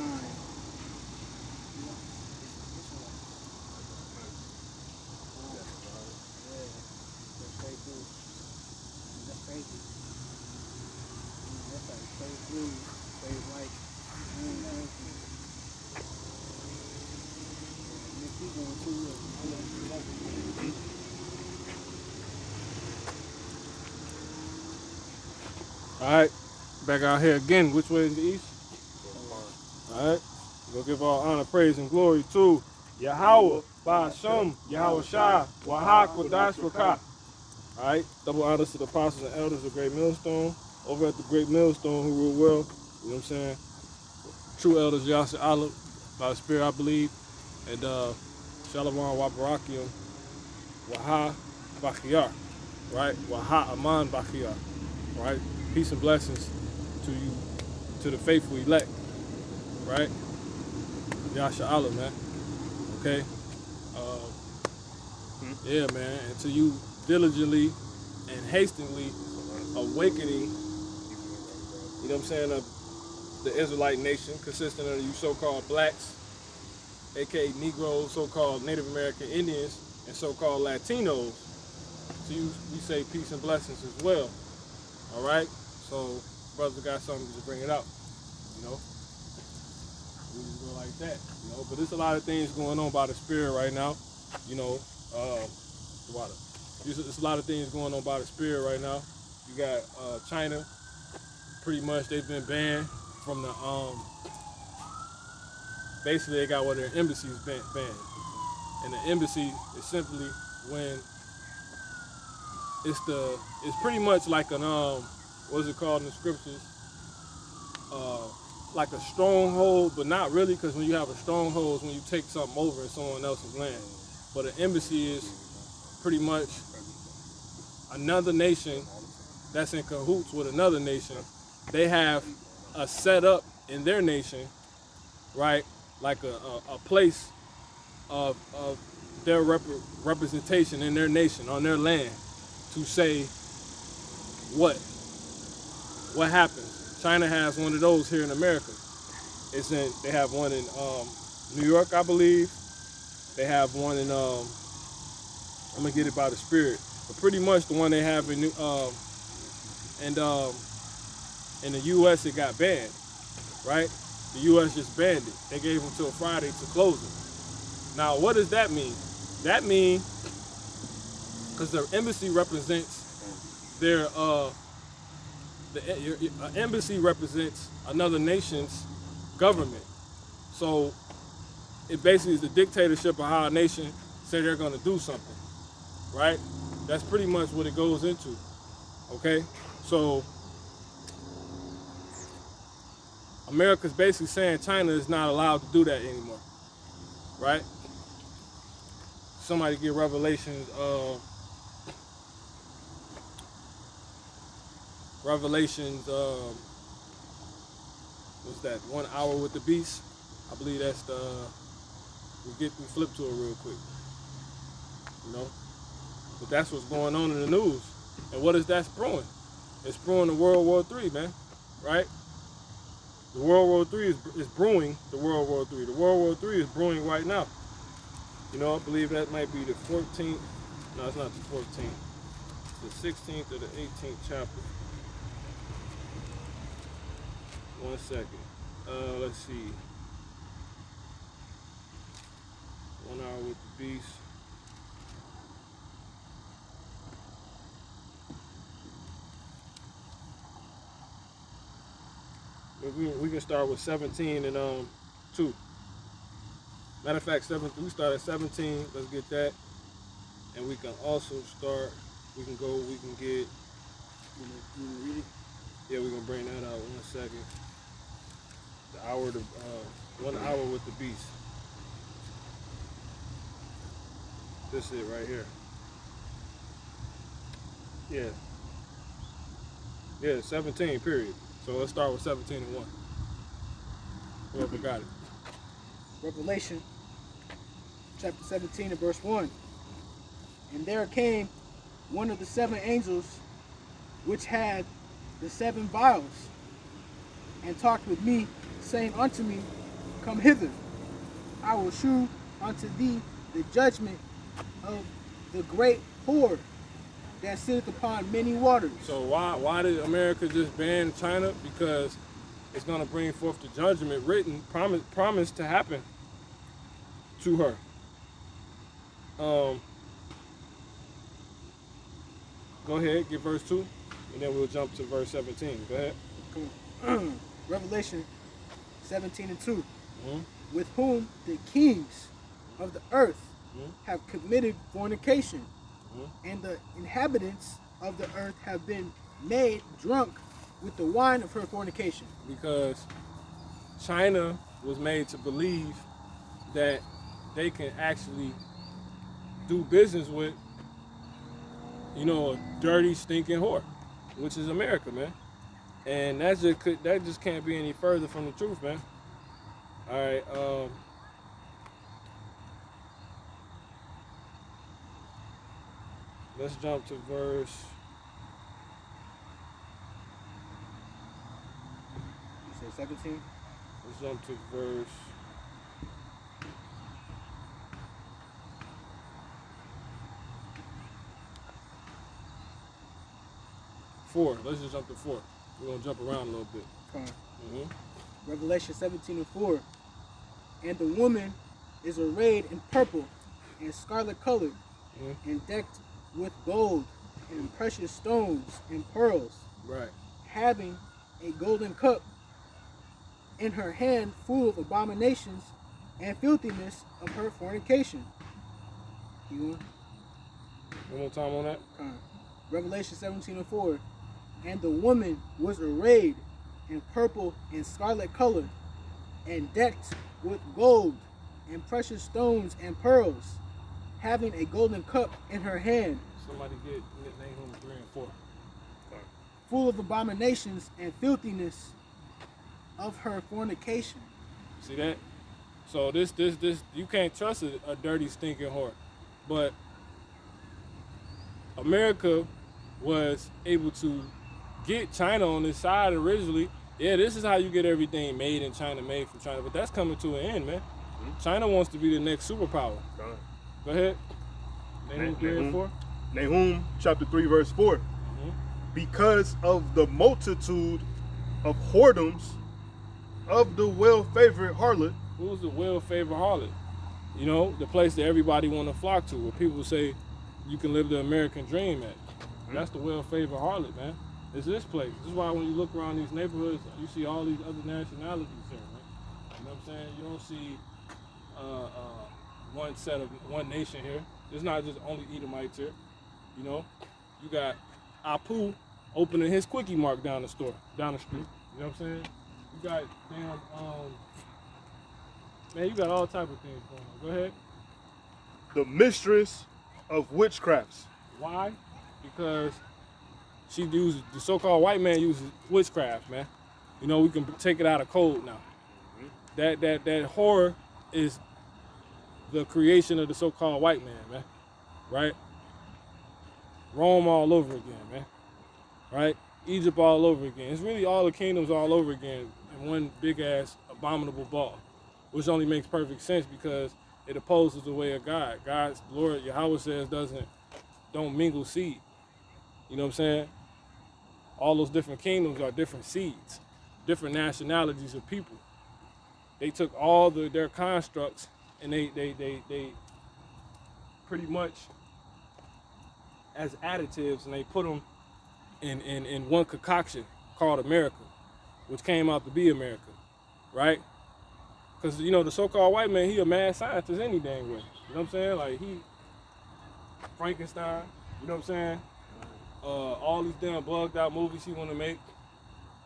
sign. You know, it's like, yeah, go straight through. That's crazy. That's like straight blue, straight white, green, everything. And if keep going too, Alright, back out here again. Which way is the east? Alright, we'll give all honor, praise, and glory to Yahweh, Ba'asham, Yahweh Shah, Wahak, Wadash, Wakah. Alright, double honors to the apostles and elders of Great Millstone. Over at the Great Millstone, who rule well, you know what I'm saying? True elders, Yasser Allah, by the Spirit, I believe. And Shalom Wabarakium, Waha Bakiyar, right? Waha Aman Bakiyar, right? Peace and blessings to you, to the faithful elect, right? Yasha Allah, man. Okay? Yeah, man. And to you diligently and hastily awakening, you know what I'm saying, of the Israelite nation, consisting of you so-called blacks, aka Negroes, so-called Native American Indians, and so-called Latinos. To you, we say peace and blessings as well. All right? So, brothers got something to bring it out, you know? We just go like that, you know? But there's a lot of things going on by the Spirit right now, you know? The water. There's a lot of things going on by the Spirit right now. You got China, pretty much they've been banned from the, basically they got one of their embassies banned. And the embassy is simply when it's pretty much like an, what's it called in the scriptures? Like a stronghold, but not really, because when you have a stronghold is when you take something over in someone else's land. But an embassy is pretty much another nation that's in cahoots with another nation. They have a setup in their nation, right? Like a place of their representation in their nation, on their land, to say what happens. China has one of those here in America. They have one in New York, I believe. They have one in I'm gonna get it by the Spirit, but pretty much the one they have in in the U.S. it got banned, right? The U.S. just banned it. They gave them till Friday to close it. Now, what does that mean? That means because their embassy represents their embassy represents another nation's government. So it basically is the dictatorship of how a nation say they're going to do something, right? That's pretty much what it goes into, okay? So America's basically saying China is not allowed to do that anymore, right? Somebody get Revelations, what's that, 1 hour with the beast? I believe that's the, we flip to it real quick, you know? But that's what's going on in the news. And what is that brewing? It's brewing the World War III, man, right? The World War III is brewing the World War III. The World War III is brewing right now. You know, I believe that might be the 14th. No, it's not the 14th. It's the 16th or the 18th chapter. One second. Let's see. 1 hour with the beast. We can start with 17 and 2. Matter of fact, we start at 17. Let's get that, and we can also start. We can get. you read it? Yeah, we're gonna bring that out. 1 second. The hour, 1 hour with the beast. This is it right here. Yeah, 17. Period. So let's start with 17 and 1. Whoever got it. Revelation chapter 17 and verse 1. And there came one of the 7 angels which had the 7 vials, and talked with me, saying unto me, come hither. I will shew unto thee the judgment of the great whore that sitteth upon many waters. So why did America just ban China? Because it's gonna bring forth the judgment written, promised to happen to her. Go ahead, get verse 2, and then we'll jump to verse 17. Go ahead. Revelation 17 and 2. Mm-hmm. With whom the kings of the earth have committed fornication, and the inhabitants of the earth have been made drunk with the wine of her fornication. Because China was made to believe that they can actually do business with, you know, a dirty, stinking whore, which is America, man. And that just can't be any further from the truth, man. All right. Let's jump to verse. You said 17? Let's jump to verse. Four. Let's just jump to 4. We're gonna jump around a little bit. Revelation 17 and 4. And the woman is arrayed in purple and scarlet colored, and decked with gold and precious stones and pearls, Right. having a golden cup in her hand full of abominations and filthiness of her fornication. You want? One more time on that. Revelation 17 and 4. And the woman was arrayed in purple and scarlet color, and decked with gold and precious stones and pearls, having a golden cup in her hand. Somebody get Nahum 3 and 4. Full of abominations and filthiness of her fornication. See that? So this you can't trust a dirty, stinking whore. But America was able to get China on this side originally. Yeah, this is how you get everything made in China, made from China. But that's coming to an end, man. China wants to be the next superpower. Go ahead. Nahum 3 and 4. Nahum chapter 3 verse 4. Because of the multitude of whoredoms of the well-favored harlot. Who's the well-favored harlot? You know, the place that everybody want to flock to, where people say you can live the American dream at. That's the well-favored harlot, man. It's this place. This is why when you look around these neighborhoods, you see all these other nationalities here, man. You know what I'm saying? You don't see one nation here. It's not just only Edomites here. You know, you got Apu opening his quickie mart down the street. You know what I'm saying? You got man, you got all type of things going on. Go ahead. The mistress of witchcrafts. Why? Because she uses, the so-called white man uses witchcraft, man. You know, we can take it out of code now. That horror is the creation of the so-called white man, man. Right? Rome all over again, man. Right? Egypt all over again. It's really all the kingdoms all over again in one big ass abominable ball, which only makes perfect sense because it opposes the way of God. God's Lord Yahweh says don't mingle seed. You know what I'm saying? All those different kingdoms are different seeds, different nationalities of people. They took all their constructs and they pretty much as additives, and they put them in one concoction called America, which came out to be America, right? Because, you know, the so-called white man, he a mad scientist any dang way. You know what I'm saying? Like, he, Frankenstein, you know what I'm saying? All these damn bugged out movies he want to make.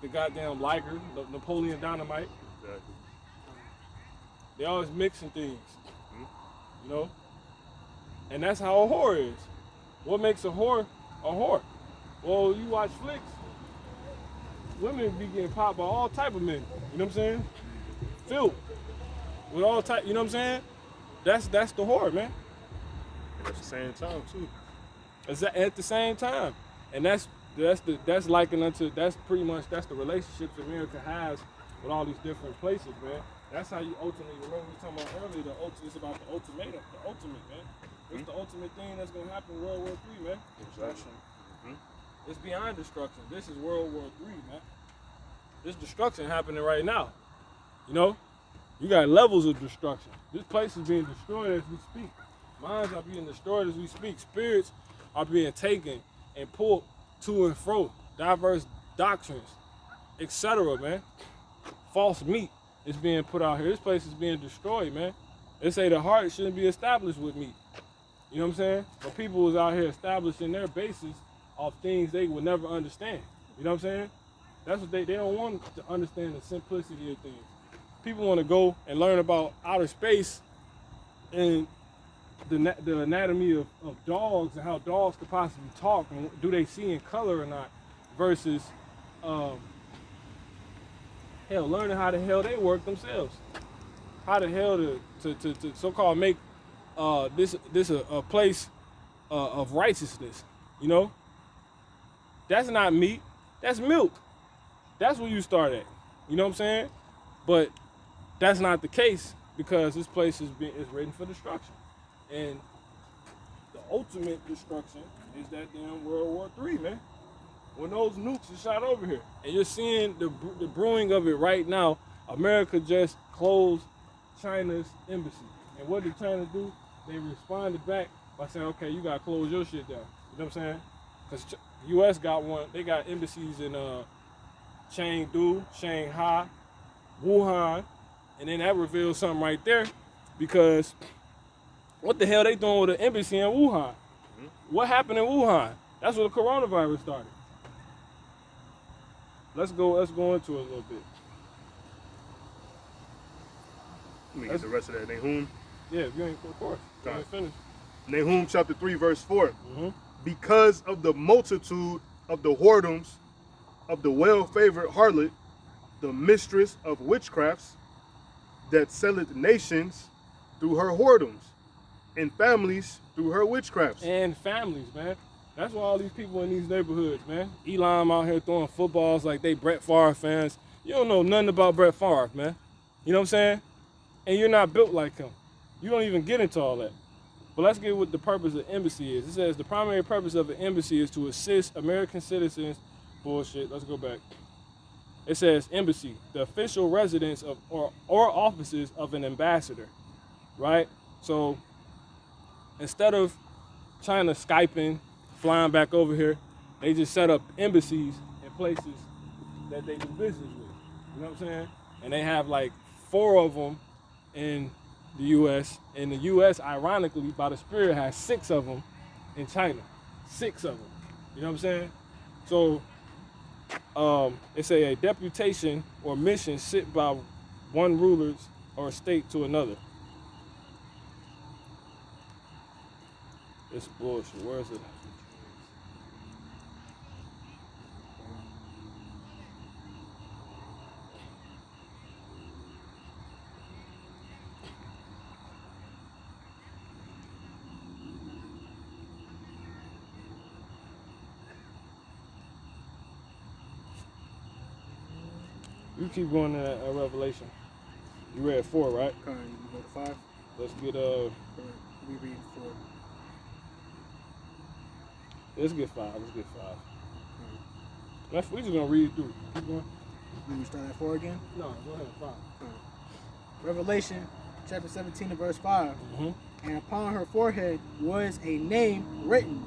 The goddamn Liger, Napoleon Dynamite. Exactly. They always mixing things, you know? And that's how a whore is. What makes a whore a whore? Well, you watch Flings, women be getting popped by all type of men, you know what I'm saying? Filth. With all type, you know what I'm saying? That's the whore, man. And at the same time too. At the same time. And that's likened unto, that's the relationships America has with all these different places, man. That's how you ultimately, remember we were talking about earlier, it's about the ultimate, man. What's the ultimate thing that's gonna happen in World War III, man? Destruction. It's beyond destruction. This is World War III, man. There's destruction happening right now. You know? You got levels of destruction. This place is being destroyed as we speak. Minds are being destroyed as we speak. Spirits are being taken and pulled to and fro. Diverse doctrines, etc., man. False meat is being put out here. This place is being destroyed, man. They say the heart shouldn't be established with meat. You know what I'm saying? But people was out here establishing their bases of things they would never understand. You know what I'm saying? That's what they don't want to understand, the simplicity of things. People want to go and learn about outer space and the anatomy of dogs and how dogs could possibly talk and do they see in color or not, versus learning how the hell they work themselves. How the hell to so-called make this a place of righteousness, you know? That's not meat, that's milk. That's where you start at, you know what I'm saying? But that's not the case, because this place is written for destruction. And the ultimate destruction is that damn World War III, man. When those nukes are shot over here. And you're seeing the brewing of it right now. America just closed China's embassy. And what did China do? They responded back by saying, okay, you gotta close your shit down. You know what I'm saying? Because the US got one, they got embassies in Chengdu, Shanghai, Wuhan, and then that reveals something right there, because what the hell they doing with an embassy in Wuhan? What happened in Wuhan? That's where the coronavirus started. Let's go into it a little bit. Let me get the rest of that. Nahum. Yeah, if you ain't, of course. You ain't finished. Nahum chapter 3, verse 4. Because of the multitude of the whoredoms of the well-favored harlot, the mistress of witchcrafts, that selleth nations through her whoredoms, and families through her witchcrafts. And families, man. That's why all these people in these neighborhoods, man. Elam out here throwing footballs like they Brett Favre fans. You don't know nothing about Brett Favre, man. You know what I'm saying? And you're not built like him. You don't even get into all that. But let's get what the purpose of the embassy is. It says the primary purpose of an embassy is to assist American citizens. Bullshit, let's go back. It says embassy, the official residence of or offices of an ambassador, right? So instead of China Skyping, flying back over here, they just set up embassies in places that they do business with. You know what I'm saying? And they have like 4 of them in the U.S. And the U.S., ironically, by the Spirit, has 6 of them in China. 6 of them. You know what I'm saying? So it's a deputation or mission sent by one ruler or state to another. It's bullshit. Where is it? You keep going to that Revelation. You read 4, right? Current, you go to 5. Let's get We read 4. Let's get 5. We just gonna read through. Keep going. You start at 4 again? No, go ahead. 5. Revelation chapter 17 and verse 5. And upon her forehead was a name written,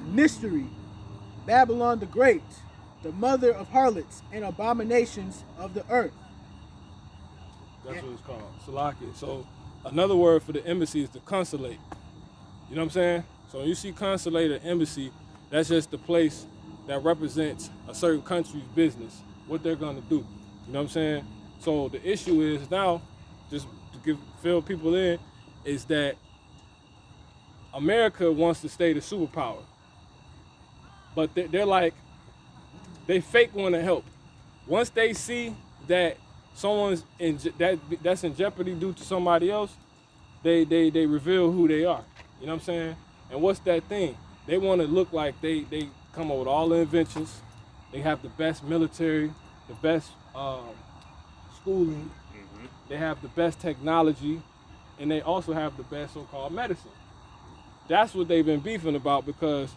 Mystery, Babylon the Great, the mother of harlots and abominations of the earth. That's what it's called, Salaki. So another word for the embassy is the consulate. You know what I'm saying? So when you see consulate or embassy, that's just the place that represents a certain country's business, what they're gonna do. You know what I'm saying? So the issue is now, just to fill people in, is that America wants to stay the superpower. But they're like, they fake want to help. Once they see that someone's that's in jeopardy due to somebody else, they reveal who they are. You know what I'm saying? And what's that thing? They want to look like they come up with all the inventions. They have the best military, the best schooling. they have the best technology, and they also have the best so-called medicine. That's what they've been beefing about, because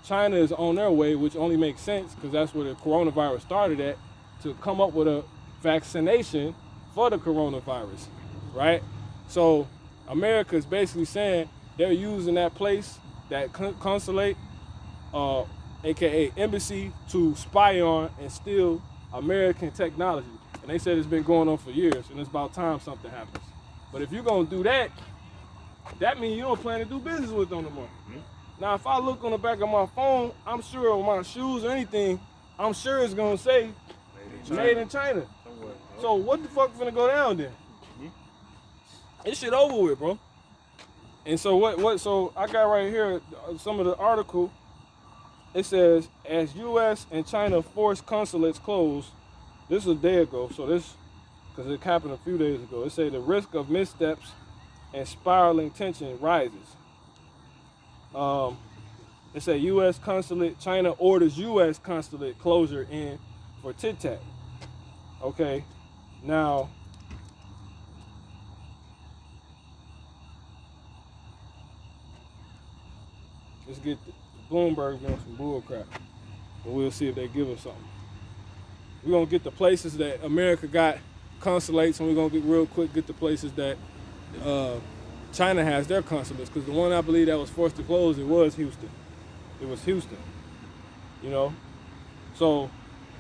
China is on their way, which only makes sense because that's where the coronavirus started at, to come up with a vaccination for the coronavirus, right? So America is basically saying they're using that place, that consulate, aka embassy, to spy on and steal American technology. And they said it's been going on for years, and it's about time something happens. But if you're gonna do that, that means you don't plan to do business with them no more. Now, if I look on the back of my phone, I'm sure on my shoes or anything, I'm sure it's gonna say made in China. So what the fuck finna go down then? This shit over with, bro. And so what so I got right here some of the article. It says, as U.S. and China force consulates close, this is a day ago, so this, because it happened a few days ago. It said the risk of missteps and spiraling tension rises. It said U.S. consulate, China orders U.S. consulate closure in for tit-tat. Okay, now, let's get Bloomberg doing some bull crap, and we'll see if they give us something. We're gonna get the places that America got consulates, and we're gonna get the places that China has their consulates, because the one I believe that was forced to close, it was Houston. It was Houston, you know? So,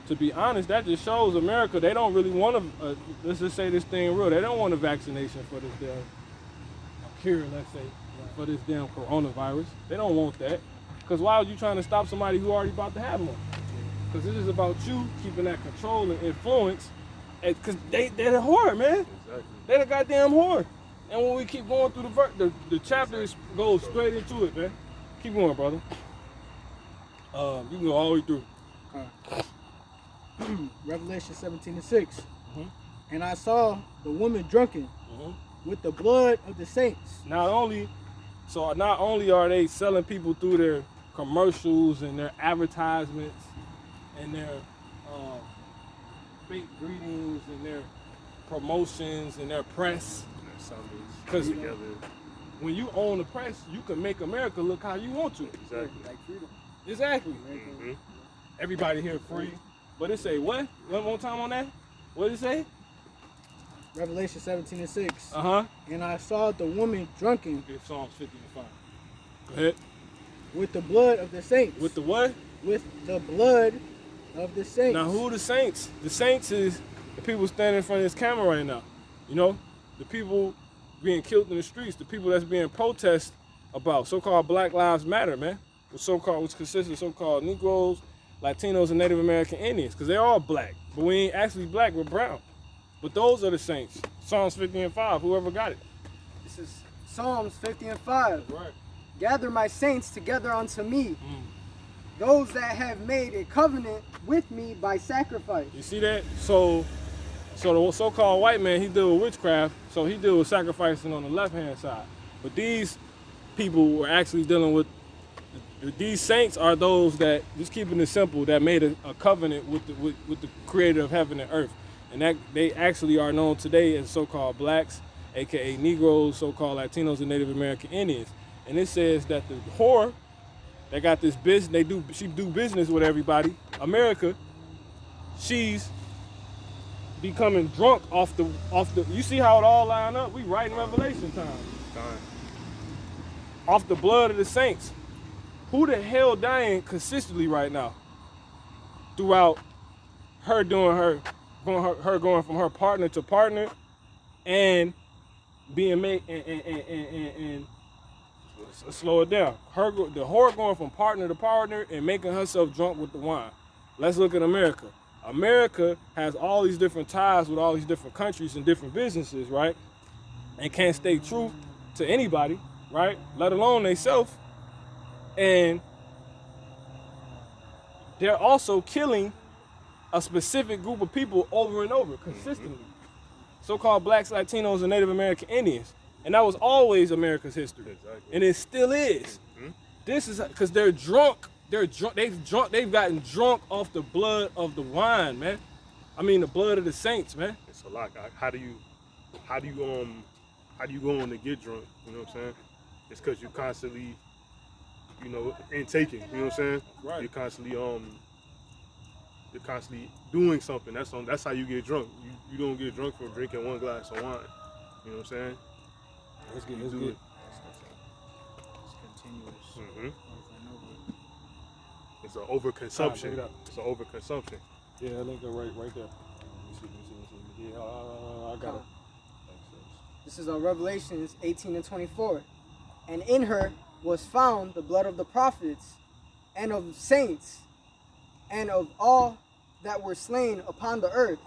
to be honest, that just shows America, they don't really want to, let's just say this thing real, they don't want a vaccination for this damn, a cure, let's say, for this damn coronavirus. They don't want that. Because why are you trying to stop somebody who already about to have one? Because this is about you keeping that control and influence, because they're the whore, man. Exactly. They're the goddamn whore. And when we keep going through the chapters goes straight into it, man. Keep going, brother. You can go all the way through. Revelation 17:6. And I saw the woman drunken with the blood of the saints. Not only are they selling people through their commercials and their advertisements and their fake greetings and their promotions and their press. Because when you own the press, you can make America look how you want to. Exactly. Like freedom. Exactly. Everybody here free. But it say what? One more time on that? What did it say? Revelation 17:6. Uh-huh. And I saw the woman drunken. Get Psalms 50 and 5. Go ahead. With the blood of the saints. With the what? With the blood of the saints. Now who are the saints? The saints is the people standing in front of this camera right now. You know? The people being killed in the streets. The people that's being protested about. So-called Black Lives Matter, man. Which consists of so-called Negroes, Latinos, and Native American Indians. Because they're all black. But we ain't actually black, we're brown. But those are the saints. Psalms 50 and 5, whoever got it. This is Psalms 50 and 5. Right. Gather my saints together unto me, those that have made a covenant with me by sacrifice. You see that? So the so-called white man, he deal with witchcraft, so he deal with sacrificing on the left-hand side. But these people were actually dealing with, these saints are those that, just keeping it simple, that made a covenant with the creator of heaven and earth. And that they actually are known today as so-called blacks, aka Negroes, so-called Latinos, and Native American Indians. And it says that the whore that got this business, she do business with everybody, America, she's becoming drunk off the, you see how it all line up? We right in Revelation time. Off the blood of the saints. Who the hell dying consistently right now? Throughout her doing her going from her partner to partner and being made and slow it down. The whore going from partner to partner and making herself drunk with the wine. Let's look at America. America has all these different ties with all these different countries and different businesses, right? And can't stay true to anybody, right? Let alone themselves. And they're also killing a specific group of people over and over consistently. So-called blacks, Latinos, and Native American Indians. And that was always America's history. Exactly. And it still is. This is because they're drunk. They've gotten drunk off the blood of the wine, man. I mean the blood of the saints, man. It's a lot. How do you how do you go on to get drunk? You know what I'm saying? It's because you constantly, you know, intaking. You know what I'm saying? Right. You're constantly doing something. That's how you get drunk. You don't get drunk from drinking one glass of wine. You know what I'm saying? Let's You get do it. It's continuous. Mhm. Over and over. It's an overconsumption. Bring it up. It's an overconsumption. Yeah, I think they're right there. Let me see. Yeah, I got it. This is on Revelations 18 and 24. And in her was found the blood of the prophets and of saints and of all that were slain upon the earth.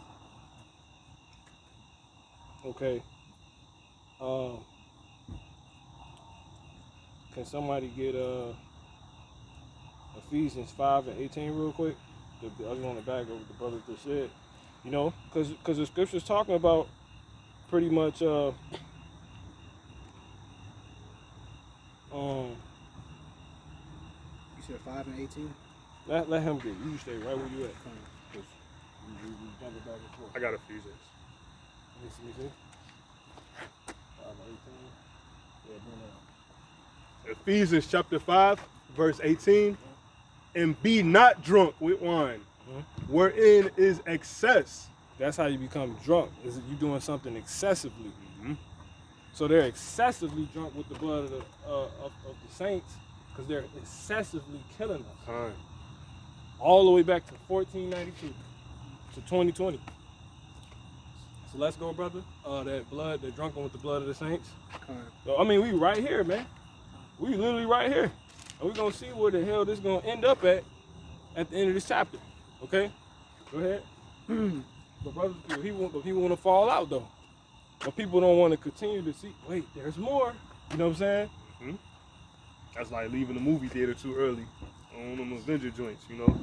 Okay. Can somebody get Ephesians 5 and 18 real quick? I was on the back of what the brother just said. You know, because the scripture's talking about pretty much You said 5 and 18? let him get. You stay right where you at. Because we jumping back and forth. I got Ephesians. Let me see. 5 and 18. Yeah, bring it up. Ephesians chapter 5, verse 18. And be not drunk with wine, wherein is excess. That's how you become drunk. Is you doing something excessively. Mm-hmm. So they're excessively drunk with the blood of the saints because they're excessively killing us. Time. All the way back to 1492 to 2020. So let's go, brother. That blood, they're drunken with the blood of the saints. So, I mean, we right here, man. We literally right here. And we're going to see where the hell this is going to end up at the end of this chapter. Okay? Go ahead. But brother, he want to fall out, though. But people don't want to continue to see, wait, there's more. You know what I'm saying? Mm-hmm. That's like leaving the movie theater too early on them Avenger joints, you know?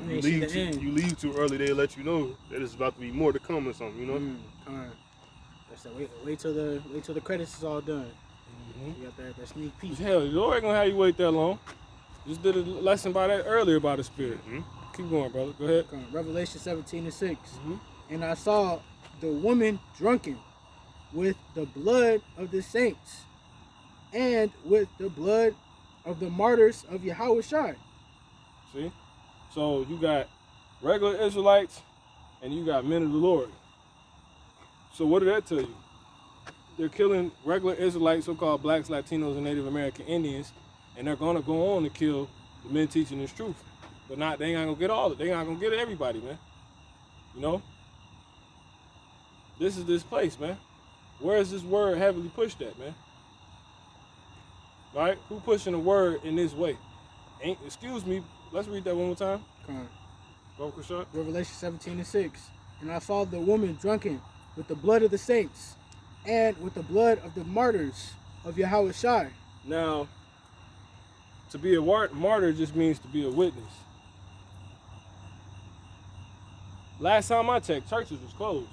You leave too early, they let you know that it's about to be more to come or something, you know? That's that. Wait till the credits is all done. You got that sneak peek. Hell, the Lord ain't gonna have you wait that long. Just did a lesson about that earlier about the Spirit. Keep going, brother. Go ahead. Revelation 17 and 6. And I saw the woman drunken with the blood of the saints and with the blood of the martyrs of Yahushua. See? So you got regular Israelites and you got men of the Lord. So what did that tell you? They're killing regular Israelites, so-called blacks, Latinos, and Native American Indians, and they're gonna go on to kill the men teaching this truth. But they ain't gonna get all of it. They ain't gonna get everybody, man. You know? This is this place, man. Where is this word heavily pushed at, man? Right? Who pushing the word in this way? Excuse me, let's read that one more time. Go, Kushak. Revelation 17 and 6. And I saw the woman drunken with the blood of the saints and with the blood of the martyrs of Yahushua. Now, to be a martyr just means to be a witness. Last time I checked, churches was closed.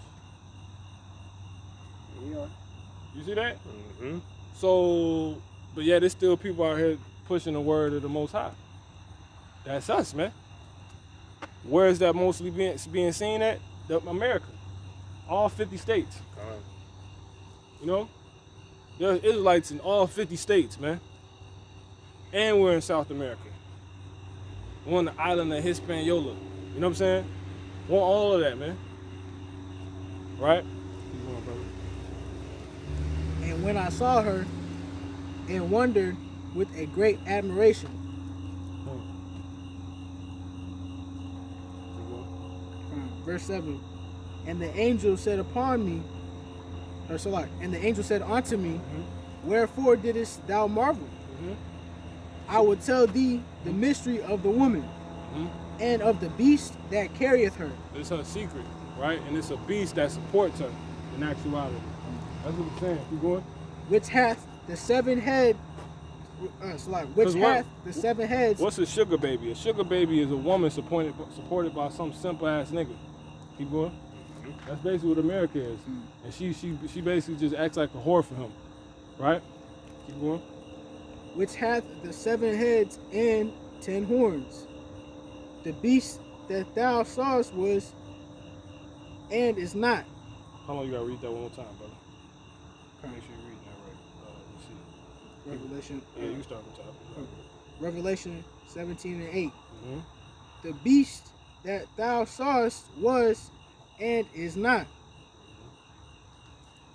You see that? Mm-hmm. So, but yeah, there's still people out here pushing the word of the Most High. That's us, man. Where is that mostly being seen at? America. All 50 states. You know? There's Israelites in all 50 states, man. And we're in South America. We're on the island of Hispaniola. You know what I'm saying? Want all of that, man. Right? Keep going, brother. And when I saw her, and wondered with a great admiration. Verse 7. And the angel said upon me, and the angel said unto me, wherefore didst thou marvel? I will tell thee the mystery of the woman and of the beast that carrieth her. It's her secret, right? And it's a beast that supports her in actuality. That's what it's saying. Keep going. Which hath the 7 heads. The 7 heads. What's a sugar baby? A sugar baby is a woman supported by some simple ass nigga. Keep going. That's basically what America is. And she basically just acts like a whore for him. Right? Keep going. Which hath the 7 heads and 10 horns. The beast that thou sawest was and is not. Hold on, you gotta read that one more time, brother. Okay. Make sure you're reading that right. Let's see. Revelation. Yeah, you can start from top. Revelation 17 and 8. Mm-hmm. The beast that thou sawest was and is not,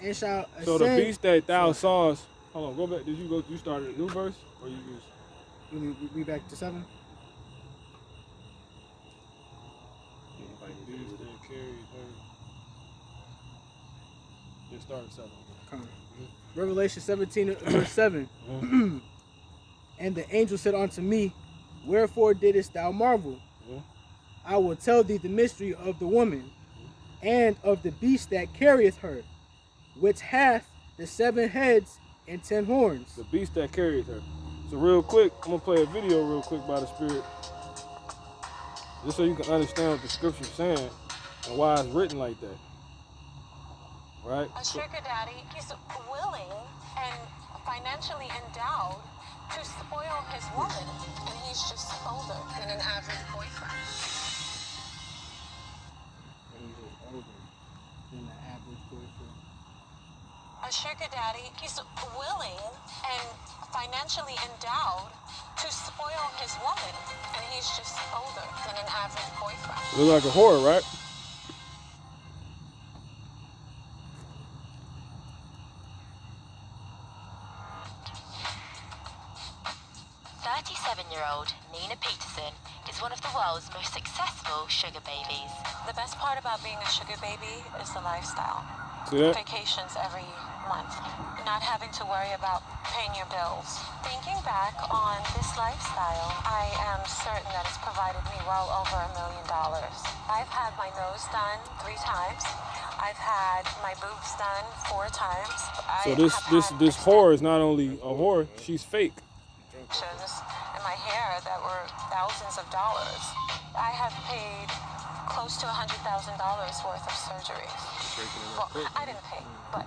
and shall ascend. So the beast that thou sawest. Hold on, go back. Did you go? You started a new verse, or you just? Let me read back to 7. Like beast that carried her. Just start at 7. Come. Revelation 17 verse 7. Mm-hmm. And the angel said unto me, wherefore didst thou marvel? Mhm. I will tell thee the mystery of the woman and of the beast that carrieth her, which hath the 7 heads and 10 horns. The beast that carried her. So real quick, I'm gonna play a video real quick by the Spirit, just so you can understand what the scripture's saying and why it's written like that. Right? A sugar daddy, he's willing and financially endowed to spoil his woman, and he's just older than an average boyfriend. A sugar daddy, he's willing and financially endowed to spoil his woman, and he's just older than an average boyfriend. Look like a whore, right? 37-year-old Nina Peterson is one of the world's most successful sugar babies. The best part about being a sugar baby is the lifestyle. See that? Vacations every month, not having to worry about paying your bills. Thinking back on this lifestyle, I am certain that it's provided me well over $1 million. I've had my nose done 3 times. I've had my boobs done 4 times. So this whore is not only a whore, she's fake. In my hair that were thousands of dollars. I have paid close to $100,000 worth of surgeries. Well, I didn't pay, but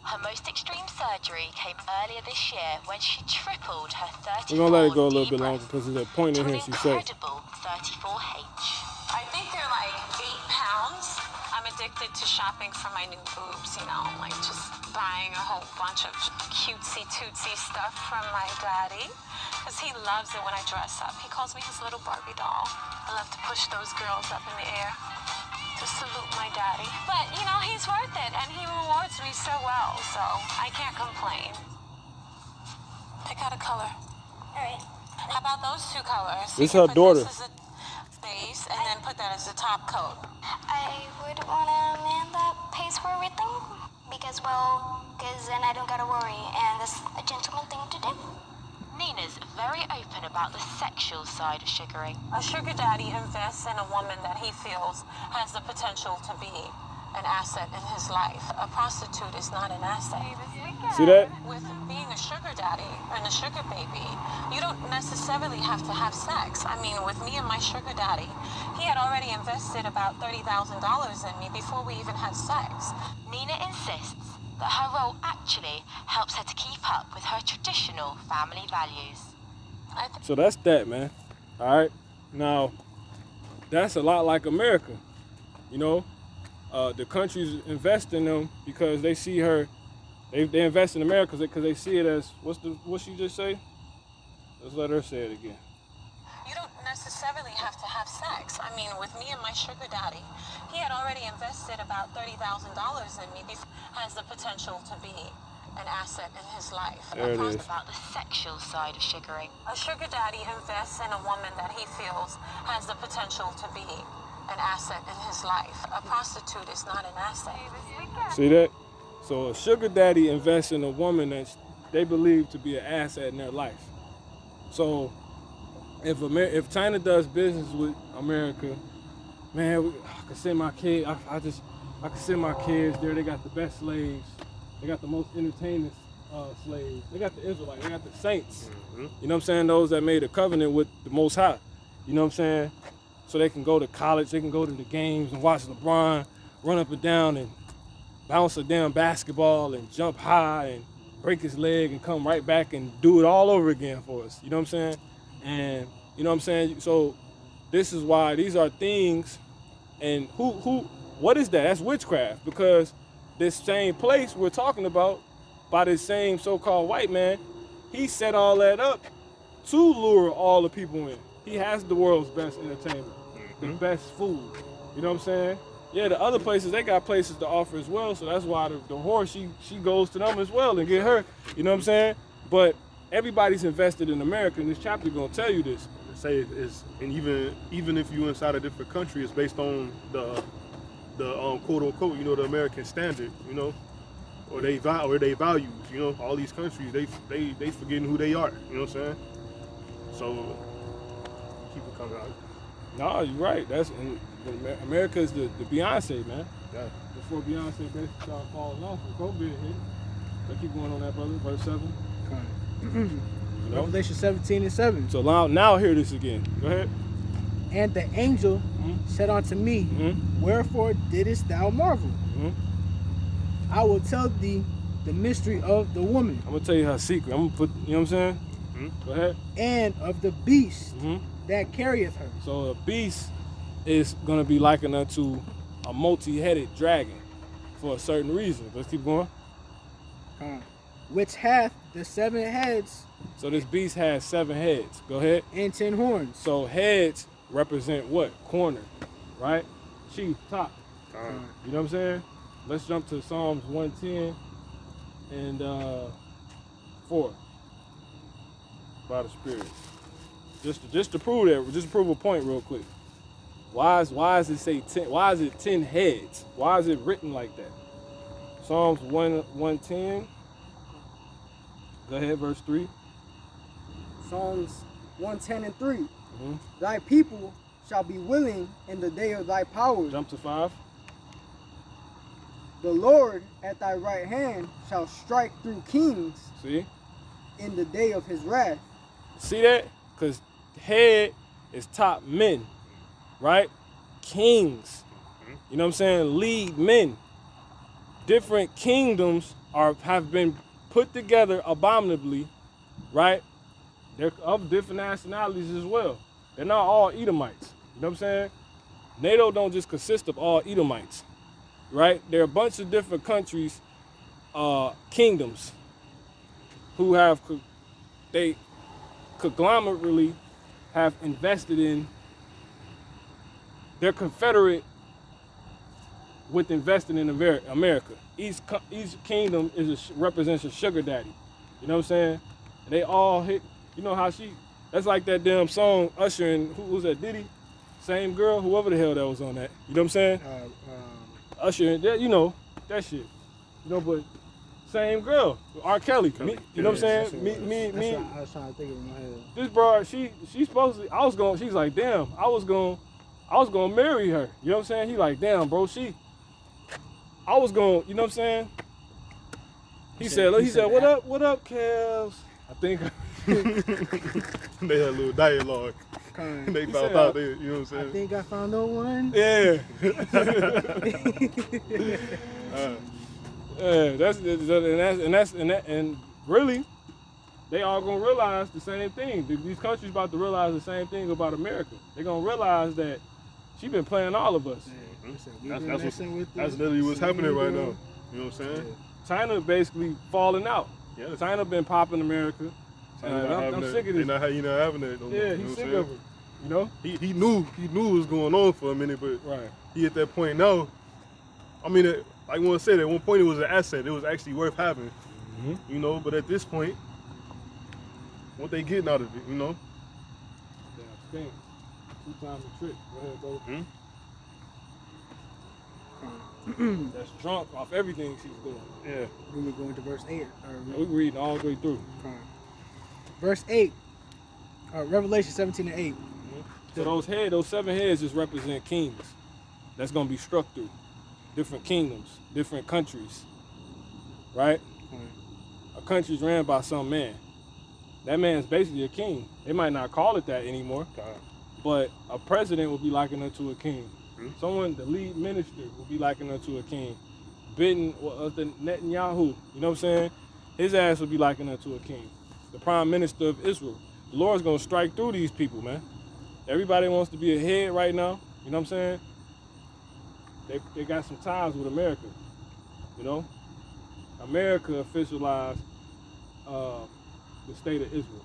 her most extreme surgery came earlier this year when she tripled her 34 We're gonna let it go a little bit longer because there's a point in here she said. Incredible 34H. I think they're like 8 pounds. I'm addicted to shopping for my new boobs, you know, like just buying a whole bunch of cutesy tootsy stuff from my daddy, because he loves it when I dress up. He calls me his little Barbie doll. I love to push those girls up in the air to salute my daddy. But, you know, he's worth it, and he rewards me so well, so I can't complain. Pick out a color. All right. How about those 2 colors? This You her can put daughter. This as a base, and then put that as the top coat. I would want a man that pays for everything because then I don't gotta worry, and that's a gentleman thing to do. Nina's very open about the sexual side of sugaring. A sugar daddy invests in a woman that he feels has the potential to be an asset in his life. A prostitute is not an asset. See that? With being a sugar daddy and a sugar baby, you don't necessarily have to have sex. I mean, with me and my sugar daddy, he had already invested about $30,000 in me before we even had sex. Nina insists that her role actually helps her to keep up with her traditional family values. So that's that, man. All right. Now, that's a lot like America. You know, the countries invest in them because they see her. They invest in America because they see it as what she just say? Let's let her say it again. You don't necessarily have to have sex. I mean, with me and my sugar daddy, he had already invested about $30,000 in me. Has the potential to be an asset in his life. There it is. About the sexual side of sugaring. A sugar daddy invests in a woman that he feels has the potential to be an asset in his life. A prostitute is not an asset. See that? So a sugar daddy invests in a woman that they believe to be an asset in their life. So if China does business with America, man, I can send my kid. I can send my kids there. They got the best slaves. They got the most entertaining slaves. They got the Israelites. They got the saints. Mm-hmm. You know what I'm saying? Those that made a covenant with the Most High. You know what I'm saying? So they can go to college. They can go to the games and watch LeBron run up and down and bounce a damn basketball and jump high and break his leg and come right back and do it all over again for us. You know what I'm saying? And you know what I'm saying? So this is why these are things. And what is that? That's witchcraft, because this same place we're talking about by this same so-called white man, he set all that up to lure all the people in. He has the world's best entertainment, the best food. You know what I'm saying? Yeah, the other places, they got places to offer as well, so that's why the whore, she goes to them as well and get her. You know what I'm saying? But everybody's invested in America, and this chapter gonna tell you this. Say it's, and even if you inside a different country, it's based on the quote unquote, you know, the American standard, you know, or they values, you know. All these countries, they forgetting who they are, you know what I'm saying? So keep it coming out. No, you're right. And America is the Beyonce, man. Yeah. Before Beyonce basically started falling off, COVID hit. Let's keep going on that, brother. Verse 7. You know? Revelation 17:7. So now hear this again. Go ahead. And the angel said unto me, Wherefore didst thou marvel? I will tell thee the mystery of the woman. I'm gonna tell you her secret. I'm gonna put, you know what I'm saying? Go ahead. And of the beast that carrieth her. So a beast is gonna be likened unto a multi-headed dragon for a certain reason. Let's keep going. Which hath the 7 heads. So this beast has 7 heads. Go ahead. And 10 horns. So heads represent what? Corner, right? Chief, top. You know what I'm saying? Let's jump to Psalms 110 and 4. By the Spirit. Just to prove that, just to prove a point real quick. Why is it say 10? Why is it 10 heads? Why is it written like that? Psalms 110. Go ahead, verse 3. Psalms 110 and 3. Thy people shall be willing in the day of thy power. Jump to 5. The Lord at thy right hand shall strike through kings. See? In the day of his wrath. See that? Because head is top men, right? Kings. You know what I'm saying? Lead men. Different kingdoms have been put together abominably, right? They're of different nationalities as well. They're not all Edomites. You know what I'm saying? NATO don't just consist of all Edomites, right? There are a bunch of different countries, kingdoms, who have, they conglomerately have invested in, they're confederate with investing in America. Each kingdom represents a sugar daddy. You know what I'm saying? And they all hit, you know how that's like that damn song Usher and who was that, Diddy? Same girl, whoever the hell that was on that. You know what I'm saying? Usher and that, you know, that shit. You know, but same girl, R. Kelly. You know what I'm saying? Me. I was trying to think of it in my head. This broad, she's supposedly, she's like, damn, I was gonna marry her. You know what I'm saying? He like, damn, bro, I was going, you know what I'm saying? He said, what up, Kels? I think they had a little dialogue. They found out, you know what I'm saying? I think I found the one. Yeah. And really, they all gonna realize the same thing. These countries about to realize the same thing about America. They're gonna realize that she been playing all of us. That's literally what's happening right now. You know what I'm saying? Yeah. China basically falling out. Yeah. China been popping America. I'm sick of this. Not having that no more. Yeah, he's sick of it. You know? He knew what was going on for a minute, but right. He at that point now. I mean, I want to say that at one point it was an asset. It was actually worth having. You know, but at this point, what they getting out of it, you know? Yeah, stink. 2 times the trick. Go ahead, brother. That's drunk off everything she's doing. Yeah. Then we go into verse 8. We're reading all the way through. Verse 8. Revelation 17 and 8. So those 7 heads just represent kings. That's gonna be struck through different kingdoms, different countries. Right? A country's ran by some man. That man's basically a king. They might not call it that anymore, but a president would be likened unto a king. Someone, the lead minister, will be likened unto a king. The Netanyahu, you know what I'm saying? His ass would be likened unto a king. The prime minister of Israel. The Lord's gonna strike through these people, man. Everybody wants to be ahead right now. You know what I'm saying? They got some ties with America. You know You know, America officialized the state of Israel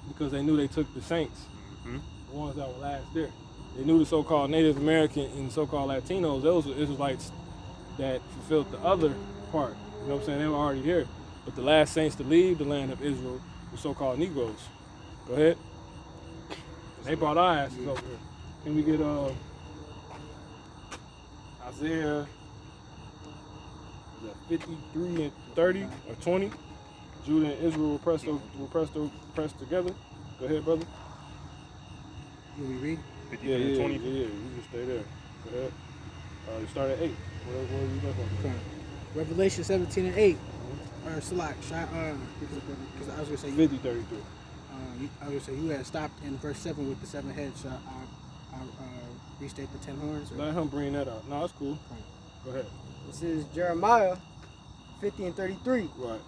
because they knew they took the saints, the ones that were last there. They knew the so-called Native American and so-called Latinos, those were Israelites that fulfilled the other part. You know what I'm saying? They were already here. But the last saints to leave the land of Israel were so-called Negroes. Go ahead. They brought our asses over here. Can we get Isaiah 53 and 30 or 20? Judah and Israel were pressed together. Go ahead, brother. Can we read? 53 and 20. Yeah, you can stay there. Go ahead. You start at 8. What are you looking for? Okay. Revelation 17 and 8. Or Salak, because I was going to say 50, 33. I was going to say you had stopped in verse 7 with the 7 heads. So I'll restate the 10 horns. Or? Let him bring that out. No, it's cool. Go ahead. This is Jeremiah 50 and 33. Right.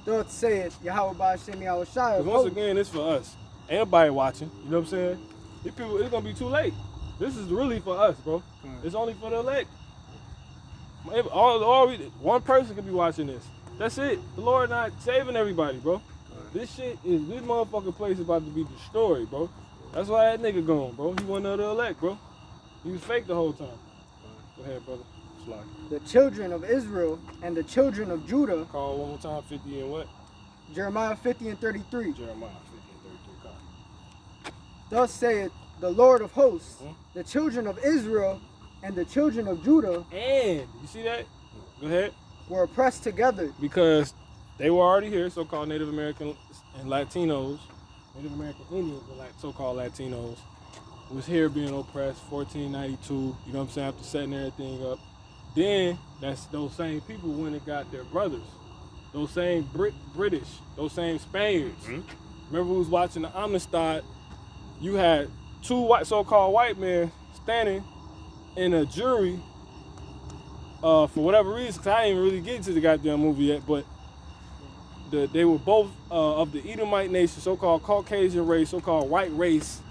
Thus saith Yahweh Ba'ashem Yahweh Shai. Because once again, it's for us. Ain't nobody watching. You know what I'm saying? These people, it's going to be too late. This is really for us, bro. It's only for the elect. One person could be watching this. That's it. The Lord not saving everybody, bro. This motherfucking place is about to be destroyed, bro. That's why that nigga gone, bro. He wasn't of the elect, bro. He was fake the whole time. Go ahead, brother. Slide. The children of Israel and the children of Judah. Call one more time, 50 and what? Jeremiah 50 and 33. Jeremiah 50 and 33. Call. Thus saith the Lord of hosts, the children of Israel and the children of Judah. And, you see that? Go ahead. Were oppressed together. Because they were already here, so-called Native American and Latinos, Native American Indians and so-called Latinos, was here being oppressed, 1492, you know what I'm saying, after setting everything up. Then, those same people went and got their brothers, those same British, those same Spaniards. Remember we was watching the Amistad, you had two so-called white men standing in a jury for whatever reason, because I didn't even really get into the goddamn movie yet, but they were both of the Edomite nation, so-called Caucasian race, so-called white race,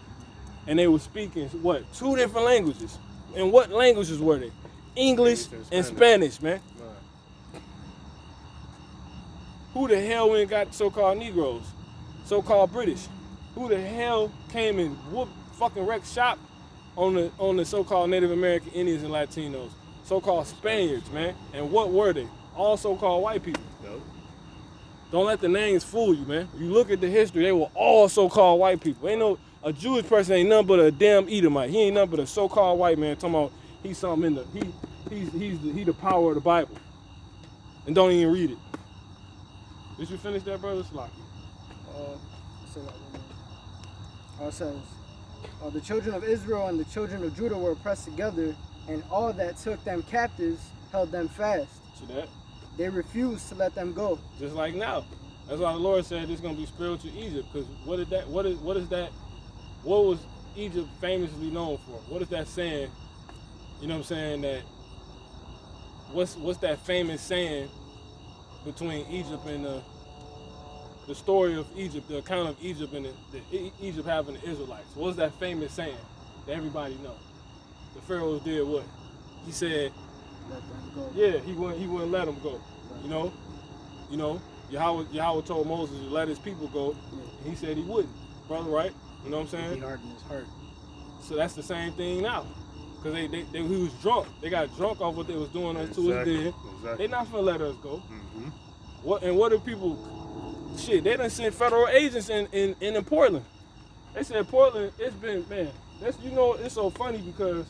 and they were speaking, what, 2 different languages. And what languages were they? English and Spanish, man. Right. Who the hell went and got so-called Negroes? So-called British. Who the hell came and whooped fucking wrecked shop on the so-called Native American Indians and Latinos? So-called Spaniards, man. And what were they? All so-called white people. No. Don't let the names fool you, man. You look at the history, they were all so-called white people. A Jewish person ain't nothing but a damn Edomite. He ain't nothing but a so-called white man talking about he's something in the the power of the Bible. And don't even read it. Did you finish that, brother? Slocky. It says, the children of Israel and the children of Judah were oppressed together, and all that took them captives held them fast. See that? They refused to let them go. Just like now. That's why the Lord said there's gonna be spiritual Egypt. Because what was Egypt famously known for? What is that saying? You know what I'm saying? That what's that famous saying between Egypt and the story of Egypt, the account of Egypt and Egypt having the Israelites? What's that famous saying that everybody know? The pharaohs did what? He said, let them go. Yeah, he wouldn't let them go. Right. You know, Yahweh told Moses to let his people go, and he said he wouldn't, brother, right? You know what I'm saying? He hardened his heart. So that's the same thing now. Because he was drunk. They got drunk off what they was doing to us then. Exactly. They not finna let us go. What do people, shit, they done sent federal agents in Portland. They said Portland, it's been, man, it's so funny because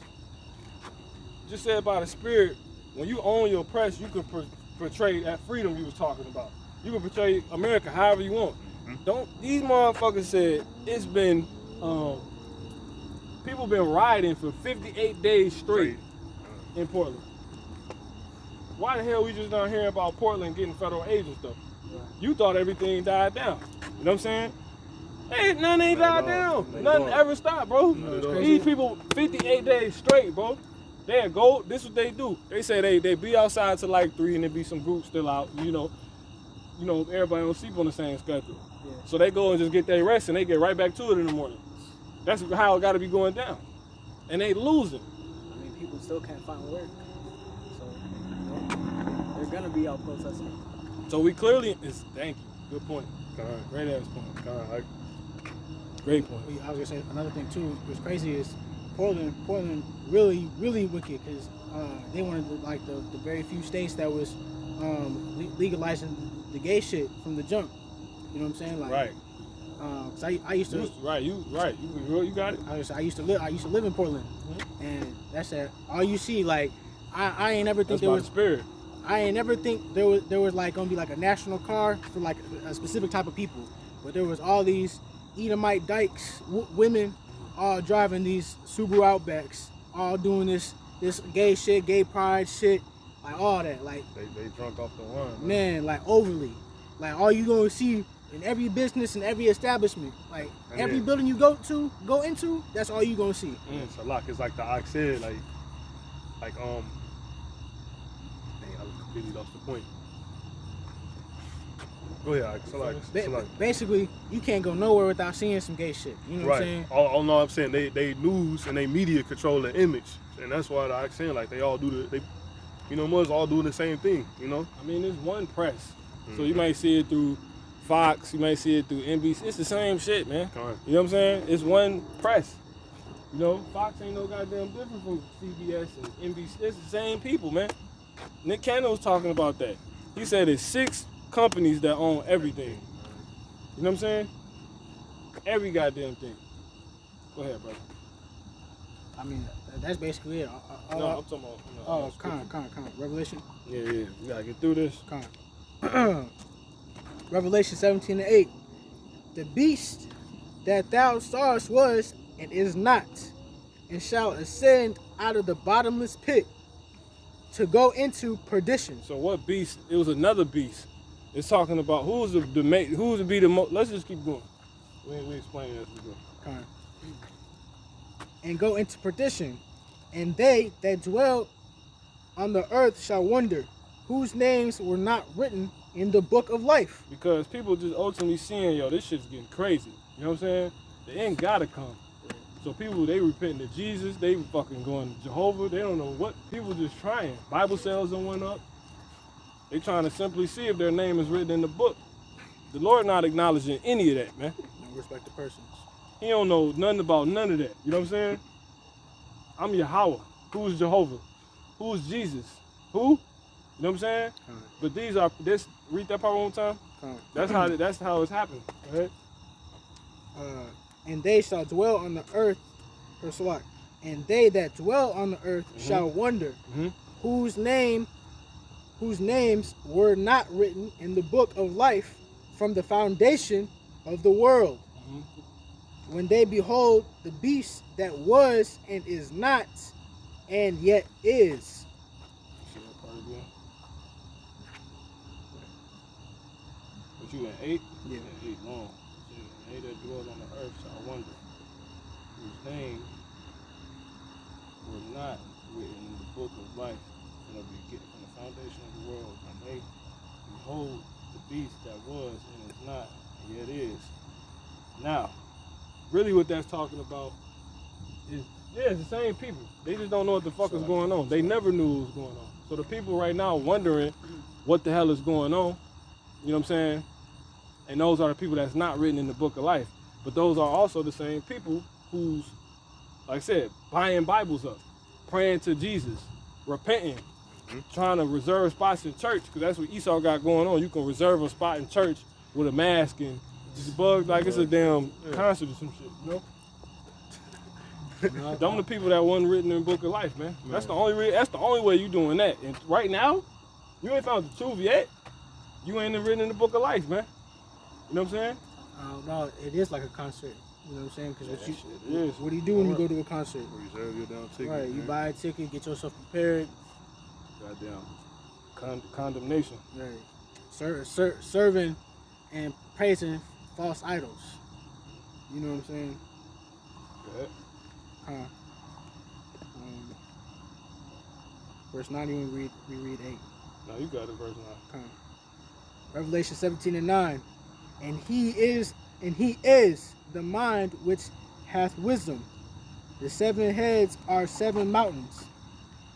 just said by the Spirit, when you own your press, you can portray that freedom you was talking about. You can portray America however you want. These motherfuckers said it's been, people been rioting for 58 days straight in Portland. Why the hell we just not hearing about Portland getting federal agents though? Right. You thought everything died down. You know what I'm saying? Hey, nothing ain't died down. Nothing ever stopped, bro. These people 58 days straight, bro. They go, this is what they do. They say they be outside till like 3 and there be some groups still out, you know, everybody don't sleep on the same schedule. Yeah. So they go and just get their rest and they get right back to it in the morning. That's how it got to be going down. And they losing. I mean, people still can't find work. So, gonna be out protesting. So we clearly is. Thank you. Good point. Great ass point. Great point. I was gonna say another thing too. What's crazy is Portland really wicked because they one of the very few states that was legalizing the gay shit from the jump. You know what I'm saying? Like, Right. 'Cause I used to. You got it. I used to live in Portland, and that's it. All you see, like, I ain't never think That's by the spirit. I ain't never think there was like gonna be like a national car for like a specific type of people, but there was all these Edomite dykes, women, all driving these Subaru Outbacks, all doing this gay shit, gay pride shit, like all that, like They drunk off the wine. man, like overly, like all you gonna see in every business and every establishment, like And every then- building you go into, that's all you gonna see. It's a lot. It's like the ox said, like dang, I completely lost the point. Go ahead, Ox. Basically, you can't go nowhere without seeing some gay shit. You know what I'm saying? All no, I'm saying they news and they media control the image, and that's why I'm saying like they all do mothers all doing the same thing. You know. I mean, it's one press, so you might see it through Fox, you might see it through NBC. It's the same shit, man. You know what I'm saying? It's one press. You know, Fox ain't no goddamn different from CBS and NBC. It's the same people, man. Nick Cannon was talking about that. He said it's 6 companies that own everything. You know what I'm saying? Every goddamn thing. Go ahead, brother. I mean, that's basically it. No, I'm talking about. Con. Revelation. Yeah. We gotta get through this. Con. Revelation 17:8. The beast that thou sawest was and is not, and shall ascend out of the bottomless pit to go into perdition. So what beast? It was another beast. It's talking about who's to be the most. Let's just keep going. We explain it as we go. Con. And go into perdition, and they that dwell on the earth shall wonder, whose names were not written in the book of life. Because people just ultimately seeing, yo, this shit's getting crazy. You know what I'm saying? The end gotta come. So people, they repenting to Jesus. They fucking going to Jehovah. They don't know what. People just trying. Bible sales done went up. They trying to simply see if their name is written in the book. The Lord not acknowledging any of that, man. No respect to persons. He don't know nothing about none of that. You know what I'm saying? I'm Yahweh. Who's Jehovah? Who's Jesus? Who? You know what I'm saying? But these are read that part one more time. That's how it's happening. Right? And they shall dwell on the earth, and they that dwell on the earth shall wonder, whose names were not written in the book of life from the foundation of the world. When they behold the beast that was and is not, and yet is. See that part again? What you at 8? Yeah. 8 long. They that dwell on the earth shall wonder, whose name were not written in the book of life from the foundation of the world. And they behold the beast that was and is not, and yet is. Now, really what that's talking about is, it's the same people. They just don't know what the fuck is going on. They never knew what was going on. So the people right now wondering what the hell is going on, you know what I'm saying? And those are the people that's not written in the book of life. But those are also the same people who's, like I said, buying Bibles up, praying to Jesus, repenting, trying to reserve spots in church, because that's what Esau got going on. You can reserve a spot in church with a mask and just bug like it's a damn concert or some shit, you know? Them the people that wasn't written in the book of life, man. That's the only way you doing that. And right now, you ain't found the truth yet. You ain't written in the book of life, man. You know what I'm saying? No, it is like a concert. You know what I'm saying? Because what do you do when you go to a concert? Reserve your damn ticket. Right, you buy a ticket, get yourself prepared. Goddamn condemnation. Right. Serving and praising false idols. You know what I'm saying? Go ahead. Verse 9, we read 8. No, you got it, verse 9. Revelation 17:9. And he is the mind which hath wisdom. The 7 heads are 7 mountains,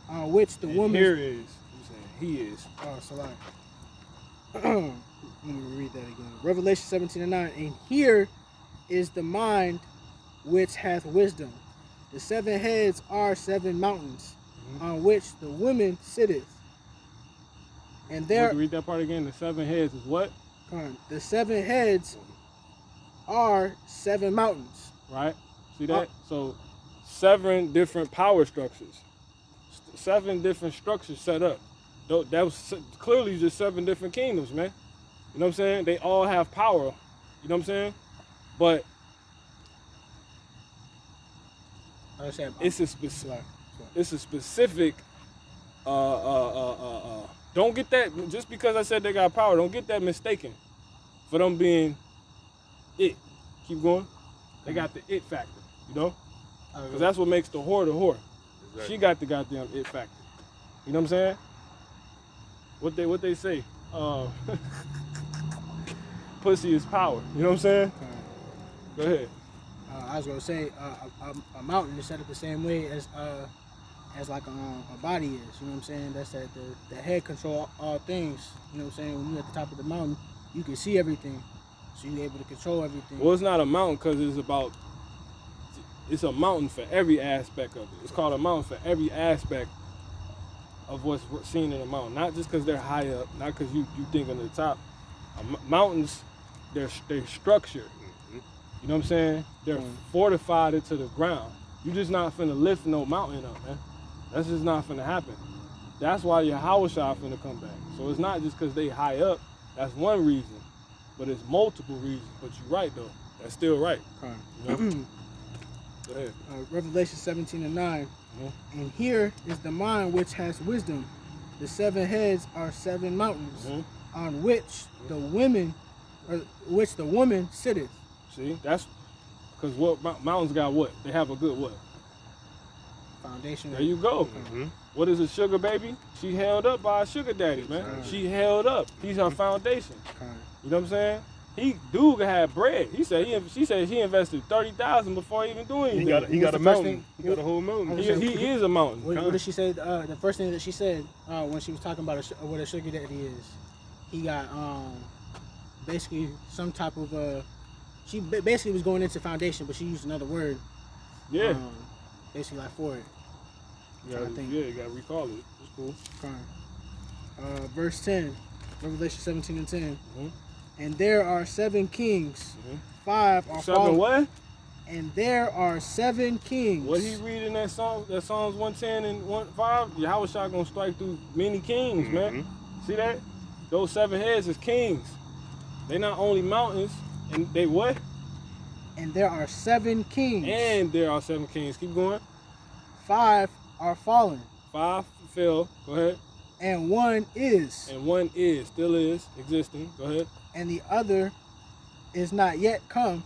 on which the woman. Here is, you saying he is. Oh, Salah. Let me read that again. Revelation 17:9. And here is the mind which hath wisdom. The 7 heads are 7 mountains, on which the woman sitteth. And there, Read that part again. The 7 heads is what? the 7 heads are 7 mountains. Right? See that? So 7 different power structures. 7 different structures set up. That was clearly just 7 different kingdoms, man. You know what I'm saying? They all have power. You know what I'm saying? But it's a specific don't get that, just because I said they got power, don't get that mistaken for them being it. Keep going. They got the it factor, you know? Because that's what makes the whore the whore. Exactly. She got the goddamn it factor. You know what I'm saying? What they say? Pussy is power. You know what I'm saying? Go ahead. I was gonna say a mountain is set up the same way as like a body is. You know what I'm saying? That's that the head control all things. You know what I'm saying? When you're at the top of the mountain, you can see everything, so you're able to control everything. Well, it's not a mountain because it's a mountain for every aspect of it. It's called a mountain for every aspect of what's seen in a mountain. Not just because they're high up, not because you think on the top. Mountains, they're structured. You know what I'm saying? They're fortified into the ground. You're just not finna lift no mountain up, man. That's just not finna happen. That's why your Hawashai finna come back. So it's not just because they high up. That's one reason, but it's multiple reasons. But you're right though. That's still right. You know? Go ahead. Revelation 17:9. And here is the mind which has wisdom. The 7 heads are 7 mountains, on which the woman sitteth. See, that's because what mountains got what? They have a good what? Foundation. There you go. What is a sugar baby? She held up by a sugar daddy, man. She held up. He's her foundation. You know what I'm saying? Dude had bread. She said he invested $30,000 before he even doing anything. He got a mountain. He got a whole mountain. He is a mountain. What did she say? The first thing that she said when she was talking about what a sugar daddy is, he got basically some type of she basically was going into foundation, but she used another word. Yeah. Basically like for it. You gotta recall it. It's cool. Verse 10, Revelation 17:10. And there are 7 kings. 5 are 7 fallen. what? And there are 7 kings. What he reading that song? That Psalms 110 and 1:5. Yahushua gonna strike through many kings, man. See that? Those 7 heads is kings. They not only mountains, and they what? And there are 7 kings. And there are 7 kings. Keep going. 5 are fallen. 5 fell. Go ahead. And 1 is. And 1 is, still is, existing. Go ahead. And the other is not yet come.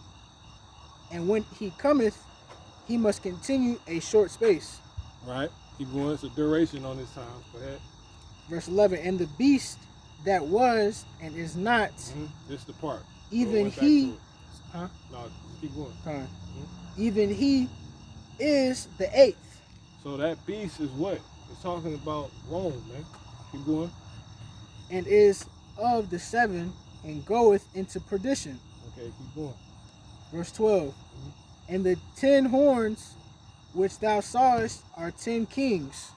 And when he cometh, he must continue a short space. Right. Keep going. It's a duration on this time. Go ahead. Verse 11. And the beast that was and is not. This is the part. Even he. No, keep going. Even he is the 8th. So that beast is what? It's talking about Rome, man. Keep going. And is of the 7 and goeth into perdition. Okay, keep going. Verse 12. And the 10 horns which thou sawest are 10 kings,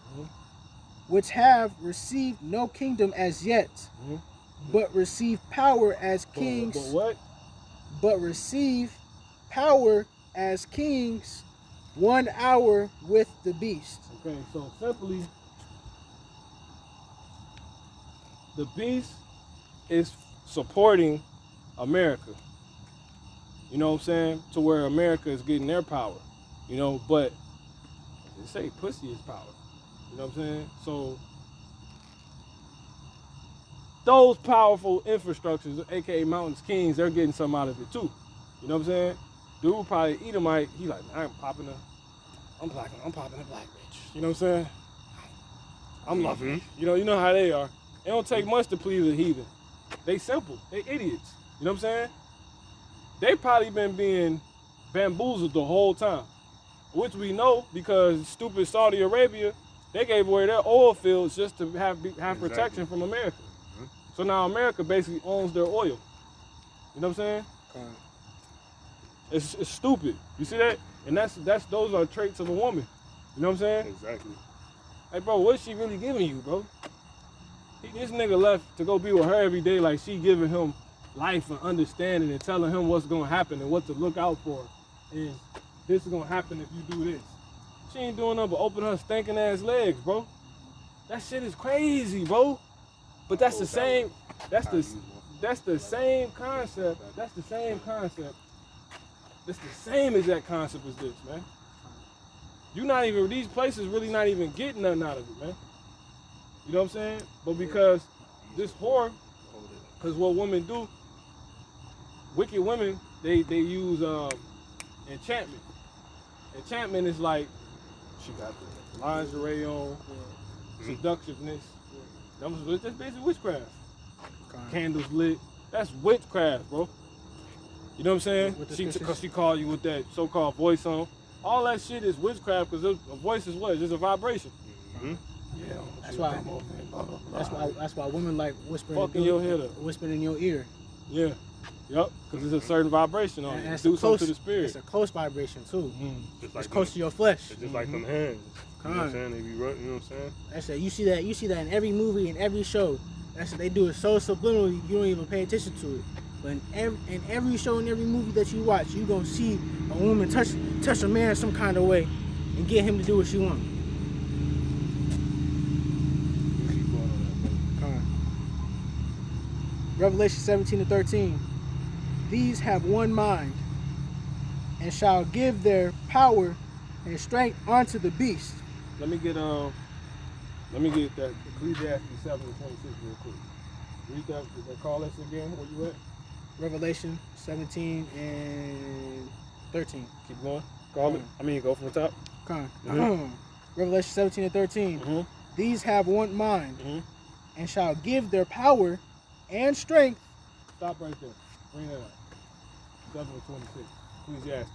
which have received no kingdom as yet, but receive power as kings. But what? But receive power as kings 1 hour with the beast. Okay, so simply, the beast is supporting America. You know what I'm saying? To where America is getting their power. You know, but they say pussy is power. You know what I'm saying? So those powerful infrastructures, aka mountains kings, they're getting some out of it too. You know what I'm saying? Dude probably Edomite, he like, I'm popping a black bitch. You know what I'm saying? I'm loving it. You know how they are. It don't take much to please a heathen. They simple. They idiots. You know what I'm saying? They probably been being bamboozled the whole time. Which we know because stupid Saudi Arabia They gave away their oil fields just to have protection from America. So now America basically owns their oil. You know what I'm saying? It's stupid. You see that? And those are traits of a woman. You know what I'm saying? Exactly. Hey, bro, what's she really giving you, bro? This nigga left to go be with her every day like she giving him life and understanding and telling him what's going to happen and what to look out for. And this is going to happen if you do this. She ain't doing nothing but open her stinking ass legs, bro. That shit is crazy, bro. But that's the same, that's the same concept. That's the same concept. That's the same exact concept as this, man. You not even, these places really not even getting nothing out of it, man. You know what I'm saying? But because this whore, because what women do, wicked women, they use enchantment. Enchantment is like, she got the lingerie on, seductiveness. That's basically witchcraft. Candles lit. That's witchcraft, bro. You know what I'm saying? Because she called you with that so-called voice on. All that shit is witchcraft because a voice is what? It's just a vibration. Yeah, That's why women like whispering whispering in your ear. Yeah. Yep. Because it's a certain vibration on it. Do something to the spirit. It's a close vibration too. It's like close to your flesh. It's just like them hands. You know what I'm saying? They be running, you know what I'm saying? That's it. You see that in every movie and every show. That's it. They do it so subliminally you don't even pay attention to it. But in every show and every movie that you watch, you gonna see a woman touch a man some kind of way and get him to do what she wants. Revelation 17:13. These have one mind, and shall give their power and strength unto the beast. Let me get that Ecclesiastes 7:26 real quick. Read that call us again. Where you at? Revelation 17 and 13. Keep going. Call it. I mean, go from the top. Revelation 17 and 13. These have one mind, and shall give their power and strength. Stop right there. Bring that up. 7:26. Ecclesiastes.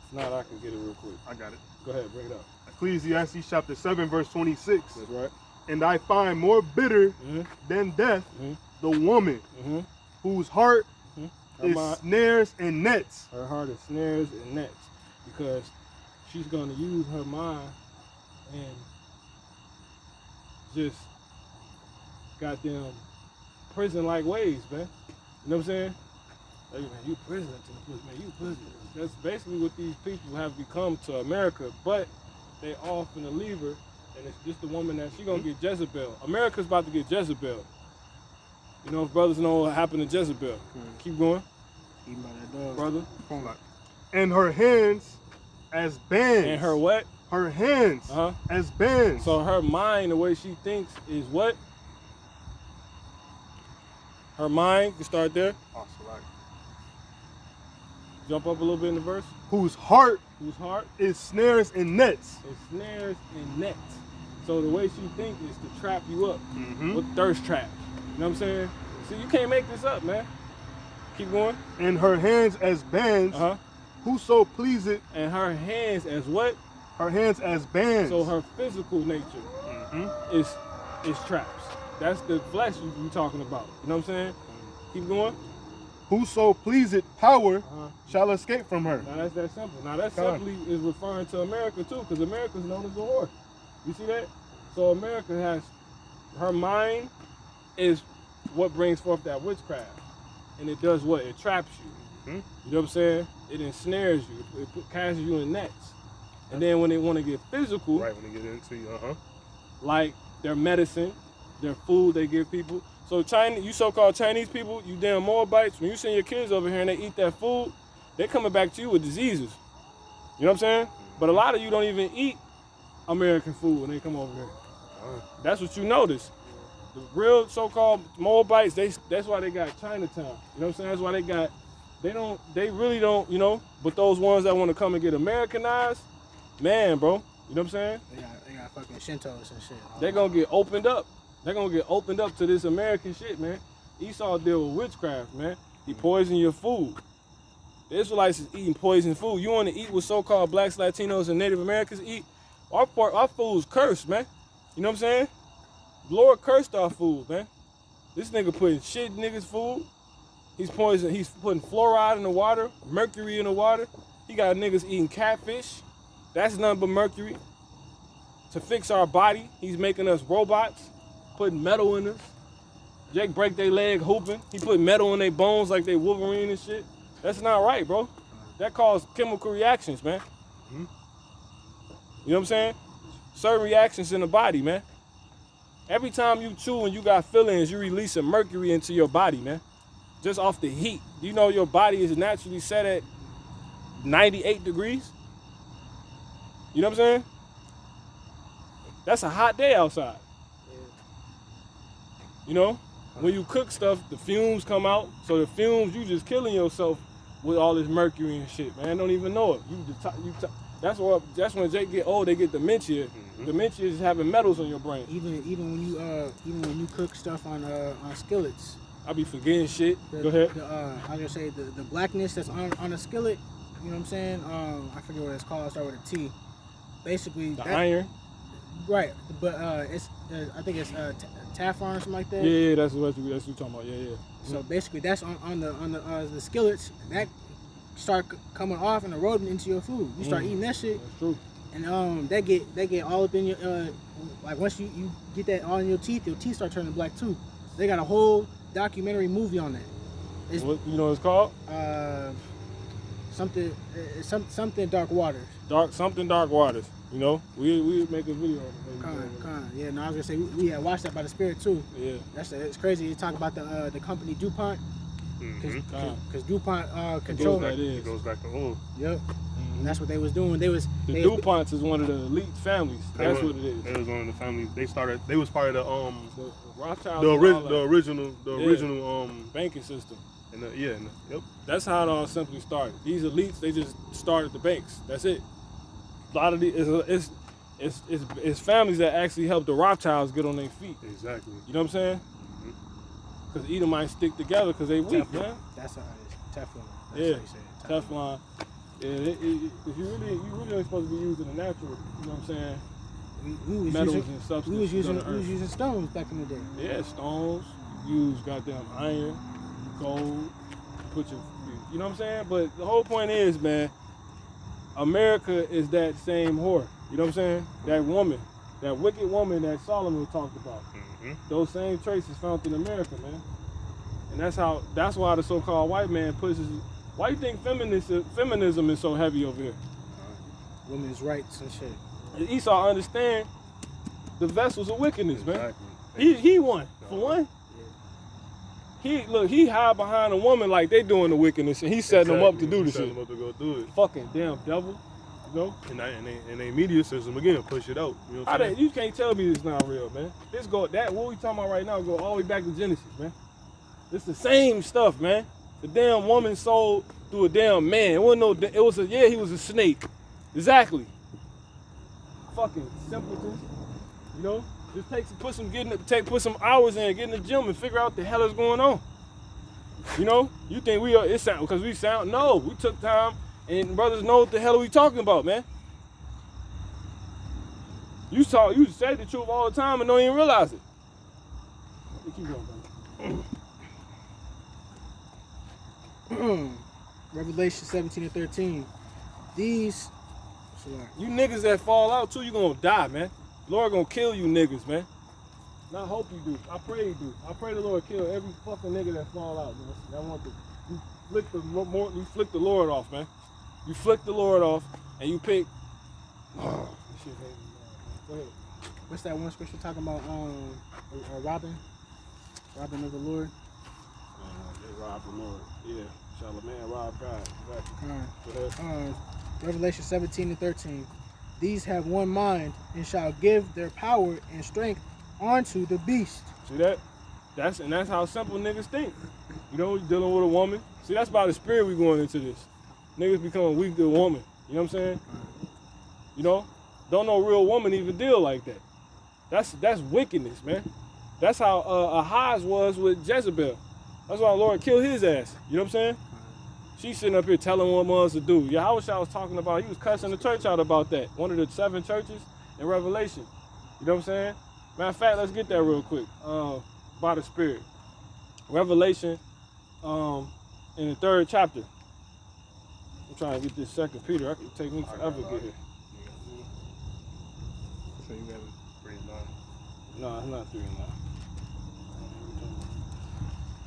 If not, I can get it real quick. I got it. Go ahead, bring it up. Ecclesiastes chapter 7, verse 26. That's right. And I find more bitter than death the woman whose heart is snares and nets. Her heart is snares and nets because she's going to use her mind and just goddamn prison-like ways, man. You know what I'm saying? Hey, man, you prison to the pussy, man. You pussy. That's basically what these people have become to America, but they off in the lever, and it's just the woman that she gonna get Jezebel. America's about to get Jezebel. You know, if brothers know what happened to Jezebel. Keep going. Eating by that dog. Brother. And her hands as bands. And her what? Her hands as bands. So her mind, the way she thinks is what? Her mind, you start there. Oh, so like, jump up a little bit in the verse. Whose heart is snares and nets. It's snares and nets. So the way she thinks is to trap you up with thirst traps. You know what I'm saying? See, you can't make this up, man. Keep going. And her hands as bands. Whoso pleaseth. And her hands as what? Her hands as bands. So her physical nature is traps. That's the flesh you talking about. You know what I'm saying? Keep going. Whoso pleaseth power shall escape from her. Now that's that simple. Now that simply is referring to America too, because America's known as a whore. You see that? So America has, her mind is what brings forth that witchcraft. And it does what? It traps you. You know what I'm saying? It ensnares you. It casts you in nets. And then when they want to get physical, right, when they get into you, like their medicine, their food they give people. So you so-called Chinese people, you damn Moabites, when you send your kids over here and they eat that food, they're coming back to you with diseases. You know what I'm saying? But a lot of you don't even eat American food when they come over here. That's what you notice. The real so-called Moabites, that's why they got Chinatown. You know what I'm saying? That's why they really don't, you know, but those ones that want to come and get Americanized, man, bro, you know what I'm saying? They got fucking Shintos and shit. They're going to get opened up. They're going to get opened up to this American shit, man. Esau deal with witchcraft, man. He poisoned your food. The Israelites is eating poisoned food. You want to eat what so-called blacks, Latinos, and Native Americans eat? Our food's cursed, man. You know what I'm saying? The Lord cursed our food, man. This nigga putting shit in niggas' food. He's putting fluoride in the water, mercury in the water. He got niggas eating catfish. That's nothing but mercury. To fix our body, he's making us robots, putting metal in us. Jake break their leg hooping. He put metal in their bones like they Wolverine and shit. That's not right, bro. That causes chemical reactions, man. You know what I'm saying? Certain reactions in the body, man. Every time you chew and you got feelings, you releasing mercury into your body, man. Just off the heat. You know your body is naturally set at 98 degrees? You know what I'm saying? That's a hot day outside. You know? When you cook stuff, the fumes come out. So the fumes, you just killing yourself with all this mercury and shit, man. Don't even know it. That's when Jake get old, they get dementia. Dementia is having metals on your brain. Even when you cook stuff on skillets. I be forgetting shit. Go ahead. I was gonna say the blackness that's on a skillet. You know what I'm saying? I forget what it's called. It starts with a T. Basically, The iron. Right, but it's I think it's Teflon or something like that. Yeah, that's what you're talking about. Yeah. So basically, that's on the skillets that start coming off and eroding into your food. You start eating that shit. That's true. And they get all up in your like once you get that all in your teeth start turning black too. They got a whole documentary movie on that. What you know what it's called? Something Dark Waters. Dark Waters. You know, we make a video on it. Yeah, no, I was gonna say we had watched that by the Spirit too. Yeah. It's crazy. You talk about the company DuPont, because DuPont controlled that. It goes back to oil. Yep. That's what they was doing. The DuPonts is one of the elite families. That's what it is. They was one of the families. They was part of the Rothschilds. the original banking system. Yep. That's how it all simply started. These elites, they just started the banks. That's it. A lot of these, it's families that actually helped the Rothschilds get on their feet. Exactly. You know what I'm saying? Because Edomites stick together because they weak, man. That's how it is. Teflon. That's Yeah. how you say it. Teflon. Yeah, you really ain't supposed to be using the natural. You know what I'm saying? We was Metals using, and substances. we was using stones back in the day. Yeah, stones. Use goddamn iron, gold. You know what I'm saying? But the whole point is, man, America is that same whore. You know what I'm saying? That woman, that wicked woman that Solomon talked about. Those same traits is found in America, man. And that's why the so-called white man pushes. Why you think feminism is so heavy over here? Women's rights and shit. Esau understand the vessels of wickedness, man. He won for one. He hide behind a woman like they doing the wickedness, and he's setting them up to do the shit. Setting them up to go do it. Fucking damn devil, you know. And they media system again push it out. You know what I'm saying? You can't tell me this not real, man. What we talking about right now go all the way back to Genesis, man. It's the same stuff, man. The damn woman sold through a damn man. It wasn't he was a snake. Exactly. Fucking simpletons, you know. Just put some hours in, get in the gym and figure out what the hell is going on. You know, you think no, we took time and brothers know what the hell are we talking about, man. You say the truth all the time and don't even realize it. Keep going, brother. Revelation 17 and 13. You niggas that fall out too, you gonna die, man. Lord gonna kill you niggas, man. And I hope you do. I pray you do. I pray the Lord kill every fucking nigga that fall out, man. You flick the Lord off, man. You flick the Lord off and you pick. Oh, this shit hate me, man. Go ahead. What's that one scripture talking about? Robin of the Lord. They rob the Lord. Yeah. Shall a man rob God? Exactly. Go ahead. Revelation 17 and 13. These have one mind and shall give their power and strength unto the beast. See that? That's how simple niggas think. You know, you're dealing with a woman. See, that's by the spirit we going into this. Niggas becoming weak to a woman. You know what I'm saying? You know? Don't no real woman even deal like that. That's wickedness, man. That's how Ahaz was with Jezebel. That's why the Lord killed his ass. You know what I'm saying? She's sitting up here telling what mothers to do. Yahweh was talking about, he was cussing the church out about that. One of the 7 churches, in Revelation. You know what I'm saying? Matter of fact, let's get that real quick. By the Spirit. Revelation in the 3rd chapter. I'm trying to get this 2 Peter. It could take me forever to get here. So you got 3 and 9. No, it's not 3 and 9.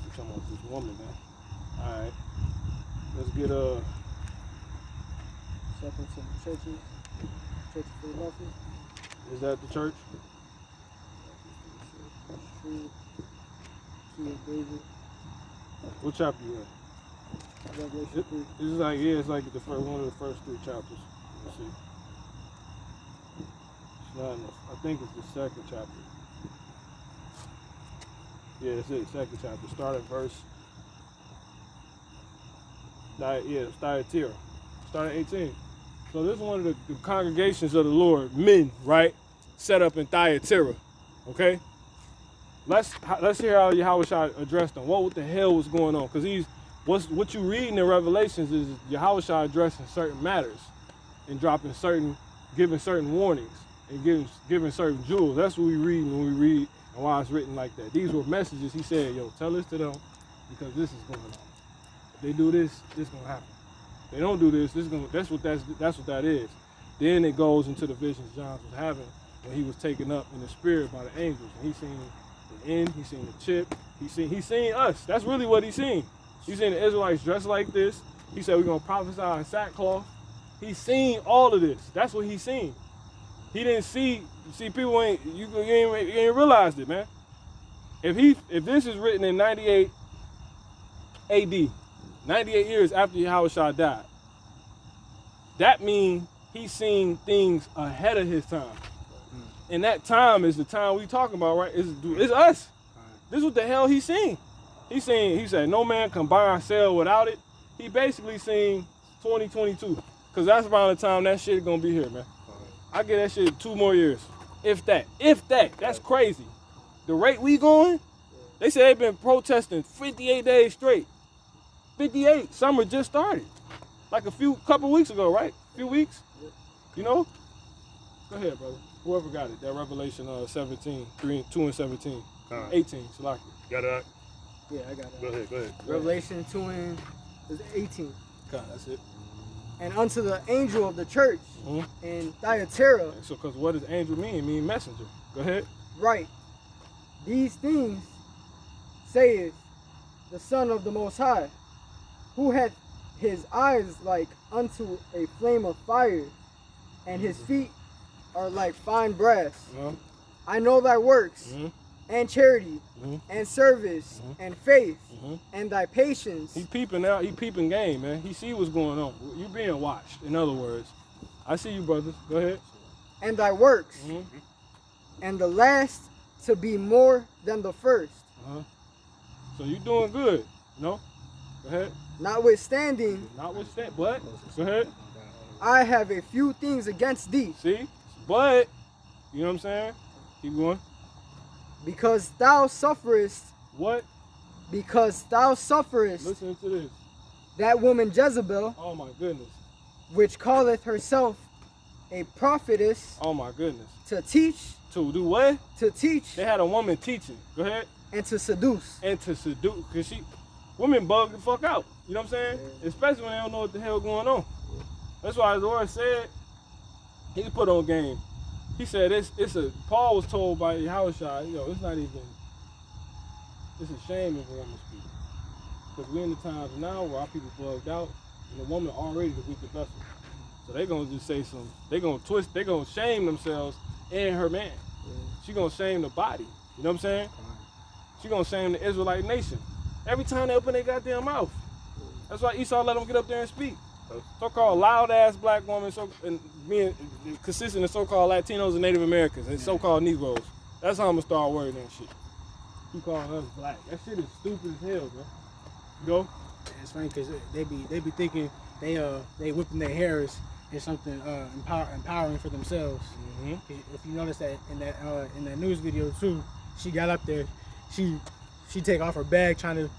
We're talking about this woman, man. Alright. Let's get Second to the churches. Church of Philadelphia. is that the church? True. Key of David. What chapter you in? Revelation 3. This is like, yeah, it's like the first one of the first 3 chapters. Let's see. It's not in the, I think it's the 2nd chapter. Yeah, it's it, 2nd chapter. Start at verse. Start at 0. Start at 18. So this is one of the congregations of the Lord, men, right? Set up in Thyatira. Okay? Let's hear how Yahushua addressed them. What the hell was going on? Because what you reading in Revelations is Yahushua addressing certain matters and giving certain warnings and giving certain jewels. That's what we read when we read and why it's written like that. These were messages. He said, yo, tell this to them because this is going on. If they do this, this is going to happen. If they don't do this, that's what that is. Then it goes into the visions John was having when he was taken up in the spirit by the angels. And he seen the end, he seen the chip, he seen us. That's really what he seen. He seen the Israelites dressed like this. He said we're gonna prophesy in sackcloth. He seen all of this. That's what he seen. He didn't see people ain't realized it, man. If this is written in 98 AD, 98 years after Yahushua died, that means he seen things ahead of his time. And that time is the time we talking about, right? It's us. This is what the hell he seen. He said, no man can buy or sell without it. He basically seen 2022. Because that's around the time that shit gonna be here, man. I get that shit 2 more years. If that. That's crazy. The rate we going, they said they've been protesting 58 days straight. 58. Summer just started. Like couple weeks ago, right? A few weeks. You know? Go ahead, brother. Whoever got it. That Revelation 17, 2 and 17. 18, Salaki. Got it? Yeah, I got it. Go ahead. Revelation 2 and 18. God, that's it. And unto the angel of the church in Thyatira. So, because what does angel mean? It means messenger. Go ahead. Right. These things saith the Son of the Most High, who hath his eyes like unto a flame of fire, and his feet are like fine brass. I know thy works, and charity, and service, and faith, and thy patience. He peeping out, he peeping game, man. He see what's going on. You being watched, in other words. I see you, brothers. Go ahead. And thy works, and the last to be more than the first. So you doing good, no? Go ahead. Notwithstanding, but, go ahead. I have a few things against thee. See? But, you know what I'm saying? Keep going. Because thou sufferest. What? Because thou sufferest. Listen to this. That woman Jezebel. Oh my goodness. Which calleth herself a prophetess. Oh my goodness. To teach. To do what? To teach. They had a woman teaching. Go ahead. And to seduce. Because women bug the fuck out. You know what I'm saying? Yeah. Especially when they don't know what the hell going on. Yeah. That's why the Lord said, he put on game. He said, Paul was told by Yahushua, it's not even, it's a shame if a woman speaks. Because we're in the times now where our people bugged out, and the woman already the weaker vessel. So they're going to just say they're going to twist, they're going to shame themselves and her man. Yeah. She's going to shame the body. You know what I'm saying? She's going to shame the Israelite nation. Every time they open their goddamn mouth. That's why Esau let them get up there and speak. So-called loud-ass black woman, and being consistent of so-called Latinos and Native Americans and so-called Negroes. That's how I'm gonna start worrying that shit. You calling us black? That shit is stupid as hell, bro. Go. It's funny because they be thinking they whipping their hairs is something empowering for themselves. If you notice that in that news video too, she got up there, she she take off her bag, trying to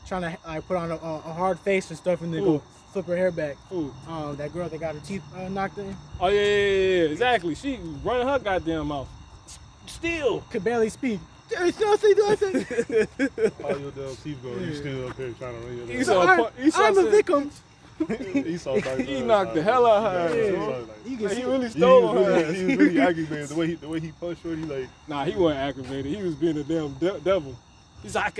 like put on a hard face and stuff, and then go flip her hair back. That girl that got her teeth knocked in. Oh yeah, exactly. She running her goddamn mouth. Still could barely speak. All your damn teeth going, you still up here trying to run your I'm a victim. He knocked the hell out of her. He really stole her. He was really aggravated. The way he punched her, he like. Nah, he wasn't aggravated. He was being a damn devil. He's like,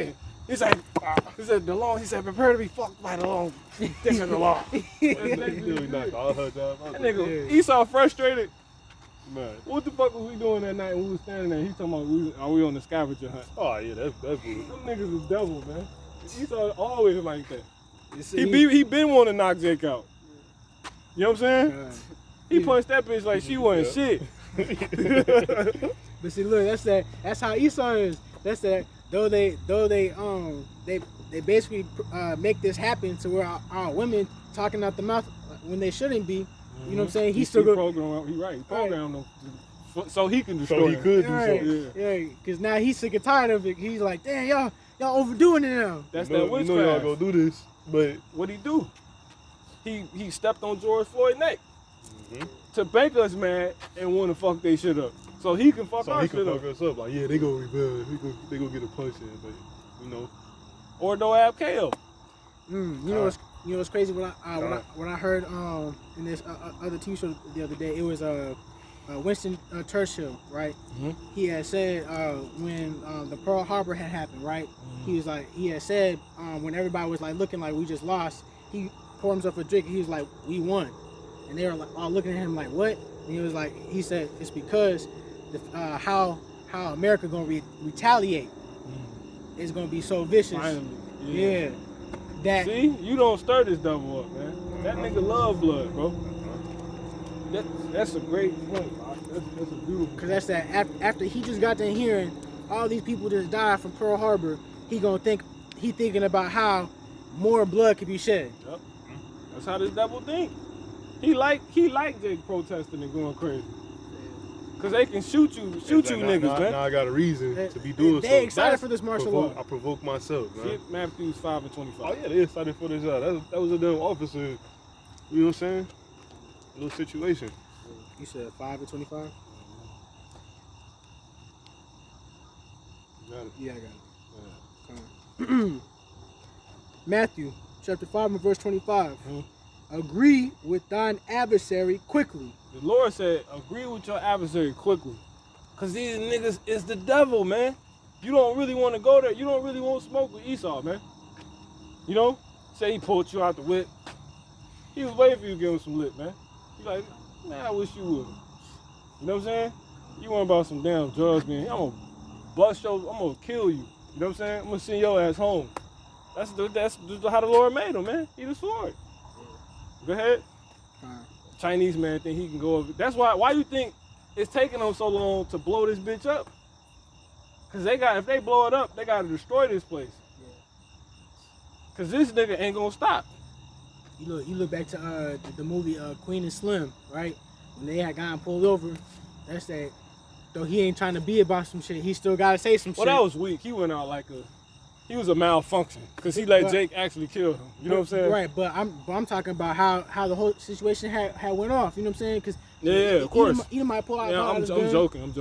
he said the law. He said, prepare to be fucked by the law. This is the law. He knocked all her down. That nigga Esau frustrated. Man, what the fuck was we doing that night when we was standing there? He talking about are we on the scavenger hunt? Oh yeah, that's good. Them niggas is devil, man. Esau always like that. He been wanting to knock Jake out. You know what I'm saying? He punched that bitch like she wasn't shit. But see, look, that's how Esau is. That's that. Though they basically make this happen to where our women talking out the mouth when they shouldn't be. You know what I'm saying? He still programmed. He right. He programmed them so he can destroy. So he could do something. Yeah, because now he's sick and tired of it. He's like, damn, y'all overdoing it now. That's that witchcraft. You know y'all gonna do this, but what he do? He stepped on George Floyd's neck to make us mad and want to fuck they shit up, so he can fuck our shit up. Fuck us up. Like they gonna rebel. They gonna get a punch in, but or no ab KO. You know what's crazy? When I heard in this other TV show the other day, it was Winston Churchill, right? He had said when the Pearl Harbor had happened, right? He had said when everybody was like looking like we just lost, he poured himself a drink and he was like, we won, and they were like all looking at him like, what? And he was like, he said it's because how America gonna retaliate is gonna be so vicious. Finally, yeah. See, you don't stir this devil up, man. That nigga love blood, bro. That's a great point. That's a beautiful. Cause that's that. After he just got to hearing all these people just died from Pearl Harbor, he thinking about how more blood could be shed. Yep. That's how this devil think. He like Jake protesting and going crazy. Cause they can shoot you niggas, man. Now I got a reason to be doing so. They excited for this martial law. I provoke myself, man. Shit, Matthews 5:25. Oh yeah, they excited for this. That was a damn officer. You know what I'm saying? A little situation. You said 5:25. You got it. Yeah, I got it. Matthew chapter 5 and verse 25. Agree with thine adversary quickly. The Lord said, agree with your adversary quickly. Because these niggas is the devil, man. You don't really want to go there. You don't really want to smoke with Esau, man. You know? Say he pulled you out the whip. He was waiting for you to give him some lip, man. You like, man, I wish you would. You know what I'm saying? You want about some damn drugs, man. I'm going to kill you. You know what I'm saying? I'm going to send your ass home. That's how the Lord made him, man. He the sword. Go ahead. Chinese man think he can go over. That's why you think it's taking them so long to blow this bitch up? Cause if they blow it up, they gotta destroy this place. Cause this nigga ain't gonna stop. You look back to the movie Queen and Slim, right? When they had gotten pulled over, that's that. Though he ain't trying to be about some shit, he still gotta say some shit. Well, that was weak. He went out like he was a malfunction because he let Jake actually kill him. You know what I'm saying? Right, but I'm talking about how the whole situation had went off. You know what I'm saying? Because of course. He might pull out. Yeah, I'm joking.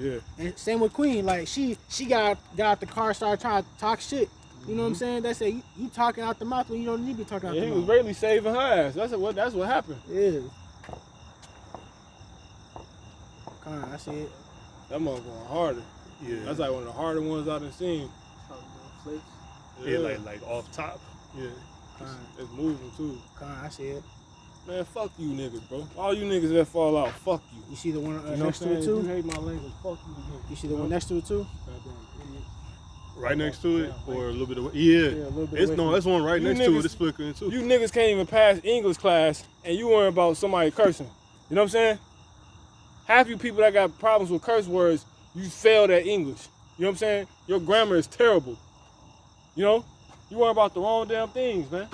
Yeah. And same with Queen. Like she got out the car, started trying to talk shit. You know what I'm saying? That's it. You talking out the mouth when you don't need to be talking out the mouth. He was really saving her ass. That's what happened. Yeah. I see it. That mother going harder. Yeah. That's like one of the harder ones I've seen. Flings. Yeah, like off top. Yeah. It's moving too. I see it. Man, fuck you niggas, bro. All you niggas that fall out, fuck you. You see the one you know next to it too? You hate my language, fuck you again. You see the one next to it too? Right next to it, or a little bit away? Yeah. A little bit away that's one right next to it. It's flickering too. You niggas can't even pass English class, and you worry about somebody cursing. You know what I'm saying? Half you people that got problems with curse words, you failed at English. You know what I'm saying? Your grammar is terrible. You know? You worry about the wrong damn things, man.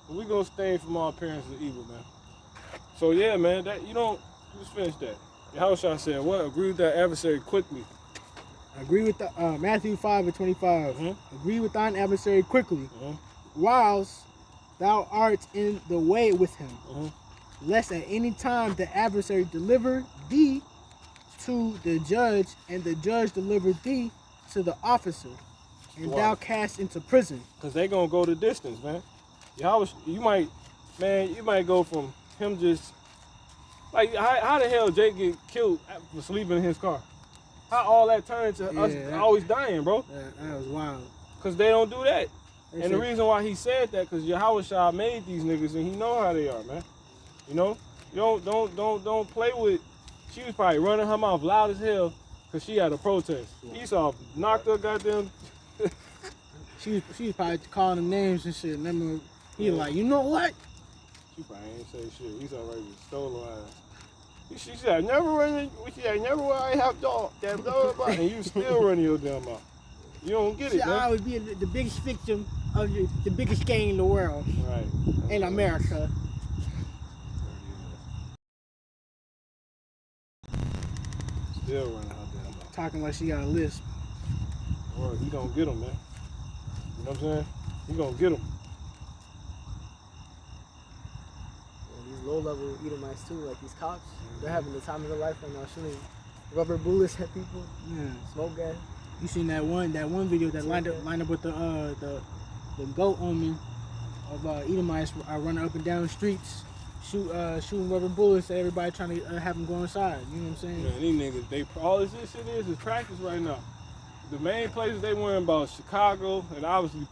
But we gonna abstain from all appearances of evil, man. So yeah, man, that you just finish that. Yahushua said, what? Agree with that adversary quickly. Agree with the Matthew 5:25. Agree with thine adversary quickly, whilst thou art in the way with him, lest at any time the adversary deliver thee to the judge, and the judge deliver thee to the officer, and thou cast into prison. Because they gonna go the distance, man. You might go from him just like how the hell Jake get killed for sleeping in his car? How all that turned to us always dying, bro? That was wild. Because they don't do that. And the reason why he said that, because Yahushua made these niggas and he know how they are, man. You know? You don't play with. She was probably running her mouth loud as hell because she had a protest. Esau knocked her goddamn. She was probably calling them names and shit. And then he like, you know what? She probably ain't say shit. Esau already stole her ass. She said, never I have dog. That blah, blah, blah. And you still running your damn mouth. You don't get it, man. I would be the biggest victim of the biggest gang in the world. Right. In America. Still running her damn mouth. Talking like she got a lisp. Or he gonna get him, man. You know what I'm saying? He gonna get him. These low-level Edomites too, like these cops, they're having the time of their life right now, shooting rubber bullets at people, smoke gas. You seen that one video that lined up with the goat omen of Edomites running up and down the streets, shooting rubber bullets at everybody trying to have them go inside. You know what I'm saying? Man, these niggas, all this shit is practice right now. The main places they worrying about Chicago and obviously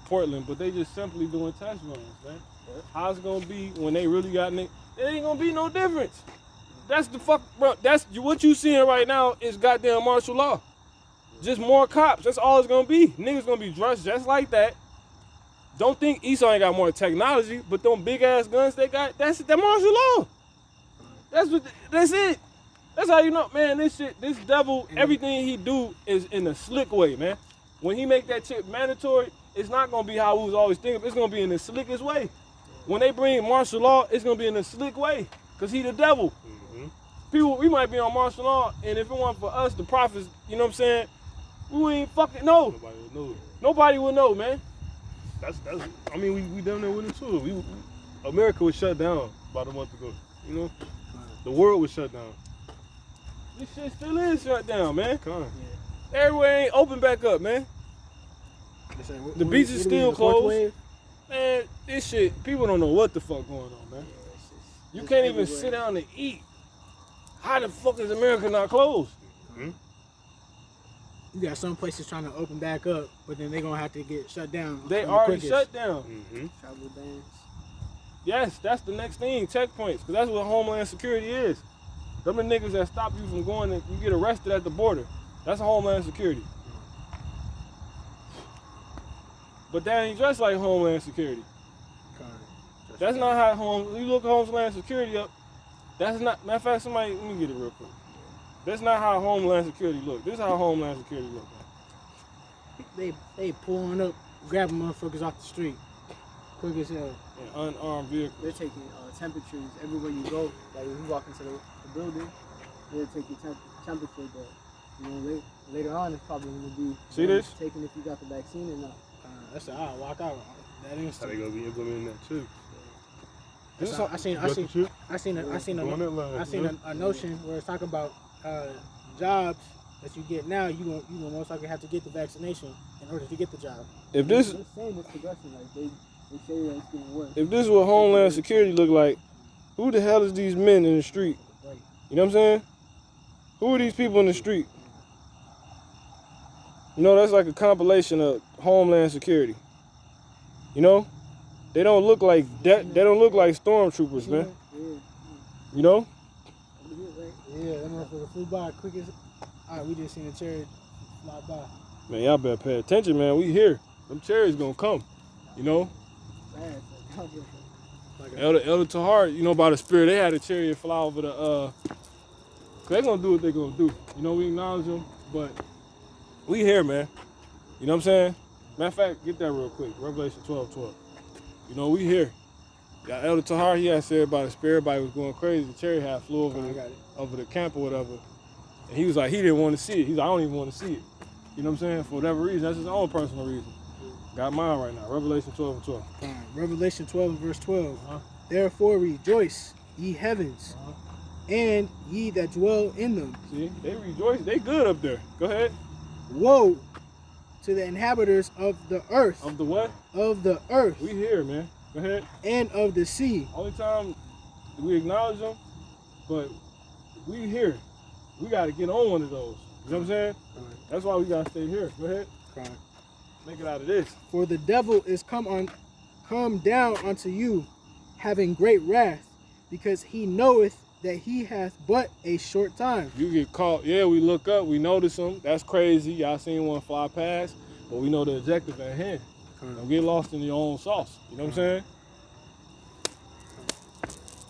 Portland, but they just simply doing test runs, man. How's it gonna be when they really got it? It ain't gonna be no difference. That's the fuck, bro. That's what you seeing right now is goddamn martial law. Just more cops. That's all it's gonna be. Niggas gonna be dressed just like that. Don't think Esau ain't got more technology, but them big ass guns they got, that's martial law. That's it. That's how you know, man, this devil, everything he do is in a slick way, man. When he make that shit mandatory, it's not gonna be how we was always thinking. It's gonna be in the slickest way. When they bring martial law, it's gonna be in a slick way, cause he the devil. People, we might be on martial law, and if it weren't for us, the prophets, you know what I'm saying? We ain't fucking know. Nobody would know. Nobody would know, man. That's. I mean, we down there with it too. America was shut down about a month ago. You know, the world was shut down. This shit still is shut down, man. Everywhere ain't open back up, man. The beach is still closed. Man, this shit, people don't know what the fuck going on, man. You can't even sit down and eat. How the fuck is America not closed? You got some places trying to open back up, but then they're gonna have to get shut down. They already shut down. Travel bans. Yes, that's the next thing, checkpoints, because that's what Homeland Security is. Them the niggas that stop you from going and you get arrested at the border. That's Homeland Security. But that ain't just like Homeland Security. That's not how you look Homeland Security up. That's not, matter of fact, somebody, let me get it real quick. That's not how Homeland Security look. This is how Homeland Security look, man. They pulling up, grabbing motherfuckers off the street, quick as hell. And unarmed vehicles. They're taking temperatures everywhere you go. Like when you walk into the building, they'll take your temperature. But you know, later on, it's probably going to be see this? Taking if you got the vaccine or not. That's I'll walk out. That instant. How they gonna be implementing that too? I seen a notion where it's talking about jobs that you get now. You gonna most likely have to get the vaccination in order to get the job. If this, they're saying it's progressing, like they say that it's getting worse. if this is what Homeland Security look like, who the hell is these men in the street? You know what I'm saying? Who are these people in the street? You know, that's like a compilation of Homeland Security. You know? They don't look like that. They don't look like stormtroopers, man. You know? Yeah, that motherfucker flew by quick as. Alright, we just seen a chariot fly by. Man, y'all better pay attention, man. We here. Them chariots gonna come. You know? Elder Tahar, you know, by the spirit, they had a chariot fly over the cause they gonna do what they gonna do. You know, we acknowledge them, but we here, man. You know what I'm saying? Matter of fact, get that real quick. Revelation 12:12. You know, we here. Yeah, Elder Tahar, he had said about the spirit, everybody was going crazy. The cherry hat flew over, I got it. over the camp or whatever. And he was like, he didn't want to see it. He's like, I don't even want to see it. You know what I'm saying? For whatever reason, that's his own personal reason. Got mine right now. Revelation 12 and 12. Revelation 12 and verse 12. Therefore rejoice, ye heavens, and ye that dwell in them. See, they rejoice. They good up there. Go ahead. Woe to the inhabitants of the earth. Of the what? Of the earth. We here, man. Go ahead. And of the sea. Only time we acknowledge them, but we here. We got to get on one of those. You know what I'm saying? That's why we got to stay here. Go ahead. Make it out of this. For the devil is come down unto you, having great wrath, because he knoweth that he hath but a short time. You get caught. Yeah, we look up. We notice them. That's crazy. Y'all seen one fly past, but we know the objective at hand. Don't get lost in your own sauce. You know what I'm saying?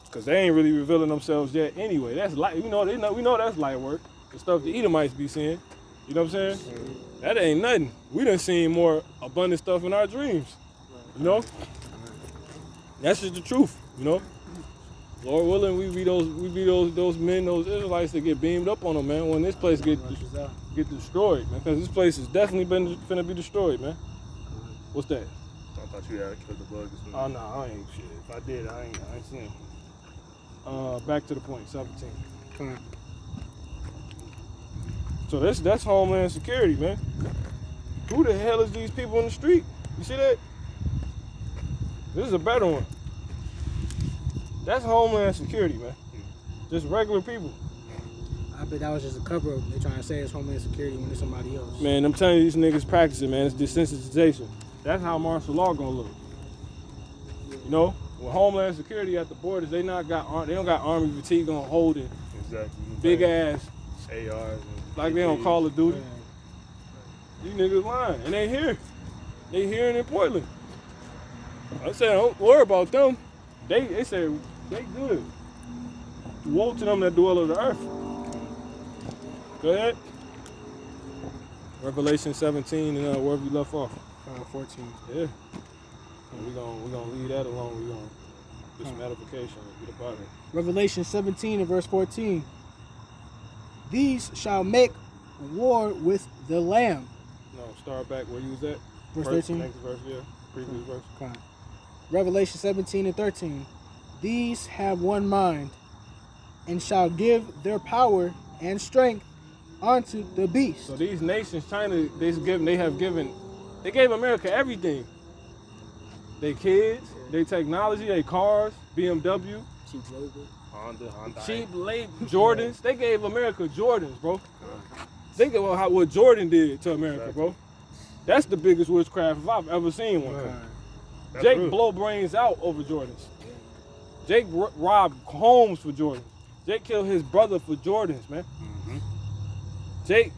Because they ain't really revealing themselves yet anyway. That's light. We know that's light work. The stuff the Edomites be seeing. You know what I'm saying? That ain't nothing. We done seen more abundant stuff in our dreams. You know? That's just the truth, you know? Lord willing, we be those men, those Israelites that get beamed up on them, man, when this place get destroyed, man. Because this place has definitely finna be destroyed, man. What's that? I thought you had killed the bug or something. Oh no, I ain't shit. If I did, I ain't seen it. Back to the point, 17. Come on. So that's Homeland Security, man. Who the hell is these people in the street? You see that? This is a better one. That's Homeland Security, man. Just regular people. I bet that was just a cover up. They trying to say it's Homeland Security when it's somebody else. Man, I'm telling you, these niggas practicing, man. It's desensitization. That's how martial law gonna look. You know, with Homeland Security at the borders, they don't got army fatigue on holding big ass ARs. Like they on Call of Duty. These niggas lying, and they here. They here and in Portland. I said, don't worry about them. They said they good. Woe to them that dwell on the earth. Go ahead. Revelation 17 and wherever you left off. 14. Yeah. And we gonna leave that alone. We gonna do some edification and get about it. Revelation 17 and verse 14. These shall make war with the Lamb. No, start back where you was at. Verse 13. Next verse, yeah. Previous verse. Come on. Revelation 17 and 13. These have one mind, and shall give their power and strength unto the beast. So these nations, China, they gave America everything. They kids, they technology, they cars, BMW, Cheap labor. Honda. cheap labor, Jordans. They gave America Jordans, bro. Think about what Jordan did to America, bro. That's the biggest witchcraft if I've ever seen one. Jake real. blow brains out over Jordans. Jake robbed homes for Jordans. Jake killed his brother for Jordans, man. Jake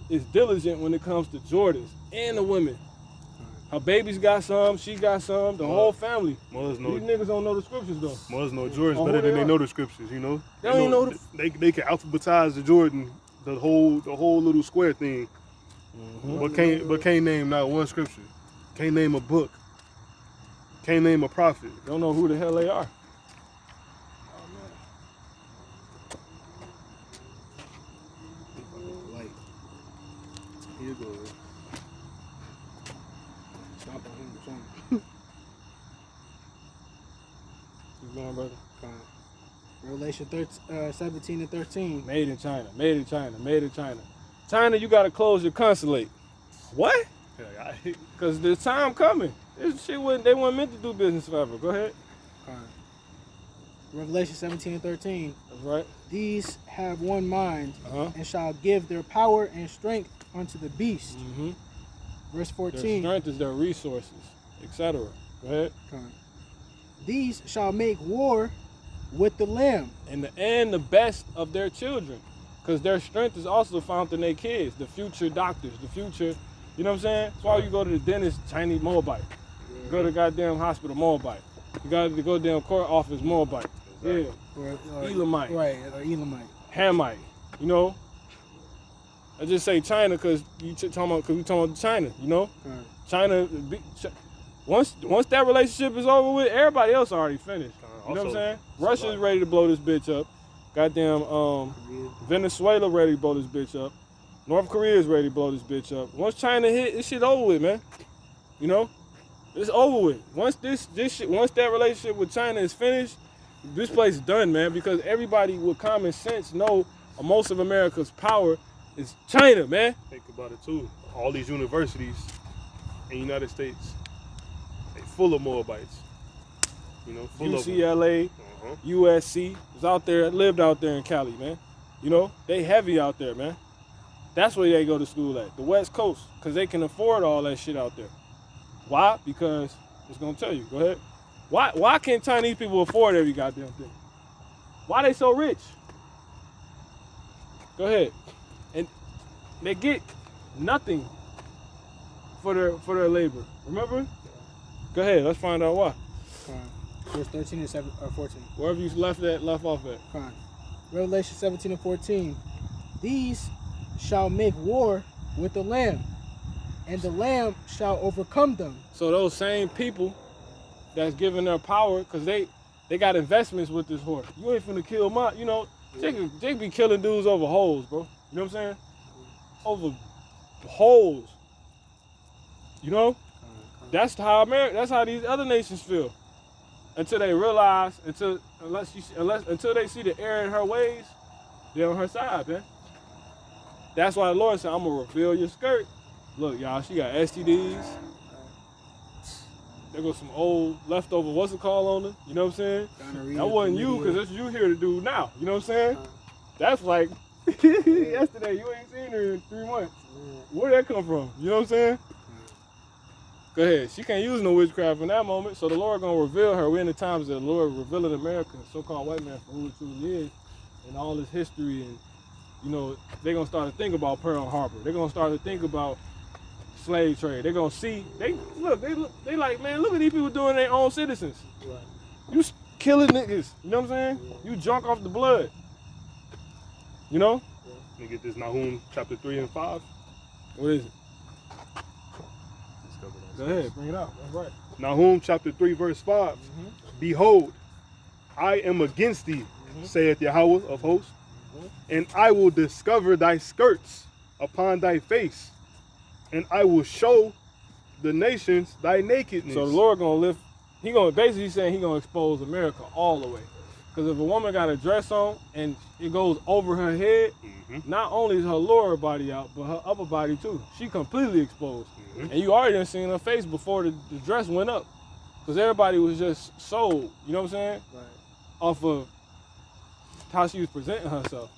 is diligent when it comes to Jordans and the women. Her babies got some, she got some, the whole family. Mothers know. These niggas don't know the scriptures though. Mothers know Jordans Oh, better who than they they are? know the scriptures. You know. They don't even know They can alphabetize the Jordan, the whole little square thing. But can't name not one scripture. Can't name a book. Can't name a prophet. Don't know who the hell they are. Light. Here goes. Stop on him or something. Keep going, brother. Come on. Revelation 17 and 13. Made in China, made in China, made in China. China, you gotta close your consulate. What? Because there's time coming. This shit they weren't meant to do business forever. Go ahead. Come on. Revelation 17 and 13. That's right. These have one mind, Uh-huh. and shall give their power and strength unto the beast. Mm-hmm. Verse Their 14. strength is their resources, etc. Go ahead. Come on. These shall make war with the Lamb. And the best of their children. Because their strength is also found in their kids, the future doctors, the future, you know what I'm saying? That's why you go to the dentist, Chinese Moabite. You go to the goddamn hospital, Moabite. You got to go to the court office, Moabite. Yeah. Or Elamite. Right, or Elamite. Hamite, you know? I just say China because we talking about China, you know? Right. China, Once that relationship is over with, everybody else already finished. You know what I'm saying? Russia's ready to blow this bitch up. Goddamn Venezuela ready to blow this bitch up. North Korea is ready to blow this bitch up. Once China hit, this shit over with, man. You know? It's over with. Once once that relationship with China is finished, this place is done, man, because everybody with common sense know most of America's power is China, man. Think about it too. All these universities in the United States, they full of Moabites. You know, full UCLA, of them. USC is out there, lived out there in Cali, man. You know, they heavy out there, man. That's where they go to school at, the West Coast, because they can afford all that shit out there. Why? Because it's gonna tell you. Go ahead. Why can't Chinese people afford every goddamn thing? Why they so rich? Go ahead. And they get nothing for their labor. Remember? Go ahead. Let's find out why. Verse 13 and 14. Wherever you left off at. Fine. Revelation 17 and 14. These shall make war with the Lamb, and the Lamb shall overcome them. So those same people that's giving their power, because they got investments with this horse. You ain't finna kill my, you know, they be killing dudes over holes, bro. You know what I'm saying? Over holes. You know? That's how these other nations feel. Until they realize, until they see the error in her ways, they're on her side, man. That's why the Lord said, I'm gonna reveal your skirt. Look, y'all, she got STDs. There goes some old leftover, what's it called on her? You know what I'm saying? That wasn't you, because that's you here to do now. You know what I'm saying? That's like, yesterday, you ain't seen her in 3 months. Where'd that come from? You know what I'm saying? Go ahead. She can't use no witchcraft in that moment, so the Lord gonna reveal her. We're in the times that the Lord revealing America, so-called white man for who it truly is, and all this history, and you know, they're gonna start to think about Pearl Harbor. They're gonna start to think about slave trade. They're gonna see, they like, man, look at these people doing their own citizens. Right. You killing niggas, you know what I'm saying? You drunk off the blood. You know? Let me get this Nahum chapter 3 and 5. What is it? Go ahead, bring it out. That's right. Nahum chapter 3 verse 5. Behold, I am against thee, saith Yahweh of hosts, and I will discover thy skirts upon thy face, and I will show the nations thy nakedness. So the Lord gonna lift, he gonna basically saying he gonna expose America all the way. Because if a woman got a dress on and it goes over her head, not only is her lower body out, but her upper body too. She completely exposed. And you already done seen her face before the dress went up. Because everybody was just sold, you know what I'm saying? Right. Off of how she was presenting herself.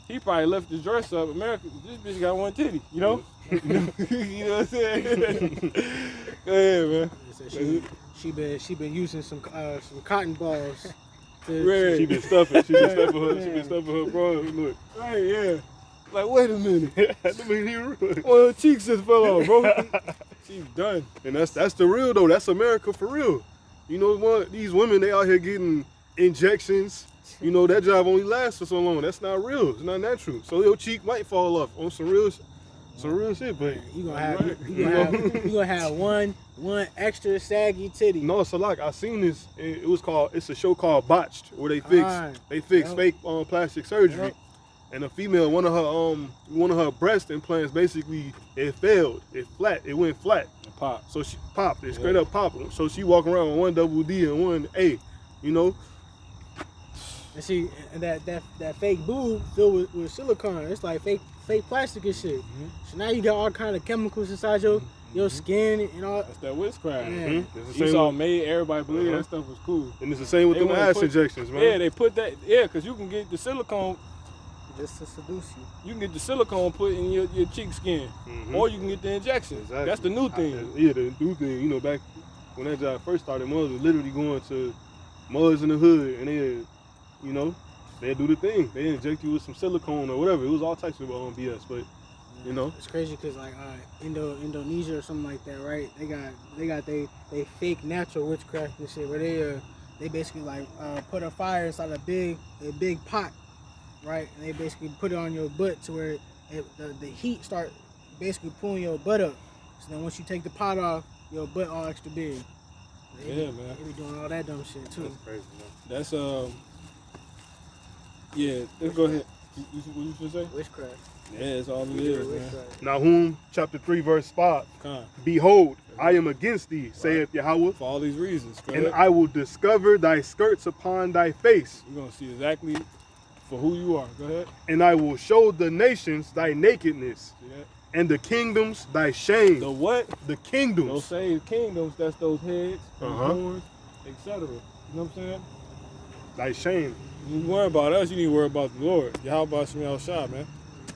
He probably left the dress up. America, this bitch got one titty, you know? You know what I'm saying? Go ahead, man. She been using some cotton balls. She been stuffing. She been stuffing her bro. Look. Right, yeah. Like, wait a minute. Well, her cheeks just fell off, bro. She's done. And that's the real though. That's America for real. You know what? These women, they out here getting injections. You know, that job only lasts for so long. That's not real. It's not natural. So your cheek might fall off on some real shit, but you gonna have one extra saggy titty. No, so like I seen this. It's a show called Botched, where they fix fake plastic surgery. Yep. And a female, one of her breast implants, basically it failed. It went flat. It popped. So she popped. It straight up popped. So she walking around with one double D and one A. You know. And see, and that fake boob filled with silicone. It's like fake plastic and shit. So now you got all kind of chemicals inside your skin and all. That's that witchcraft. Yeah. Esau made everybody believe that stuff was cool. And it's the same with them ass injections, man. Yeah, they put that. Yeah, because you can get the silicone. Just to seduce you. You can get the silicone put in your cheek skin, or you can get the injection. Exactly. That's the new thing. Yeah, the new thing. You know, back when that job first started, mothers was literally going to mothers in the hood, and they do the thing. They inject you with some silicone or whatever. It was all types of BS, but you know, it's crazy because like Indonesia or something like that, right? They got they fake natural witchcraft and shit where they basically like put a fire inside a big pot. Right, and they basically put it on your butt to where the heat start basically pulling your butt up. So then once you take the pot off, your butt all extra big. Yeah, man. They be doing all that dumb shit too. That's crazy, man. That's yeah. Let's go ahead. What you should say? Witchcraft. Yeah, it's all it is, man. Witchcraft. Nahum chapter 3 verse 5. Con. Behold, I am against thee, saith Yahweh, For all these reasons. Go and ahead. I will discover thy skirts upon thy face, We're gonna see exactly for who you are. Go ahead. and I will show the nations thy nakedness, See that? and the kingdoms thy shame. The what? The Those kingdoms. same kingdoms, that's those heads, those Uh-huh. horns, etc. You know what I'm saying? Thy shame. You worry about us, you need to worry about the Lord. Yahweh Shemel Shah, man.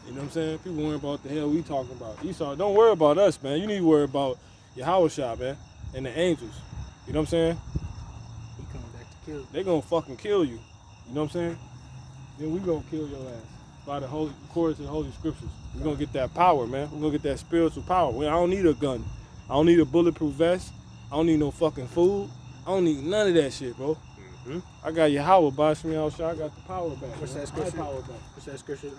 You know what I'm saying? People worry about the hell we talking about. Esau, don't worry about us, man. You need to worry about Yahweh Shah, man, and the angels. You know what I'm saying? He coming back to kill. They gonna fucking kill you. You know what I'm saying? Then we gonna kill your ass by the holy, according to the holy scriptures. We gonna get that power, man. We gonna get that spiritual power. I don't need a gun. I don't need a bulletproof vest. I don't need no fucking food. I don't need none of that shit, bro. Mm-hmm. I got Yahweh, Bashmi Al-Shah. I got the power back. What's man. that scripture? My power back. What's that scripture?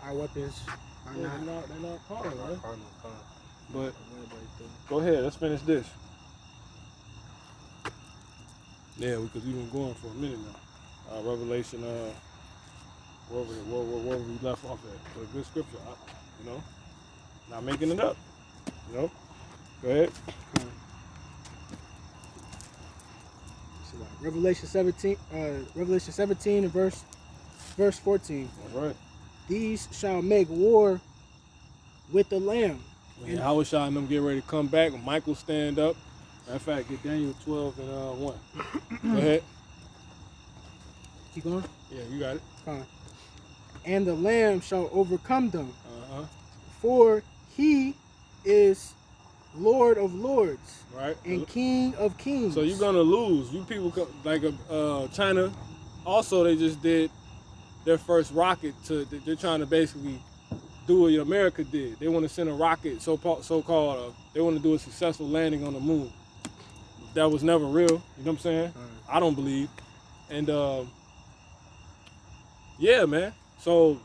Our weapons are Yeah, not. they're not carnal, right? Carnal. But go ahead, let's finish this. Yeah, because we've been going for a minute now. Revelation, where we left off at. But a good scripture, you know. Not making it up. You know. Go ahead. Revelation 17. Revelation 17 and verse 14. All right. These shall make war with the Lamb. When Yahweh Shah and them get ready to come back, when Michael stand up. Matter of fact, get Daniel 12 and 1. Go ahead. Keep going. Yeah, you got it. Fine. And the Lamb shall overcome them, Uh-huh. for he is Lord of lords Right. and King of kings. So you're gonna lose. You people like China. Also, they just did their first rocket to. They're trying to basically do what America did. They want to send a rocket, so-called. They want to do a successful landing on the moon. That was never real. You know what I'm saying? I don't believe. And yeah, man. So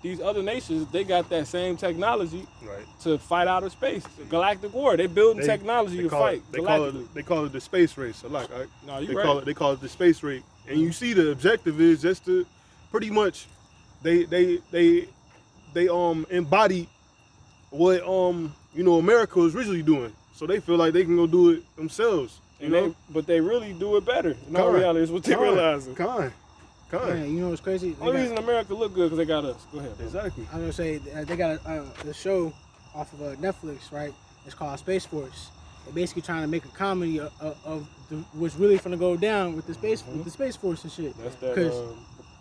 these other nations, they got that same technology Right. to fight outer space. The galactic war. They building technology to call fight. They call it the space race. I like. No, you They right. call it the space race. And you see the objective is just to pretty much they embody what America was originally doing. So they feel like they can go do it themselves. But they really do it better. In all reality, is what they realizing. Man, you know what's crazy? The only reason America look good because they got us. Go ahead. Bro. Exactly. I'm gonna say they got a show off of Netflix, right? It's called Space Force. They're basically trying to make a comedy of what's really gonna go down with the space force and shit. That's that. Cause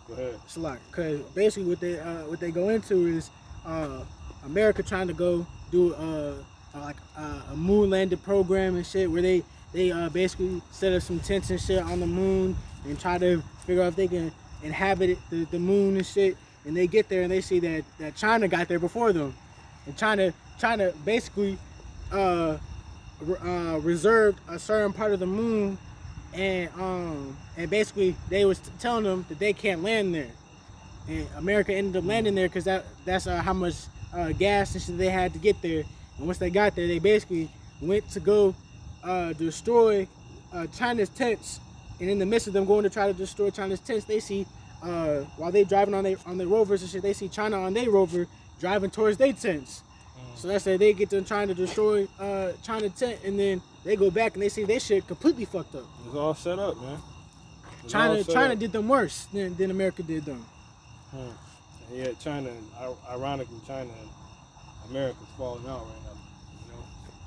Go ahead. it's a lot. Cause basically what they go into is America trying to go do a moon landing program and shit where they basically set up some tents and shit on the moon and try to figure out if they can inhabit the moon and shit. And they get there and they see that China got there before them, and China basically reserved a certain part of the moon, and basically they was telling them that they can't land there, and America ended up landing there because that's how much gas and shit they had to get there. And once they got there, they basically went to go destroy China's tents. And in the midst of them going to try to destroy China's tents, they see while they driving on their rovers and shit, they see China on their rover driving towards their tents. So that's how they get them trying to destroy China's tent, and then they go back and they see their shit completely fucked up. It's all set up, man. China did them worse than America did them. And yeah, China, and ironically, China and America's falling out right now. You know.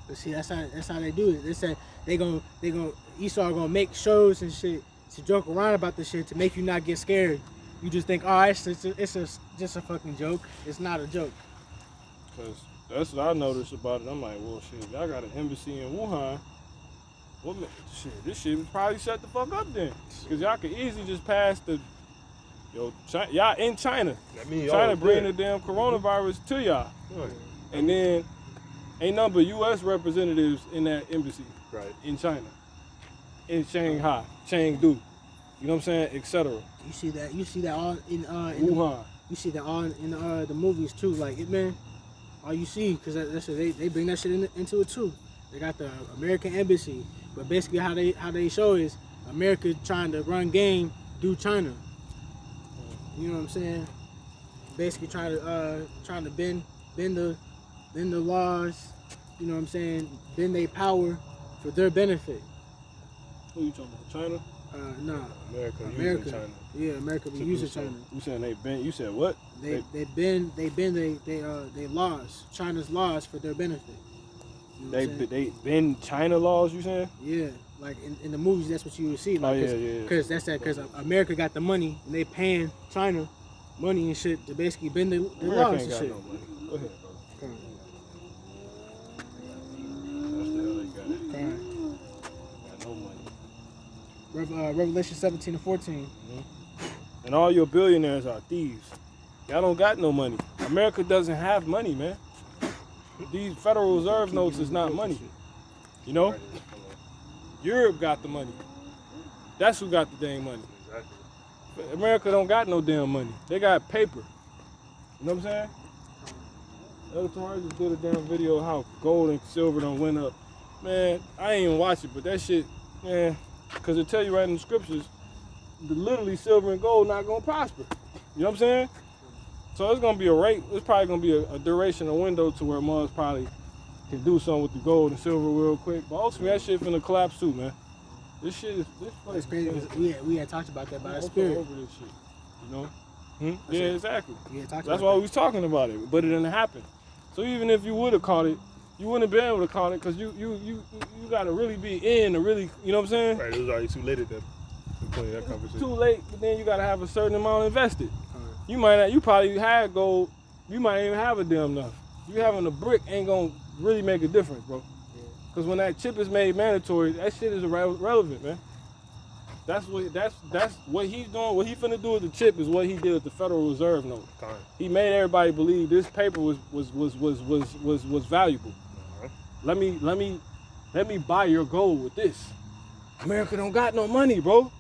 But see, that's how they do it. They said they gonna Esau gonna make shows and shit to joke around about this shit to make you not get scared. You just think, oh, it's just a fucking joke. It's not a joke. Cause that's what I noticed about it. I'm like, well, shit, y'all got an embassy in Wuhan. Well, shit, this shit was probably shut the fuck up then. Cause y'all could easily just pass y'all in China. I mean, China bring the damn coronavirus to y'all. Right. And then ain't none but U.S. representatives in that embassy. Right. In China. In Shanghai, Chengdu. You know what I'm saying? Etc. You see that all in Wuhan. you see that all in the movies too. Like it, man. All you see, because they bring that shit into it too. They got the American embassy, but basically how they show is America trying to run game through China. You know what I'm saying? Basically trying to bend the laws. You know what I'm saying? Bend their power for their benefit. Who you talking about? China? No. America using China. Yeah, America be using China. You saying they bend? You said what? They bend they laws, China's laws for their benefit. You know what I'm saying? They bend China laws. You saying? Yeah, like in the movies, that's what you would see. Like, yeah. Because America got the money and they paying China money and shit to basically bend the laws and shit. No money. Go ahead, bro. That's the hell they got. Got no money. Revelation 17 and 14. And all your billionaires are thieves. Y'all don't got no money. America doesn't have money, man. These Federal Reserve notes is not money. You know? Europe got the money. That's who got the dang money. Exactly. America don't got no damn money. They got paper. You know what I'm saying? The other time I just did a damn video of how gold and silver done went up. Man, I ain't even watch it, but that shit, man, because it tell you right in the scriptures, literally silver and gold not gonna prosper. You know what I'm saying? So it's gonna be a rate. It's probably gonna be a duration, a window to where Mars probably can do something with the gold and silver real quick. But ultimately, that shit finna collapse too, man. This place. It's crazy. We had talked about that by the I'm spirit. over this shit. You know? Yeah, exactly. We had talked That's about why that. we was talking about it, but it didn't happen. So even if you would have caught it, you wouldn't have been able to caught it because you gotta really be in to really, you know what I'm saying? Right, it was already too late at that point of that conversation. Too late, but then you gotta have a certain amount invested. You might not, you probably had gold, you might even have a damn enough. You having a brick ain't gonna really make a difference, bro. Because when that chip is made mandatory, that shit is irrelevant, man. That's what he's doing. What he finna do with the chip is what he did with the Federal Reserve note. He made everybody believe this paper was valuable. Let me buy your gold with this. America don't got no money, bro.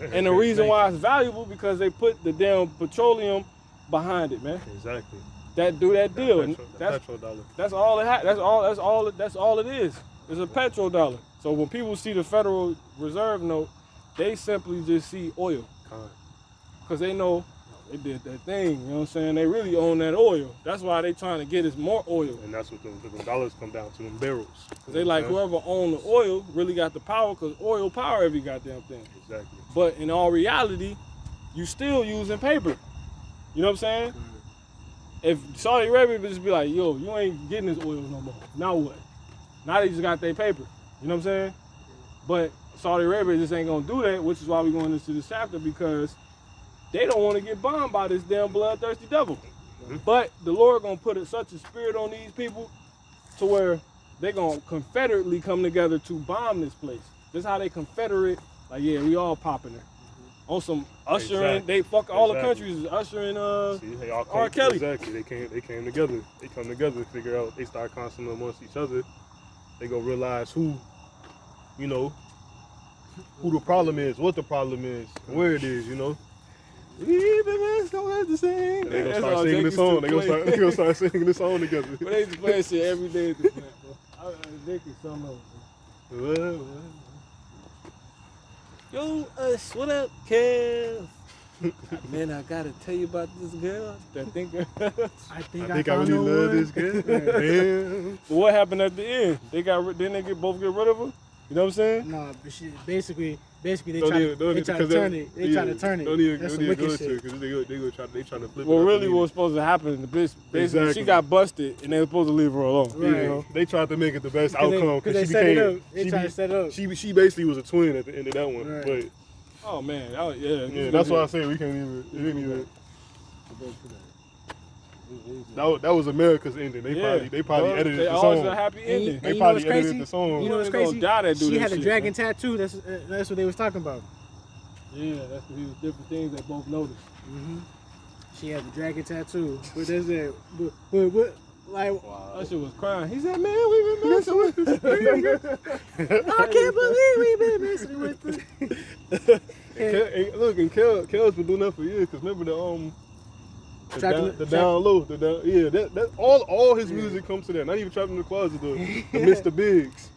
And the reason why it's valuable because they put the damn petroleum behind it, man. Exactly. That deal. That's petrodollar. That's all it has. That's all it is. It's a petrodollar. So when people see the Federal Reserve note, they simply just see oil. Because they know they did that thing, you know what I'm saying? They really own that oil. That's why they trying to get us more oil. And that's what the dollars come down to, them barrels. Because they like whoever owned the oil really got the power because oil power every goddamn thing. Exactly. But in all reality, you still using paper. You know what I'm saying? If Saudi Arabia would just be like, yo, you ain't getting this oil no more. Now what? Now they just got their paper. You know what I'm saying? But Saudi Arabia just ain't gonna do that, which is why we're going into this chapter because they don't want to get bombed by this damn bloodthirsty devil. But the Lord gonna put such a spirit on these people to where they gonna confederately come together to bomb this place. This is how they confederate. Like, yeah, we all popping there. On some ushering, they fuck all the countries is ushering they all R. Kelly. Exactly. They came together. They come together to figure out. They start constantly amongst each other. They gonna realize who the problem is, what the problem is, where it is, you know. We the ones don't have to sing. They gonna start singing this song. They gonna start singing this song together. But they just play shit every day at the plant, bro. They can some of it. Yo, what up, Kev? Man, I gotta tell you about this girl. I think I really love this girl. Damn. But what happened at the end? Didn't they both get rid of her? You know what I'm saying? No, but basically they try to turn it. They try to turn it. That's some wicked shit. Because they trying to flip it. Well, really what was supposed to happen, the bitch, basically she got busted and they were supposed to leave her alone. Right. You know? They tried to make it the best outcome because they set it up. They tried to set it up. She basically was a twin at the end of that one. Right. But Oh man, yeah, that's why I say we can't even. That was America's ending. They probably edited the song. Always a happy ending. They probably edited the song. You know what's crazy? She had a dragon tattoo. That's what they was talking about. Yeah, that's the different things they both noticed. She had the dragon tattoo. But that's it. But like, that shit was crying. He said, "Man, we've been messing with this. I can't believe we've been messing with this." Look, and Kel's been doing that for years. Cause remember The down low, yeah, that all his music comes to that. Not even Trapped in the Closet, the Mr. Biggs.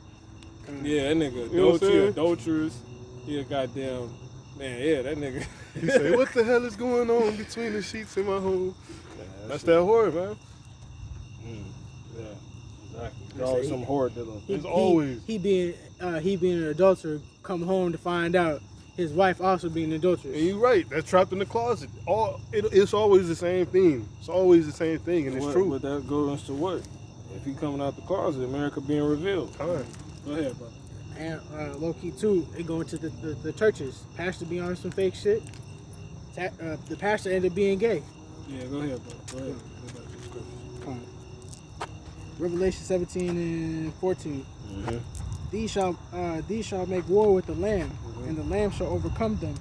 Yeah, that nigga, You know what I'm saying? adulterers. He a goddamn, man, yeah, that nigga. He say, what the hell is going on between the sheets in my home? That's that horror, man. Yeah, exactly. There's always some horror dealing. It's always. He being an adulterer, come home to find out his wife also being an adulteress. And you're right. That's Trapped in the Closet. It's always the same theme. It's always the same thing, and it's true. But that goes to what? If he coming out the closet, America being revealed. Time. Go ahead, brother. And low key too, it go into the churches. Pastor be on some fake shit. The pastor ended up being gay. Yeah, go ahead, bro. Go ahead. Go back to the scriptures. Revelation 17 and 14. Mm-hmm. These shall make war with the Lamb, and the Lamb shall overcome them.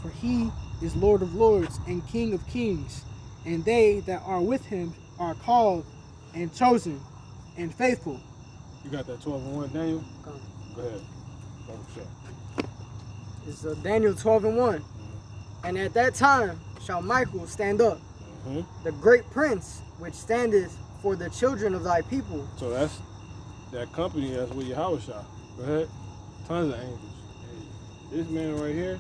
For he is Lord of lords and King of kings, and they that are with him are called and chosen and faithful. You got that 12 and 1, Daniel? Come. Go ahead. It's Daniel 12 and 1. And at that time shall Michael stand up, the great prince, which standeth for the children of thy people. So that's that company. That's where Yahweh shot. Go ahead. Tons of angels. Hey, this man right here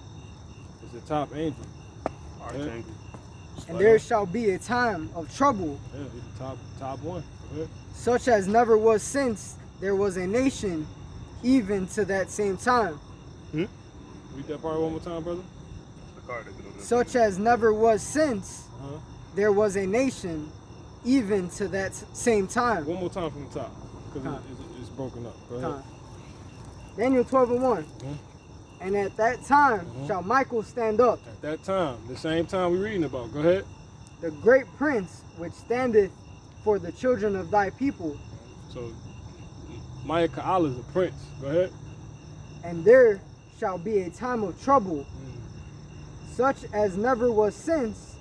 is the top angel. Archangel. And there shall be a time of trouble, Yeah, he's the top one. Go ahead. such as never was since there was a nation, even to that same time. Read that part one more time, brother. Such as never was since Uh-huh. there was a nation, even to that same time. One more time from the top, because it's broken up. Go ahead. Daniel 12 and 1. And at that time shall Michael stand up, At that time, the same time we're reading about. Go ahead. the great prince, which standeth for the children of thy people. So, Michael is a prince. Go ahead. And there shall be a time of trouble, such as never was since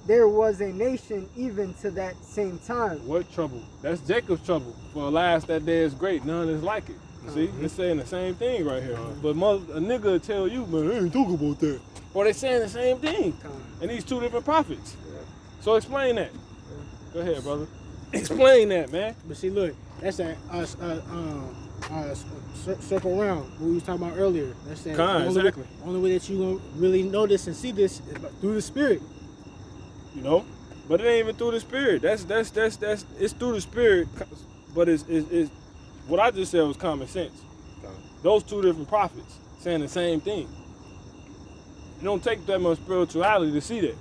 there was a nation, even to that same time. What trouble? That's Jacob's trouble. For alas, that day is great. None is like it. See, it's saying the same thing right here. But a nigga will tell you, man, I ain't talking about that. Or they saying the same thing. And these two different prophets. So explain that. Go ahead, brother. Explain that, man. But see, look, that's that circle around what we was talking about earlier. That's that. Exactly. Only way that you gonna really know this and see this is through the Spirit. You know, but it ain't even through the Spirit. That's it's through the Spirit, but it's what I just said was common sense. Those two different prophets saying the same thing. It don't take that much spirituality to see that,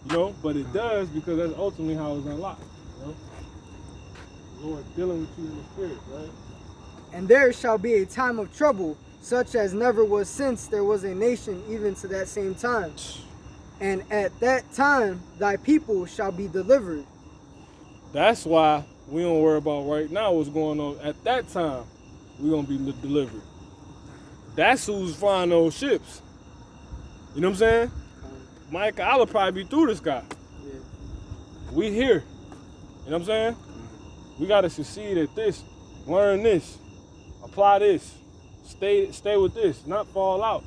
you know, but it does because that's ultimately how it's unlocked. You know, the Lord dealing with you in the Spirit, right? And there shall be a time of trouble, such as never was since there was a nation, even to that same time. And at that time thy people shall be delivered. That's why we don't worry about right now what's going on. At that time, we're going to be delivered. That's who's flying those ships. You know what I'm saying? Mike, I'll probably be through this guy. Yeah. We here. You know what I'm saying? We got to succeed at this. Learn this. Apply this. Stay with this. Not fall out.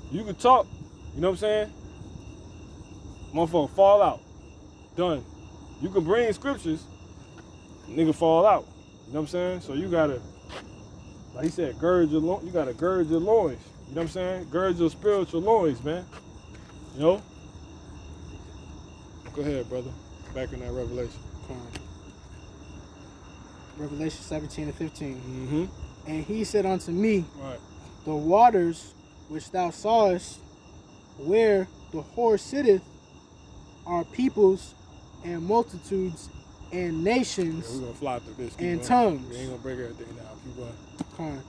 You can talk. You know what I'm saying? Motherfucker, fall out. Done. You can bring scriptures. Nigga fall out. You know what I'm saying? So you gotta, like he said, you gotta gird your loins. You know what I'm saying? Gird your spiritual loins, man. You know? Go ahead, brother. Back in that Revelation. Revelation 17 and 15. Mm-hmm. And he said unto me, Right. the waters which thou sawest, where the whore sitteth, are peoples and multitudes and nations. Yeah, we're gonna fly through this. Keep and going. tongues. We ain't gonna break everything down. Keep going.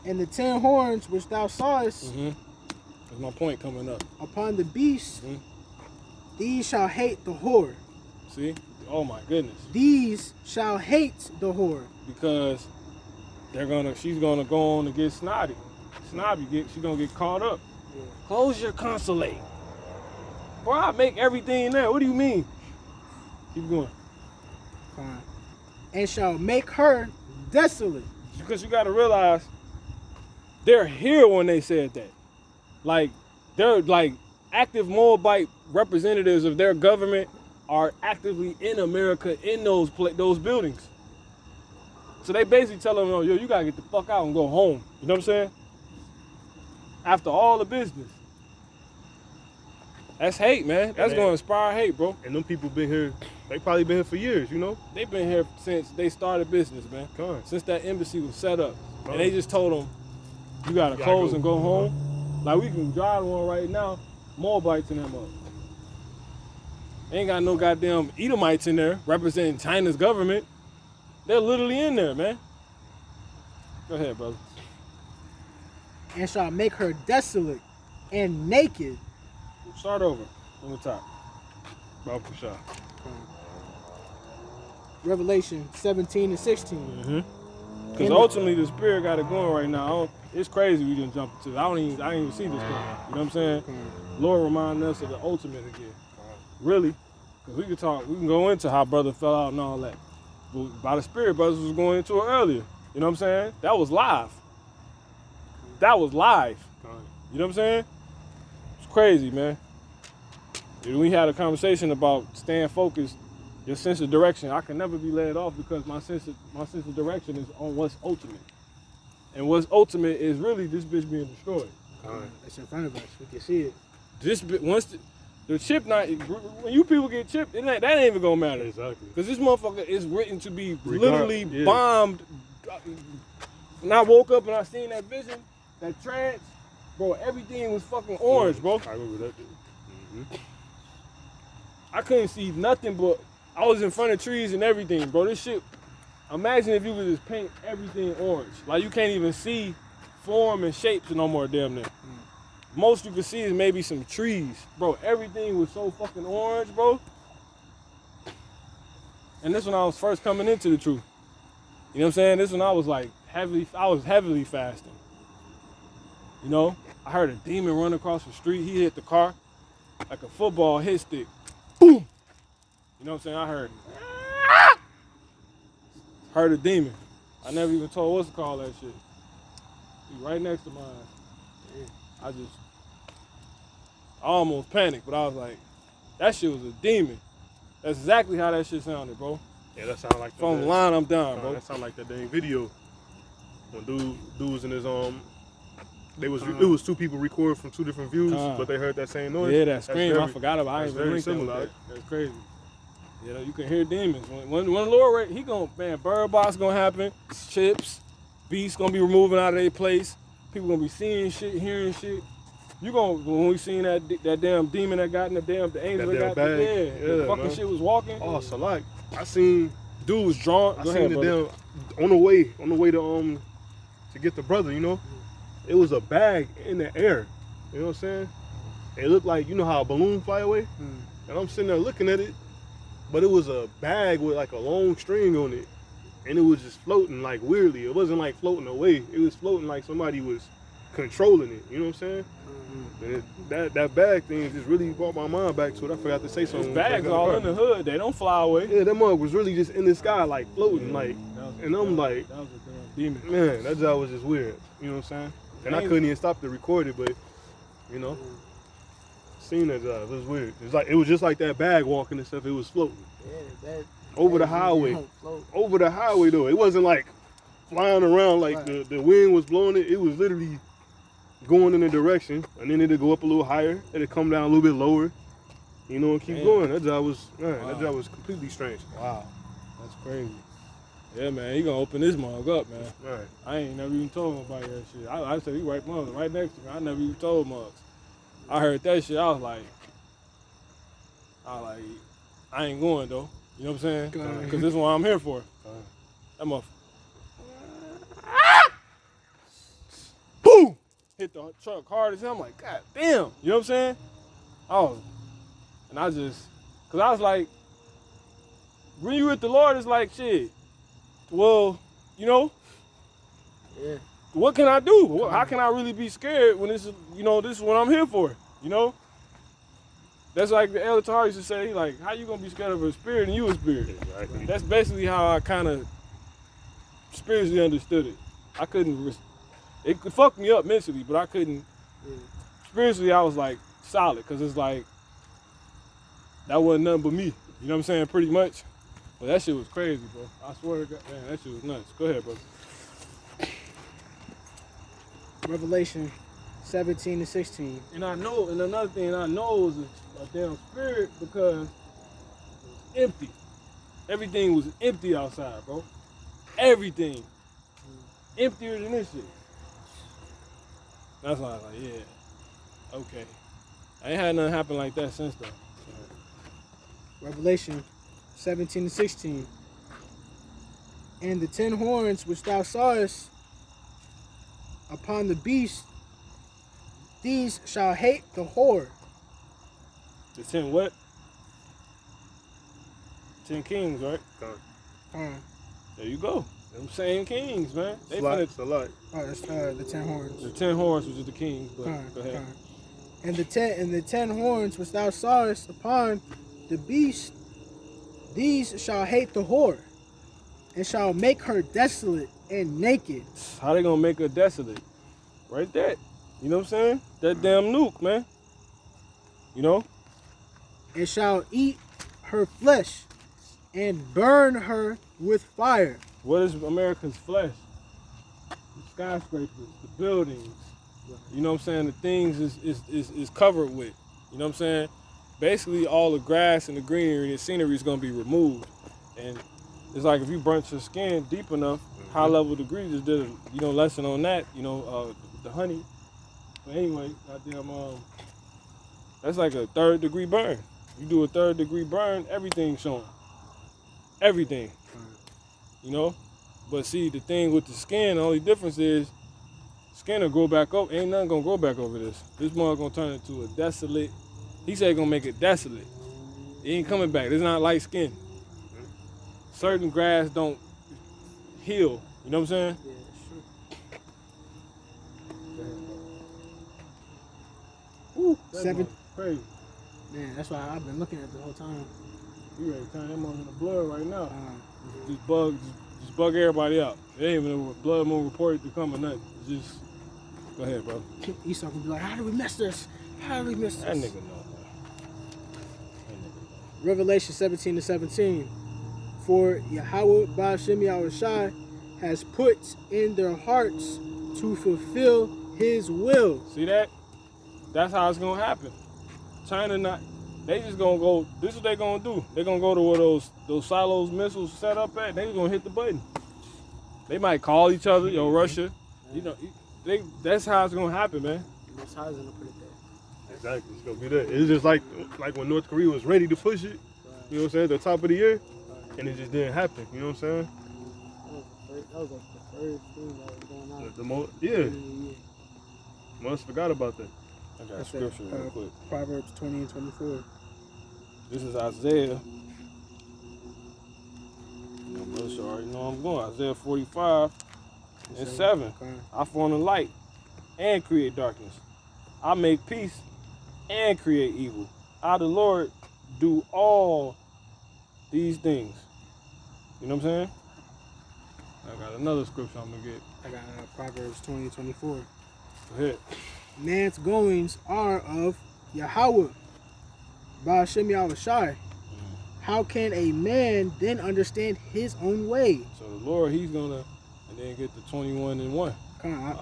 And the 10 horns which thou sawest That's my point coming up. upon the beast, these shall hate the whore. See? Oh my goodness. These shall hate the whore. Because she's gonna go on and get snotty. She's gonna get caught up. Yeah. Close your consulate. Boy, I make everything there. What do you mean? Keep going. And shall make her desolate. Because you gotta realize they're here when they said that. Like, they're like active Moabite representatives of their government are actively in America in those buildings. So they basically tell them, yo, you gotta get the fuck out and go home. You know what I'm saying? After all the business. That's hate, man. That's gonna inspire hate, bro. And them people been here, they probably been here for years, you know? They've been here since they started business, man. Since that embassy was set up. And they just told them, you gotta close and go home. Like, we can drive one right now, Moabites in them up. Ain't got no goddamn Edomites in there representing China's government. They're literally in there, man. Go ahead, brother. And shall make her desolate and naked. Start over from the top. Revelation 17 and 16. Because ultimately the spirit got it going right now. It's crazy we didn't jump into it. I didn't even see this going. You know what I'm saying? Lord remind us of the ultimate again. Really. Because we can go into how brother fell out and all that. But by the spirit, brothers was going into it earlier. You know what I'm saying? That was live. That was live. You know what I'm saying? It's crazy, man. And we had a conversation about staying focused, your sense of direction. I can never be led off because my sense of direction is on what's ultimate. And what's ultimate is really this bitch being destroyed. It's in front of us. We can see it. This once the chip not, when you people get chipped, that ain't even gonna matter. Exactly. Because this motherfucker is written to be literally bombed. When I woke up and I seen that vision, that trance, bro, everything was fucking orange, bro. I remember that. I couldn't see nothing, but I was in front of trees and everything, bro. This shit, imagine if you could just paint everything orange. Like, you can't even see form and shapes no more, damn near. Most you can see is maybe some trees. Bro, everything was so fucking orange, bro. And this when I was first coming into the truth. You know what I'm saying? This when I was like heavily fasting. You know? I heard a demon run across the street. He hit the car like a football hit stick. Boom! You know what I'm saying? I heard a demon. I never even told what's to call that shit. He right next to mine. I almost panicked, but I was like, that shit was a demon. That's exactly how that shit sounded, bro. Yeah, that sounded like from the line I'm down, bro. That sounded like that dang video when dude was in his it was two people recording from two different views, but they heard that same noise. Yeah, that scream. I forgot about. I ain't even linked similar. That's crazy. You know, you can hear demons. When the Lord, he gonna, man, bird box gonna happen. Chips, beasts gonna be removing out of their place. People gonna be seeing shit, hearing shit. You gonna, when we seen that damn demon that got in the angel that got bag. the fucking shit was walking. Oh, so like I seen dude was drawn. I seen the damn on the way to get the brother. You know, it was a bag in the air. You know what I'm saying? It looked like, you know how a balloon fly away, and I'm sitting there looking at it, but it was a bag with like a long string on it, and it was just floating like weirdly. It wasn't like floating away. It was floating like somebody was controlling it. You know what I'm saying? And that bag thing just really brought my mind back to it. I forgot to say something. Bags all in the hood. They don't fly away. Yeah, that mug was really just in the sky, like floating, like. And I'm like, that was a damn demon. Man, that job was just weird. You know what I'm saying? And I couldn't even stop to record it, but you know, seeing that job, it was weird. It was just like that bag walking and stuff. It was floating. Yeah, over the highway. Over the highway though. It wasn't like flying around like the wind was blowing it. It was literally going in a direction, and then it'd go up a little higher, it'd come down a little bit lower, you know, and keep going. That job was, that job was completely strange. Wow, that's crazy. Yeah, man, he gonna open this mug up, man. Right. I ain't never even told nobody that shit. I said he right next to me. I never even told mugs. I heard that shit. I was like, I ain't going though. You know what I'm saying? Because this is what I'm here for. That motherfucker. Boom! Hit the truck hard as hell. I'm like, God damn. You know what I'm saying? And I just, because I was like, when you with the Lord, it's like, shit, well, you know, what can I do? How can I really be scared when this is, you know, this is what I'm here for, you know? That's like the Elder Tahar used to say, like, how you gonna be scared of a spirit and you a spirit? Exactly. That's basically how I kind of spiritually understood it. I couldn't, it could fuck me up mentally, but I couldn't, spiritually I was like solid, because it's like, that wasn't nothing but me. You know what I'm saying? Pretty much. But that shit was crazy, bro. I swear to God, man, that shit was nuts. Go ahead, bro. Revelation 17 and 16. And I know, and another thing I know is a damn spirit because it was empty. Everything was empty outside, bro. Everything. Emptier than this shit. That's why I was like, yeah, okay. I ain't had nothing happen like that since though. So. Revelation 17 and 16. And the 10 horns which thou sawest upon the beast, these shall hate the whore. The 10 what? 10 kings, right? There you go. Them same kings, man. They It's a lot. Oh, that's the 10 horns. The 10 horns, which is the kings, but go ahead. And the 10 horns which thou sawest upon the beast, these shall hate the whore, and shall make her desolate and naked. How they gonna make her desolate? Right there. You know what I'm saying? That damn nuke, man. You know? And shall eat her flesh, and burn her with fire. What is America's flesh? The skyscrapers, the buildings. You know what I'm saying? The things is covered with. You know what I'm saying? Basically, all the grass and the greenery and the scenery is gonna be removed. And it's like if you burnt your skin deep enough, high level degrees just did a lesson on that. The honey. But anyway, goddamn, that's like a 3rd degree burn. You do a 3rd degree burn, everything's showing. Everything. You know? But see, the thing with the skin, the only difference is skin will grow back up. Ain't nothing gonna grow back over this. This mother gonna turn into a desolate. He said gonna make it desolate. It ain't coming back. It's not like skin. Certain grass don't heal. You know what I'm saying? Yeah, sure. Woo, that 7. mother's crazy. Man, that's why I've been looking at it the whole time. You ready to turn that mother into blood right now? Just bug everybody out. It ain't even a blood moon reported to come or nothing. Just go ahead, bro. Esau can be like, how did we miss this? How did we miss this? That nigga know, man. Revelation 17 to 17. For Yahweh Ba'ashem Yahushai has put in their hearts to fulfill his will. See that? That's how it's gonna happen. China they just gonna go, this is what they gonna do. They gonna go to where those silos missiles set up at, they just gonna hit the button. They might call each other, yo, Russia. That's how it's gonna happen, man. That's how it's gonna put it there. Exactly. It's gonna be that. It's just like when North Korea was ready to push it, you know what I'm saying, at the top of the year, and it just didn't happen. You know what I'm saying? That was like the first thing that was going on. The most, yeah. Must forgot about that. I got a scripture real quick. Proverbs 20 and 24. This is Isaiah. Brother should already know I'm going. Isaiah 45 and 7. I form the light and create darkness. I make peace and create evil. I, the Lord, do all these things. You know what I'm saying? I got another scripture I'm going to get. I got Proverbs 20 and 24. Go ahead. Man's goings are of Yahweh, Ba'ashem Yahushai. How can a man then understand his own way? So the Lord, he's going to, and then get the 21 and 1. Come on,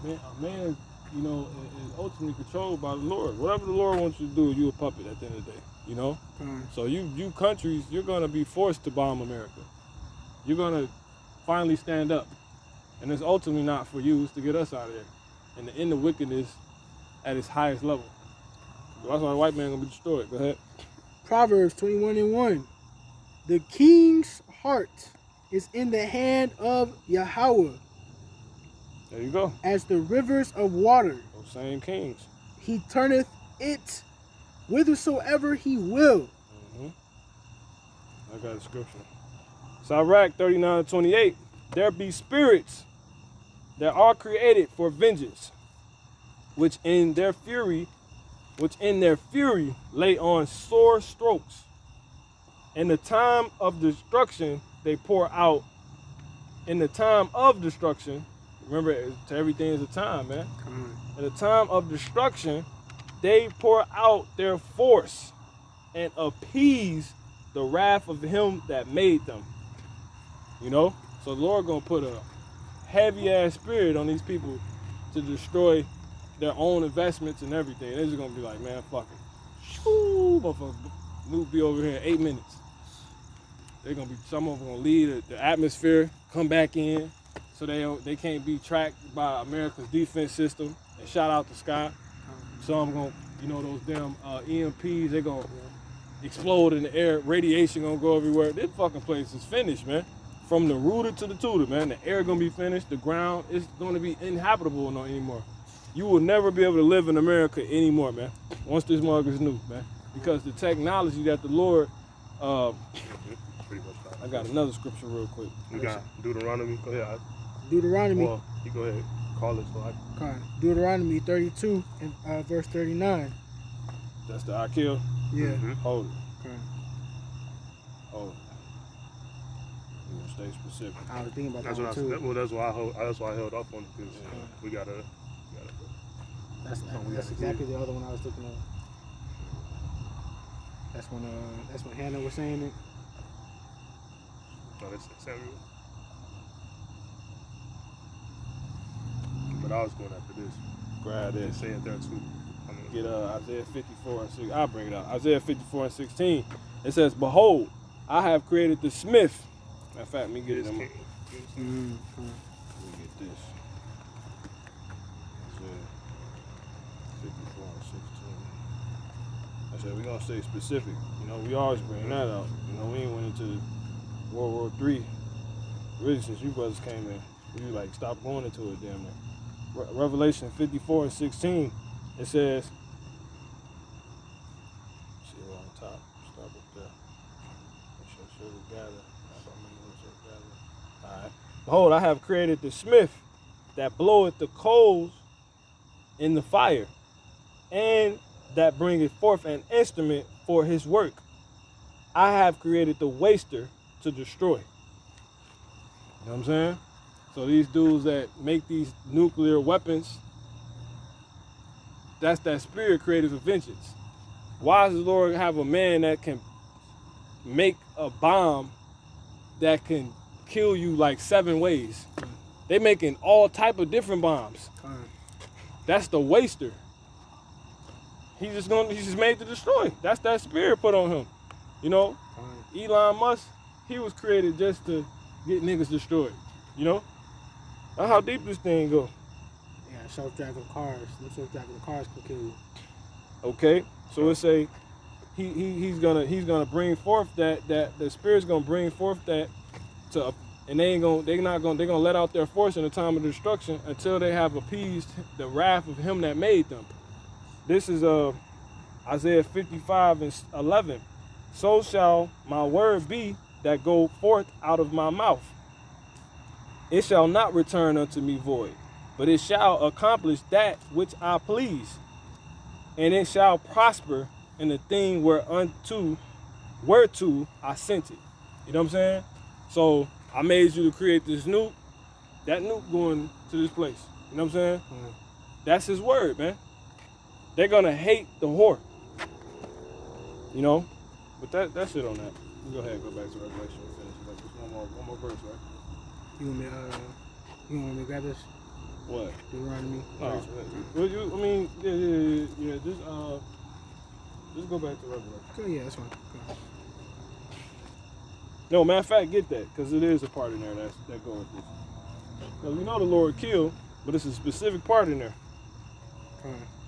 A man, is ultimately controlled by the Lord. Whatever the Lord wants you to do, you a puppet at the end of the day, you know? So you countries, you're going to be forced to bomb America. You're going to finally stand up. And it's ultimately not for you, it's to get us out of there. And to end the wickedness at its highest level. So that's why the white man going to be destroyed. Go ahead. Proverbs 21 and 1. The king's heart is in the hand of Yahweh. There you go. As the rivers of water. Those same kings. He turneth it whithersoever he will. I got a scripture. Sirach 39:28. There be spirits that are created for vengeance, which in their fury lay on sore strokes. In the time of destruction, they pour out. In the time of destruction, remember, to everything is a time, man. In the time of destruction, they pour out their force. and appease the wrath of him that made them. You know? So the Lord gonna put a heavy ass spirit on these people to destroy their own investments and everything. They're just gonna be like, man, fuck it. Shoo, motherfucker, Nuke be over here in 8 minutes. They're gonna be, some of them gonna leave the atmosphere, come back in, so they can't be tracked by America's defense system and shot out the sky. Some gonna, you know, those damn EMPs, they gonna explode in the air, radiation gonna go everywhere. This fucking place is finished, man. From the rooter to the tutor, man. The air gonna be finished. The ground is gonna be inhabitable no anymore. You will never be able to live in America anymore, man. Once this mug is new, man. Because the technology that the Lord, I got another scripture real quick. We got Deuteronomy. Go ahead. Deuteronomy. Well, you go ahead. Call it so I. Deuteronomy 32 and verse 39. That's the I kill. Yeah. Hold it. Okay. Hold it. You gonna stay specific. I was thinking about That's that what one too. that's why I held off on it, because we gotta. That's exactly the other one I was thinking of. That's when Hannah was saying it. No, that's Samuel. But I was going after this. Grab this. Say it there too. Get Isaiah 54 and 6. I'll bring it out. Isaiah 54 and 16. It says, behold, I have created the smith. Matter of fact, let me get them. Let me get this. Isaiah 54 and 16. I said, we're going to stay specific. You know, we always bring that out. You know, we ain't went into World War III. Really, since you brothers came in, we like stopped going into it damn near. Revelation 54 and 16. It says, see it on top, stop up there. It shall gather. Alright. Behold, I have created the smith that bloweth the coals in the fire, and that bringeth forth an instrument for his work. I have created the waster to destroy. You know what I'm saying? So these dudes that make these nuclear weapons, that's that spirit created for vengeance. Why does the Lord have a man that can make a bomb that can kill you like 7 ways? They making all type of different bombs. That's the waster. He's just made to destroy. That's that spirit put on him. You know, Elon Musk, he was created just to get niggas destroyed. You know, that's how deep this thing go. Yeah, self-driving cars. Them self-driving cars can kill you. Okay, so it say he's gonna bring forth that the spirit's gonna bring forth that to, and they're gonna let out their force in the time of destruction until they have appeased the wrath of him that made them. This is Isaiah 55 and 11. So shall my word be that go forth out of my mouth. It shall not return unto me void, but it shall accomplish that which I please, and it shall prosper in the thing whereto I sent it. You know what I'm saying? So I made you to create this nuke. That nuke going to this place. You know what I'm saying? That's his word, man. They're gonna hate the whore. You know? But that's it on that. You go ahead and go back to Revelation and finish it up. Just one more verse, right? You want me to grab this? What? Deuteronomy. Yeah. Just go back to Revelation. Oh, yeah, that's fine. Go. No, matter of fact, get that, because it is a part in there that go with this. Because we know the Lord killed, but it's a specific part in there.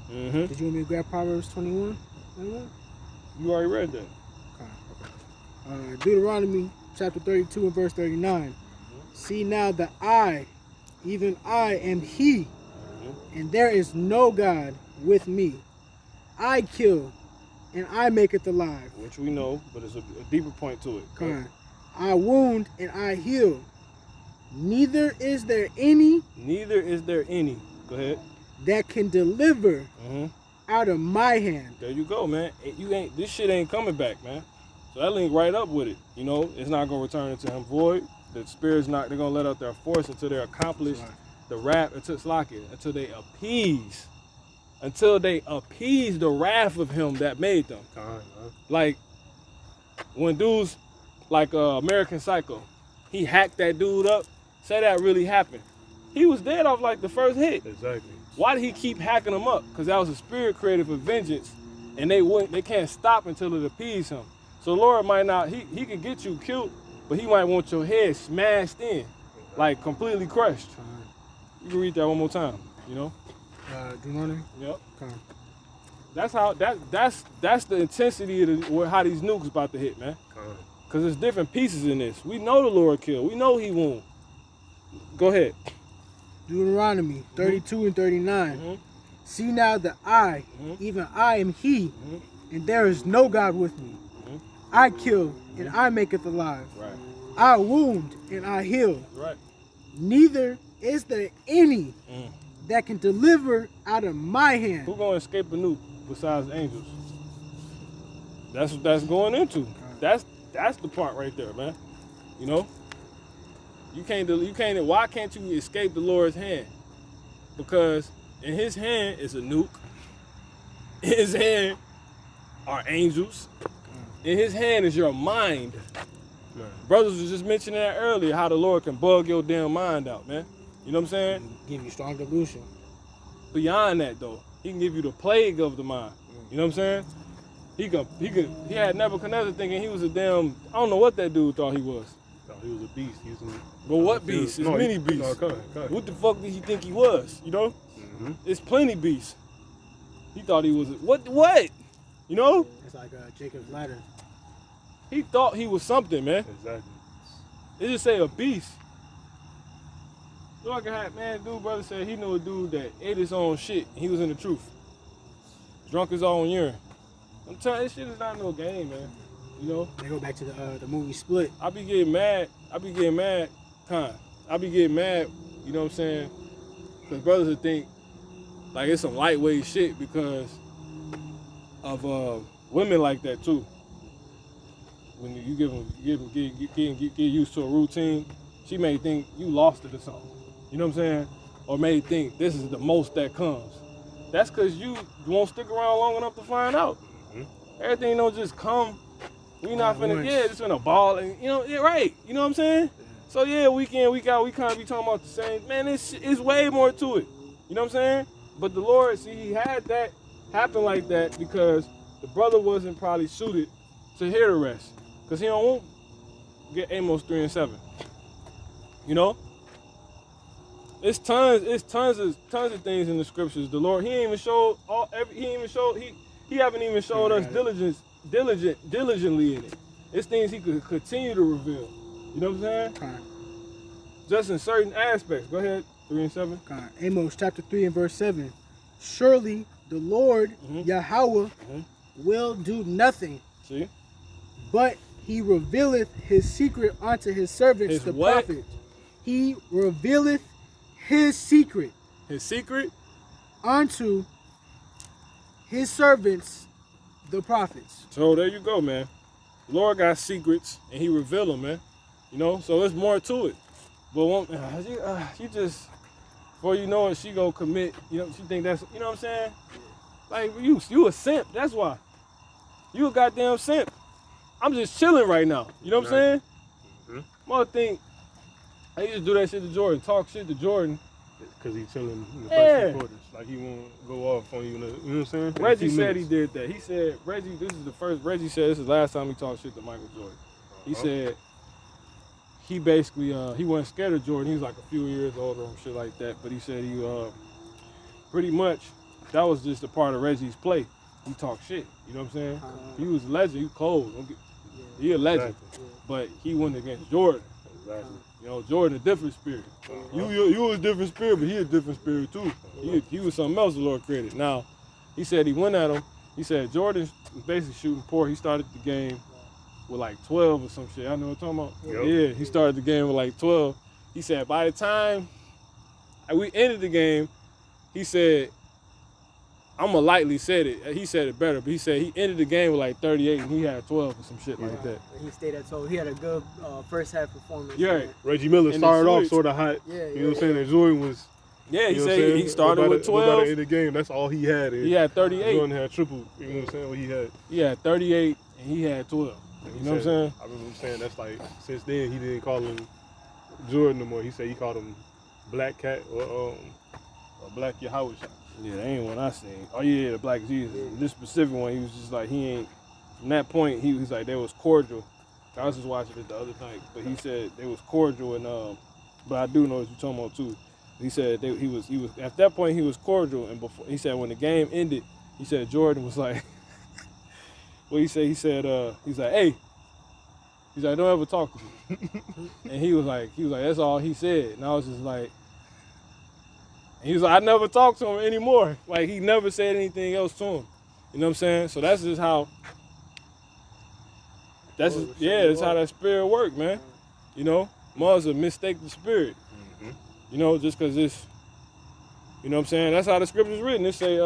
Did you want me to grab Proverbs 21? You already read that. Deuteronomy chapter 32 and verse 39. See now that I, even I, am he, and there is no God with me. I kill, and I maketh alive. Which we know, but it's a deeper point to it. I wound, and I heal. Neither is there any. Go ahead. That can deliver out of my hand. There you go, man. This shit ain't coming back, man. So that link right up with it. You know, it's not gonna return into him void. The spirit's not. They're gonna let out their force until they accomplish the wrath, until they appease until they appease the wrath of him that made them. Like when dudes like American Psycho, he hacked that dude up. Say that really happened. He was dead off like the first hit. Exactly. Why did he keep hacking them up? Because that was a spirit created for vengeance, and they can't stop until it appeases him. So the Lord might not, he can get you killed, but he might want your head smashed in, like completely crushed. You can read that one more time, you know? Deuteronomy? Yep. Come. That's how that's the intensity of how these nukes about to hit, man. Cause there's different pieces in this. We know the Lord killed. We know he won. Go ahead. Deuteronomy 32 and 39. See now that I, even I am he, and there is no God with me. I kill and I maketh alive. Right. I wound and I heal. Right. Neither is there any that can deliver out of my hand. Who gonna escape a nuke besides angels? That's what that's going into. That's the part right there, man. You know? You can't why can't you escape the Lord's hand? Because in his hand is a nuke. In his hand are angels. In his hand is your mind. Brothers was just mentioning that earlier, how the Lord can bug your damn mind out, man. You know what I'm saying? Give you strong delusion. Beyond that though, he can give you the plague of the mind. You know what I'm saying? He had Nebuchadnezzar thinking he was a damn, I don't know what that dude thought he was. No, he was a beast. But what beast? It's many beasts. No, come on. What the fuck did he think he was? You know? It's plenty beasts. He thought he was, what? You know? It's like Jacob's ladder. He thought he was something, man. Exactly. It just say a beast. Look at man, dude, brother said he knew a dude that ate his own shit. And he was in the truth. Drunk his own urine. I'm telling you, this shit is not no game, man. You know? They go back to the movie Split. I be getting mad, I be getting mad, you know what I'm saying? Because brothers would think like it's some lightweight shit because of women like that too. When you get used to a routine, she may think you lost it or something. You know what I'm saying? Or may think this is the most that comes. That's because you won't stick around long enough to find out. Everything don't just come. We not finna, it's finna ball, and you know, right. You know what I'm saying? So yeah, week in, week out, we kind of be talking about the same. Man, it's way more to it. You know what I'm saying? But the Lord, see, he had that happen like that because the brother wasn't probably suited to hear the rest. Because he don't want get Amos 3 and 7. You know? It's tons of things in the scriptures. The Lord, he haven't even showed us diligently in it. It's things he could continue to reveal. You know what I'm saying? Just in certain aspects. Go ahead, 3 and 7. Amos chapter 3 and verse 7. Surely the Lord Yahweh will do nothing. See? But he revealeth his secret unto his servants, the prophets. He revealeth his secret. His secret? Unto his servants, the prophets. So there you go, man. The Lord got secrets, and he reveal them, man. You know, so there's more to it. But she just, before you know it, she gonna commit. You know, she think that's, you know what I'm saying? Like, you a simp, that's why. You a goddamn simp. I'm just chilling right now. You know what I'm saying? Mother think, I used to do that shit to Jordan, talk shit to Jordan. Because he's chilling in the first 2 quarters. Like he won't go off on you, you know what I'm saying? Reggie said he did that. He said, Reggie said this is the last time he talked shit to Michael Jordan. He said, he basically, he wasn't scared of Jordan. He was like a few years older and shit like that. But he said he, pretty much, that was just a part of Reggie's play. He talked shit, you know what I'm saying? He was a legend, he cold. He a legend, but he went against Jordan. Exactly. You know, Jordan a different spirit. You was a different spirit, but he a different spirit too. He was something else the Lord created. Now, he said he went at him. He said Jordan was basically shooting poor. He started the game with like 12 or some shit. I know what I'm talking about? Yeah, he started the game with like 12. He said by the time we ended the game, he said, I'm going to lightly said it. He said it better, but he said he ended the game with like 38 and he had 12 or some shit like that. He stayed at 12. He had a good first half performance. Yeah. Reggie Miller And started the off switch. sort of hot. Yeah, you know what I'm saying? And Jordan was Yeah, he You know what I'm said saying? he started But by with the- but by the 12. end of the game, that's all he had. He had 38. Jordan had triple. You know what I'm saying? What he had. He had 38 and he had 12. He You know what I'm said- saying? I remember him saying that's like since then he didn't call him Jordan no more. He said he called him Black Cat or Black Yahweh. Yeah, that ain't one I seen. Oh yeah, the Black Jesus. This specific one, he was just like he ain't. From that point, he was like they was cordial. I was just watching it the other night, but he said they was cordial and But I do know what you're talking about too. He said he was at that point he was cordial, and before he said when the game ended, he said Jordan was like, what he said? He said he's like, hey, he's like don't ever talk to me, and he was like that's all he said, and I was just like. He was like, I never talked to him anymore. Like, he never said anything else to him. You know what I'm saying? So that's just how, that's how that spirit work, man. You know? Mars a mistake the spirit. Mm-hmm. You know, just because it's, you know what I'm saying? That's how the scripture's written. It say,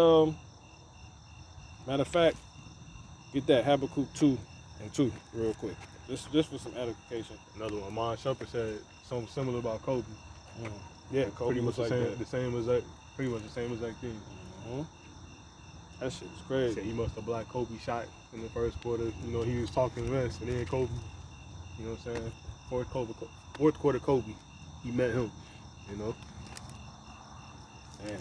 matter of fact, get that Habakkuk 2 and 2 real quick. Just for some edification. Another one. Amon Shumpert said something similar about Kobe. Yeah, Kobe Pretty much was the like same. that. The same as that. Pretty much the same exact thing. That shit is He crazy. said he must have blocked Kobe shot in the first quarter. You know, he was talking mess, and then Kobe. You know what I'm saying? Fourth quarter Kobe. He met him. You know. Damn.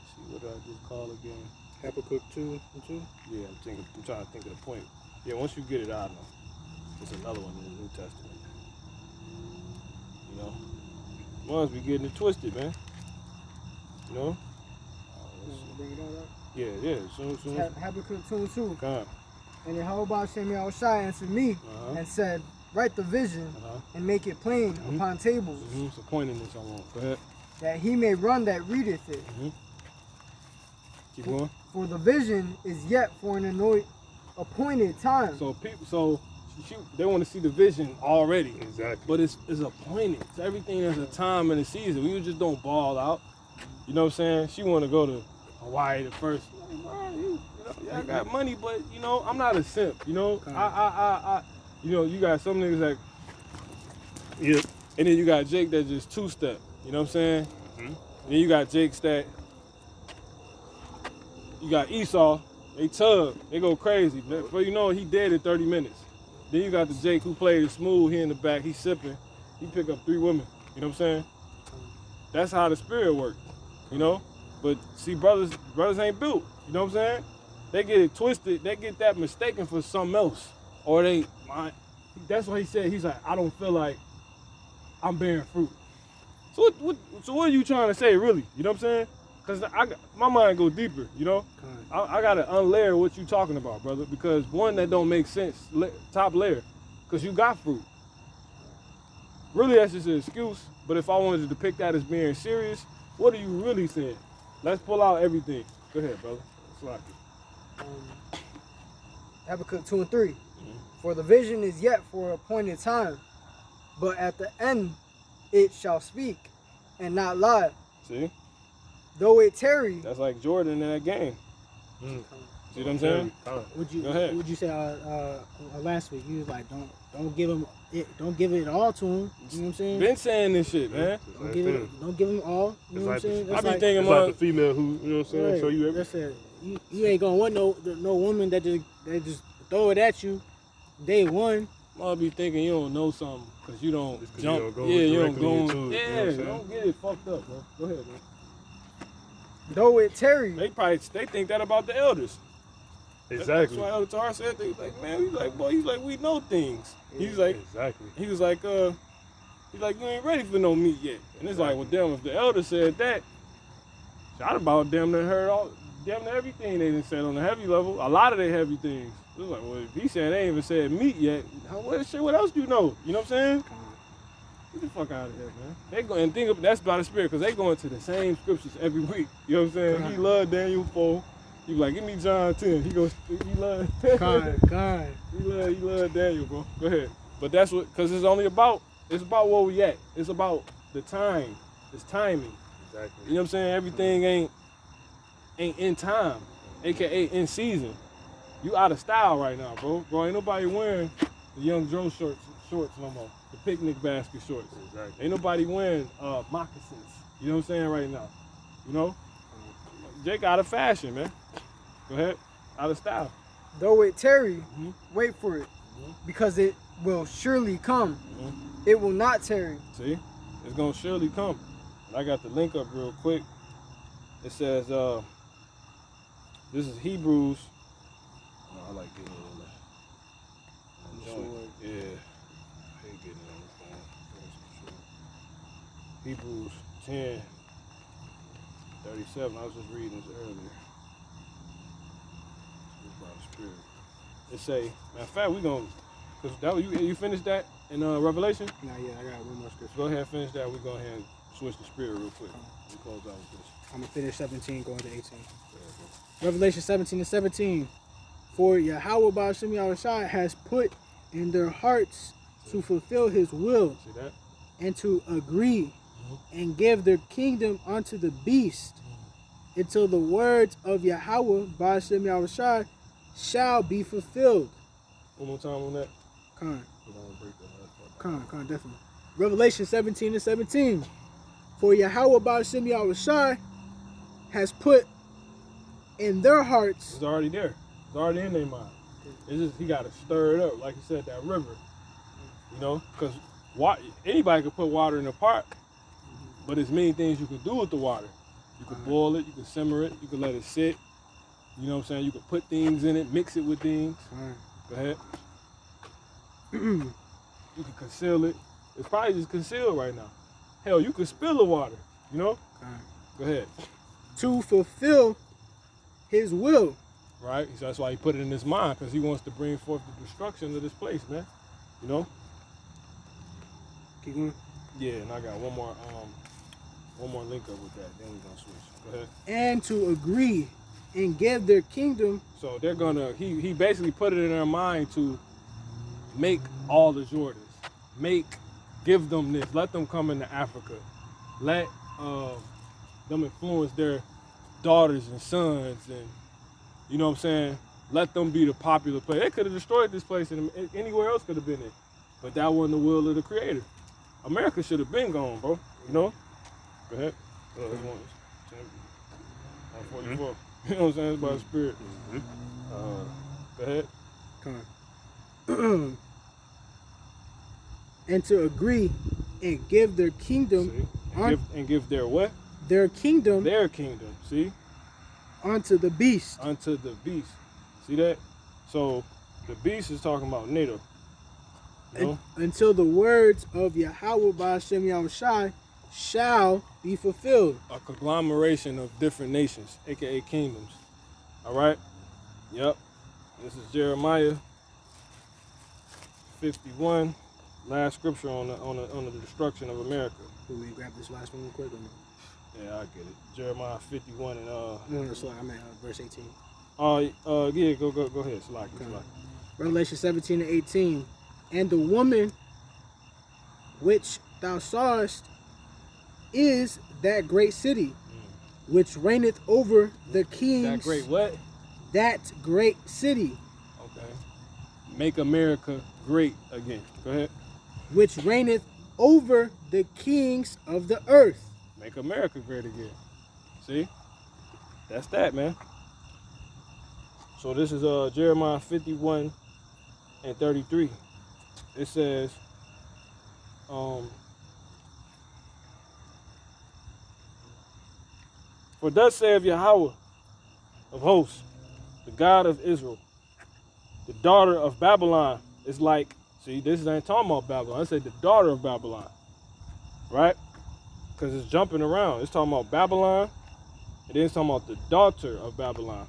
See, what did I just call again? Habakkuk 2 and 2. Yeah, I'm trying to think of the point. Yeah, once you get it out, know. There's another one in the New Testament. You know? Must be getting it twisted, man. You know? Bring it all up. Yeah, soon. Habakkuk 2 and 2. Come. And Jehovah Shem Yahushai answered me and said, write the vision and make it plain upon tables, It's a point in this I want. Go ahead. that he may run that readeth it. Keep going. For the vision is yet for an appointed time. So people, they want to see the vision already. Exactly. But it's appointed. It's everything there's a time and a season. We just don't ball out. You know what I'm saying? She want to go to Hawaii at first. Like, man, I got money, but you know, I'm not a simp. You know, you know, you got some niggas that, Yeah. and then you got Jake that just two-step. You know what I'm saying? And then you got Jakes that, you got Esau. They tug. They go crazy. But you know, he dead in 30 minutes. Then you got the Jake who played it smooth. He in the back. He sipping. He pick up 3 women. You know what I'm saying? That's how the spirit works. You know? But see, brothers ain't built. You know what I'm saying? They get it twisted. They get that mistaken for something else. Or that's what he said. He's like, I don't feel like I'm bearing fruit. So what are you trying to say, really? You know what I'm saying? Because my mind go deeper, you know? I got to unlayer what you talking about, brother, because one, that don't make sense, top layer, because you got fruit. Really, that's just an excuse, but if I wanted to depict that as being serious, what are you really saying? Let's pull out everything. Go ahead, brother. It's like it. Habakkuk 2 and 3. For the vision is yet for an appointed time, but at the end it shall speak and not lie. See? Though it tarry. That's like Jordan in that game. See what I'm saying? Go ahead. Would you say last week? You was like, don't give him it, don't give it all to him. You know what I'm saying? Been saying this shit, man. Don't give him all. You know what I'm saying? I be thinking it's like the female who, you know what I'm saying, show you everything. You ain't gonna want no woman that just throw it at you day one. I'll be thinking you don't know something because you don't jump. You don't You go into it, yeah, you know what I'm saying? don't get it fucked up, bro. Go ahead, man. Though it tarry. They think that about the elders. Exactly. That's why Elder Tar said they like, man, he's like, we know things. He's like, exactly. He was like, you ain't ready for no meat yet. And it's like, well, damn, if the elder said that, shot about damn near everything they done said on the heavy level. A lot of their heavy things. It was like, well, if he said they ain't even said meat yet, what else do you know? You know what I'm saying? Get the fuck out of here, man. They go and think of that's by the spirit, because they go into the same scriptures every week. You know what I'm saying? He loved Daniel 4. He like, give me John 10. He love God. He love Daniel, bro. Go ahead. But that's what, because it's about where we at. It's about the time. It's timing. Exactly. You know what I'm saying? Everything ain't in time, aka in season. You out of style right now, bro. Bro, ain't nobody wearing the Young Joe shorts no more. The picnic basket shorts. Exactly. Ain't nobody wearing moccasins. You know what I'm saying right now? You know? Jake out of fashion, man. Go ahead. Out of style. Though it tarry, Mhm. wait for it, Mhm. because it will surely come. Mhm. It will not tarry. See? It's gonna surely come. And I got the link up real quick. It says, this is Hebrews. No, I like getting it in the joint. Yeah. I hate getting it on the phone. Hebrews 10:37. I was just reading this earlier. It's by the Spirit. It say, matter of fact, we gonna, cause that you finished that in Revelation? Nah, yeah, I got one more scripture. Go ahead and finish that. We go ahead and switch the Spirit real quick. We close out with this. I'm gonna finish 17, going to 18. Revelation 17:17. For Yahweh Ba'ashem Yahushua has put in their hearts to fulfill his will See that? and to agree and give their kingdom unto the beast until the words of Yahweh Ba'ashem Yahushua shall be fulfilled. One more time on that. Con, We're gonna break that last part. definitely. Revelation 17:17. For Yahweh Ba'ashem Yahushua has put in their hearts. It's already there. It's already in their mind. It's just he got to stir it up, like you said, that river. You know, because anybody could put water in a pot, but there's many things you can do with the water. You can boil it, you can simmer it, you can let it sit. You know what I'm saying? You can put things in it, mix it with things. Go ahead. You can conceal it. It's probably just concealed right now. Hell, you could spill the water, you know? Go ahead. To fulfill his will. Right? So that's why he put it in his mind, because he wants to bring forth the destruction of this place, man. You know? Keep going. Yeah, and I got one more link up with that. Then we're gonna switch. Go ahead. And to agree and give their kingdom. So they're gonna he basically put it in their mind to make all the Jordans. Give them this. Let them come into Africa. Let them influence their daughters and sons, and you know what I'm saying? Let them be the popular place. They could have destroyed this place, and anywhere else could have been it. But that wasn't the will of the Creator. America should have been gone, bro. You know? Go ahead. Oh, this one is 144. You know what I'm saying? It's by the Spirit. Go ahead. Come on. And to agree and give their kingdom. See? And give their what? Their kingdom. Their kingdom. See? Unto the beast. Unto the beast. See that? So the beast is talking about NATO. You know? Until the words of Yahweh Ba'ashem Yahushua shall be fulfilled. A conglomeration of different nations, aka kingdoms. All right. Yep. This is Jeremiah 51, last scripture on the destruction of America. Can we grab this last one real quick or no? Yeah, I get it. Jeremiah 51 and No, sorry, I'm at verse 18. Yeah, go ahead. Slack. Revelation 17:18. And the woman which thou sawest is that great city, which reigneth over the kings. That great what? That great city. Okay. Make America great again. Go ahead. Which reigneth over the kings of the earth. Make America great again. See? That's that, man. So this is Jeremiah 51 and 33. It says, for thus saith Yahweh of hosts, the God of Israel, the daughter of Babylon is like, see, this ain't talking about Babylon. I say the daughter of Babylon, right? Because it's jumping around. It's talking about Babylon, and then it's talking about the daughter of Babylon.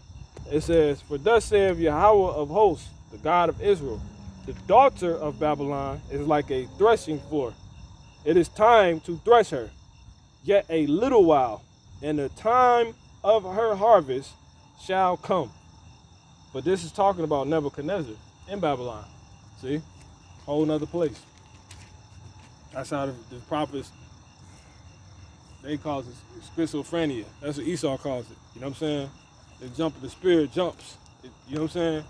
It says, for thus saith Yahweh of hosts, the God of Israel, the daughter of Babylon is like a threshing floor. It is time to thresh her, yet a little while, and the time of her harvest shall come. But this is talking about Nebuchadnezzar in Babylon. See? Whole nother place. That's how the prophets, they call it schizophrenia. That's what Esau calls it. You know what I'm saying? The spirit jumps. You know what I'm saying?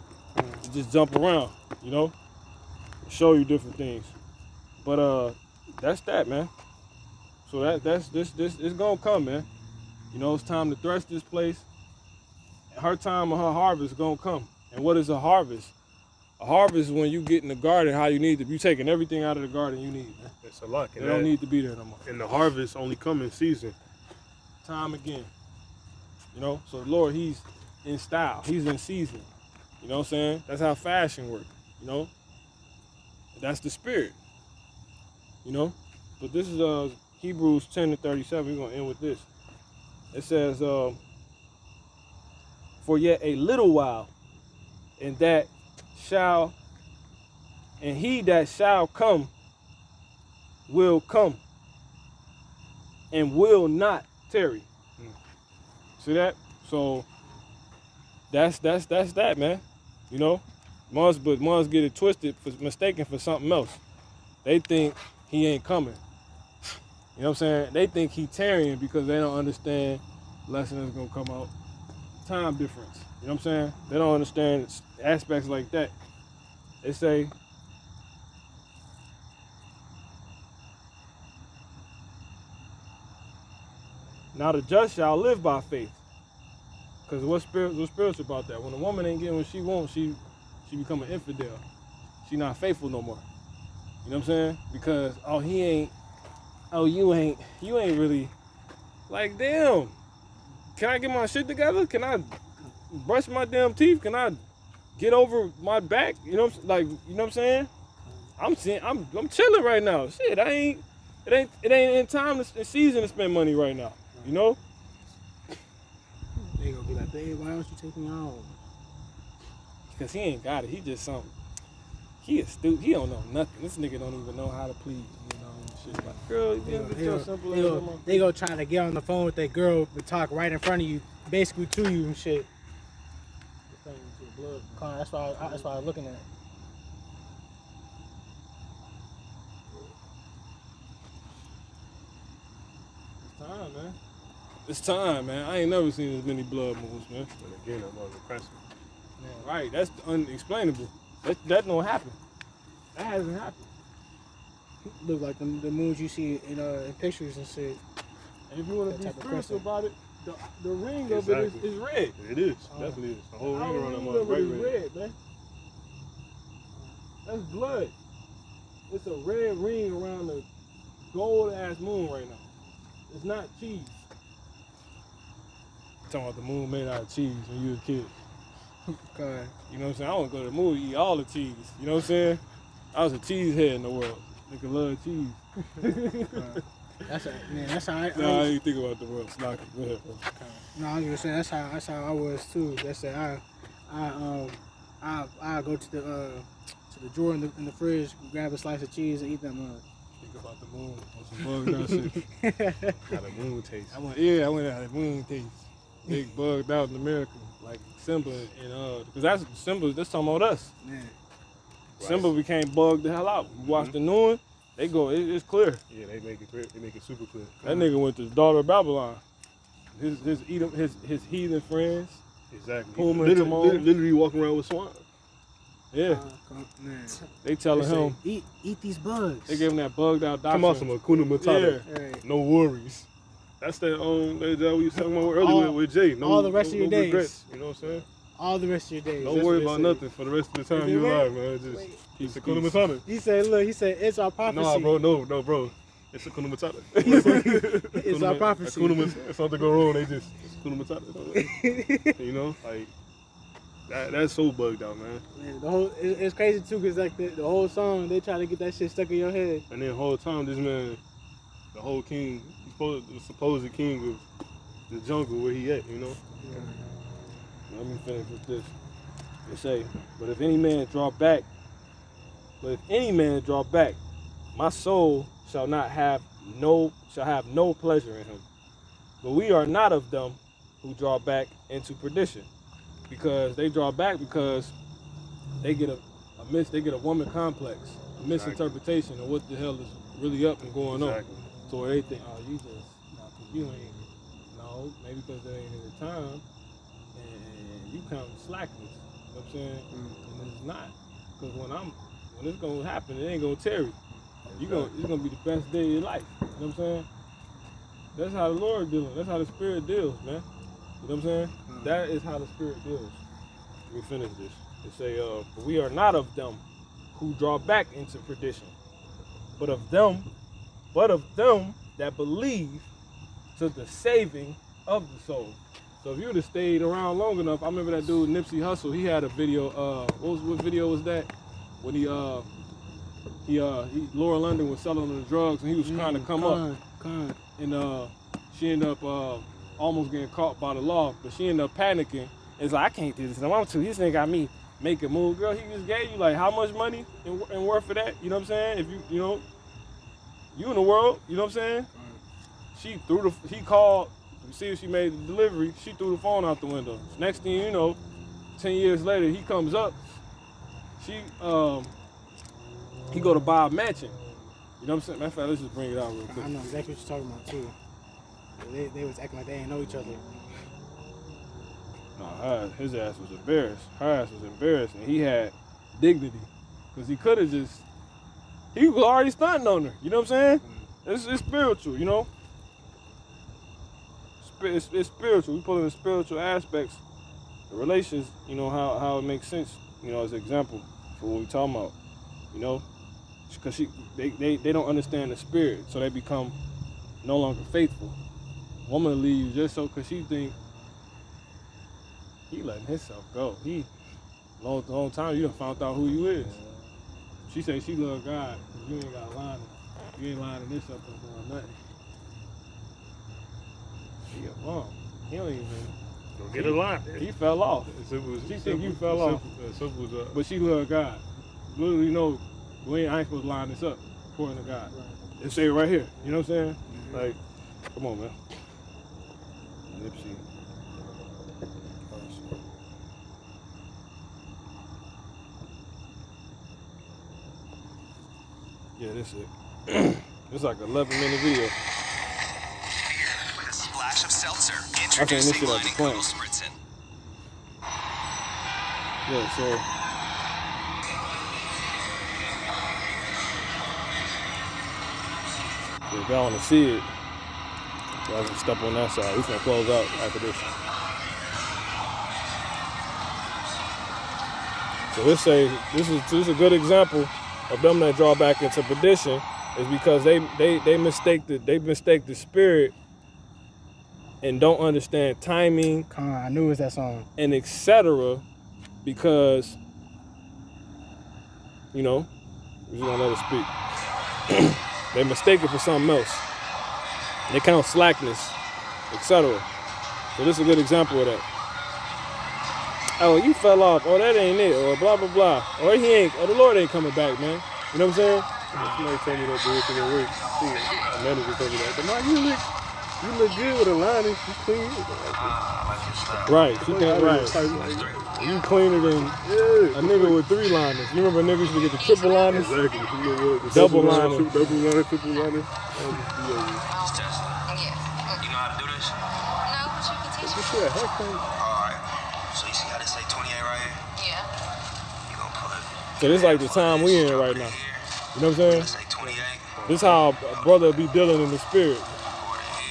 It just jump around, you know? Show you different things. But that's that, man. So that's this it's gonna come, man. You know, it's time to thresh this place. Her time of her harvest is gonna come. And what is a harvest? A harvest is when you get in the garden how you need to. You taking everything out of the garden you need, man. It's a lot. They don't need to be there no more. And the harvest only come in season. Time again. You know, so the Lord, he's in style. He's in season. You know what I'm saying? That's how fashion works, you know? That's the spirit. You know? But this is Hebrews 10:37. We're gonna end with this. It says, for yet a little while, and he that shall come will come and will not tarry. See that? So that's that, man. You know, but ones get it twisted, mistaken for something else. They think he ain't coming. You know what I'm saying? They think he tarrying because they don't understand lesson that's gonna come out. Time difference. You know what I'm saying? They don't understand aspects like that. They say, now the just shall live by faith. Because what's spiritual about that? When a woman ain't getting what she wants, she become an infidel. She not faithful no more. You know what I'm saying? Because you ain't really, like, damn. Can I get my shit together? Can I brush my damn teeth? Can I get over my back? You know what I'm saying? I'm chilling right now. Shit, it ain't in time in season to spend money right now. You know? They gonna be like, babe, why don't you take me home? Because he ain't got it. He just something. He is stupid. He don't know nothing. This nigga don't even know how to please. You know, and shit. Like, girl, they go try to get on the phone with that girl to talk right in front of you, basically to you and shit. That's why I was looking at it. It's time, man. It's time, man. I ain't never seen as many blood moons, man. And again, that was impressive. Yeah, right, that's unexplainable. That don't happen. That hasn't happened. Look like the moons you see in pictures and shit. And if you want to be spiritual about it, the ring of it is red. It is. Definitely is. The whole ring around that of mother it is bright red, man. That's blood. It's a red ring around the gold ass moon right now. It's not cheese. Talking about the moon made out of cheese when you was a kid. God. You know what I'm saying? I want to go to the movie, eat all the cheese. You know what I'm saying? I was a cheese head in the world. Nigga love cheese. That's how I ain't think about the world. Snocker. Go ahead, bro. No, I was gonna say that's how I was too. That's it. I go to the drawer in the fridge, grab a slice of cheese and eat that mug. Think about the moon on some bugged out shit. Got a moon taste. I went out of moon taste. Big bugged out in America. Like Simba and because that's Simba, that's talking about us. Yeah. Simba became bugged the hell out. You watch the new one, they go, it's clear. Yeah, they make it clear. They make it super clear. That nigga went to the daughter of Babylon. His heathen friends. Exactly. Puma and Timon. Literally walking around with swine. Yeah. They telling him, eat these bugs. they gave him that bugged out doctrine. Come on, some Hakuna Matata. Yeah. Right. No worries. That's that that we was talking about earlier with Jay. No, all the rest of your days. Regrets, you know what I'm saying? All the rest of your days. Don't worry about nothing for the rest of the time you're alive, man. Just it's Hakuna Matata. He said, it's our prophecy. No, bro, no, bro. It's Hakuna Matata. It's our prophecy. If something go wrong, it's Hakuna Matata. You know, like that's so bugged out, man. It's crazy too, cause like the whole song, they try to get that shit stuck in your head. And then the whole time, this man, the whole king, the supposed king of the jungle, where he at, you know? Yeah. Let me finish with this. They say, but if any man draw back, my soul shall have no pleasure in him. But we are not of them who draw back into perdition, because they draw back because they get a woman complex, a misinterpretation of what the hell is really up and going on. So they think, oh, you ain't. No, maybe because they ain't in the time, and you counting slackness. You know what I'm saying? And it's not, because when it's gonna happen, it ain't gonna tarry. it's gonna be the best day of your life. You know what I'm saying? That's how the Lord dealing. That's how the Spirit deals, man. You know what I'm saying? That is how the Spirit deals. Let me finish this. It say, "But we are not of them who draw back into perdition, but of them that believe to the saving of the soul." So if you would have stayed around long enough, I remember that dude Nipsey Hussle. He had a video. What video was that? When Laura London was selling the drugs and he was trying to come up. And she ended up almost getting caught by the law, but she ended up panicking. It's like, I can't do this. I want to. This nigga got me make a move, girl. He just gave you like how much money and worth for that? You know what I'm saying? If you in the world, you know what I'm saying? He called. You see if she made the delivery. She threw the phone out the window. Next thing you know, 10 years later, he comes up. He go to buy a mansion. You know what I'm saying? Matter of fact, let's just bring it out real quick. I know exactly what you're talking about too. They was acting like they didn't know each other. No, his ass was embarrassed. Her ass was embarrassed, and he had dignity, because he could have he was already stunting on her. You know what I'm saying? It's spiritual, you know. It's spiritual. We put in the spiritual aspects, the relations. You know how it makes sense. You know, as an example for what we talking about. You know, because they don't understand the spirit, so they become no longer faithful. Woman leave you just so because she think he letting himself go. He long time you done found out who you is. She say she love God. You ain't got lying. You ain't lining this up and doing nothing. She a bum. He don't even. Don't get a line. He fell off. She think you fell off. But she love God. Literally, no, I ain't supposed to line this up according to God. Right. It say it right here. You know what I'm saying? Mm-hmm. Like, come on, man. Nipsey. Yeah, this is it. It's like an 11-minute video. With a splash of seltzer, I think this shit at the plant. Yeah, so. If y'all want to see it, y'all can step on that side. We're going to close out after this. So this is a good example of them that draw back into perdition, is because they mistake the spirit and don't understand timing. I knew it was that song. And etc. Because, you know, we're just gonna let it speak. They mistake it for something else. They count slackness, etc. So this is a good example of that. Oh, you fell off. Oh, that ain't it. Or blah, blah, blah. Or the Lord ain't coming back, man. You know what I'm saying? Somebody told me that bullshit at work. A manager told me that. But man, you look good with a line. You clean. Right. She can't, right. You cleaner than a nigga with 3 liners. You remember niggas used to get the triple liners? Exactly. Double liners. Double liner, triple liners. Alright, so you see how they say 28 right here? Yeah. You gonna put. So this is like the time we in right now. You know what I'm saying? Say 28. This is how a brother be dealing in the spirit.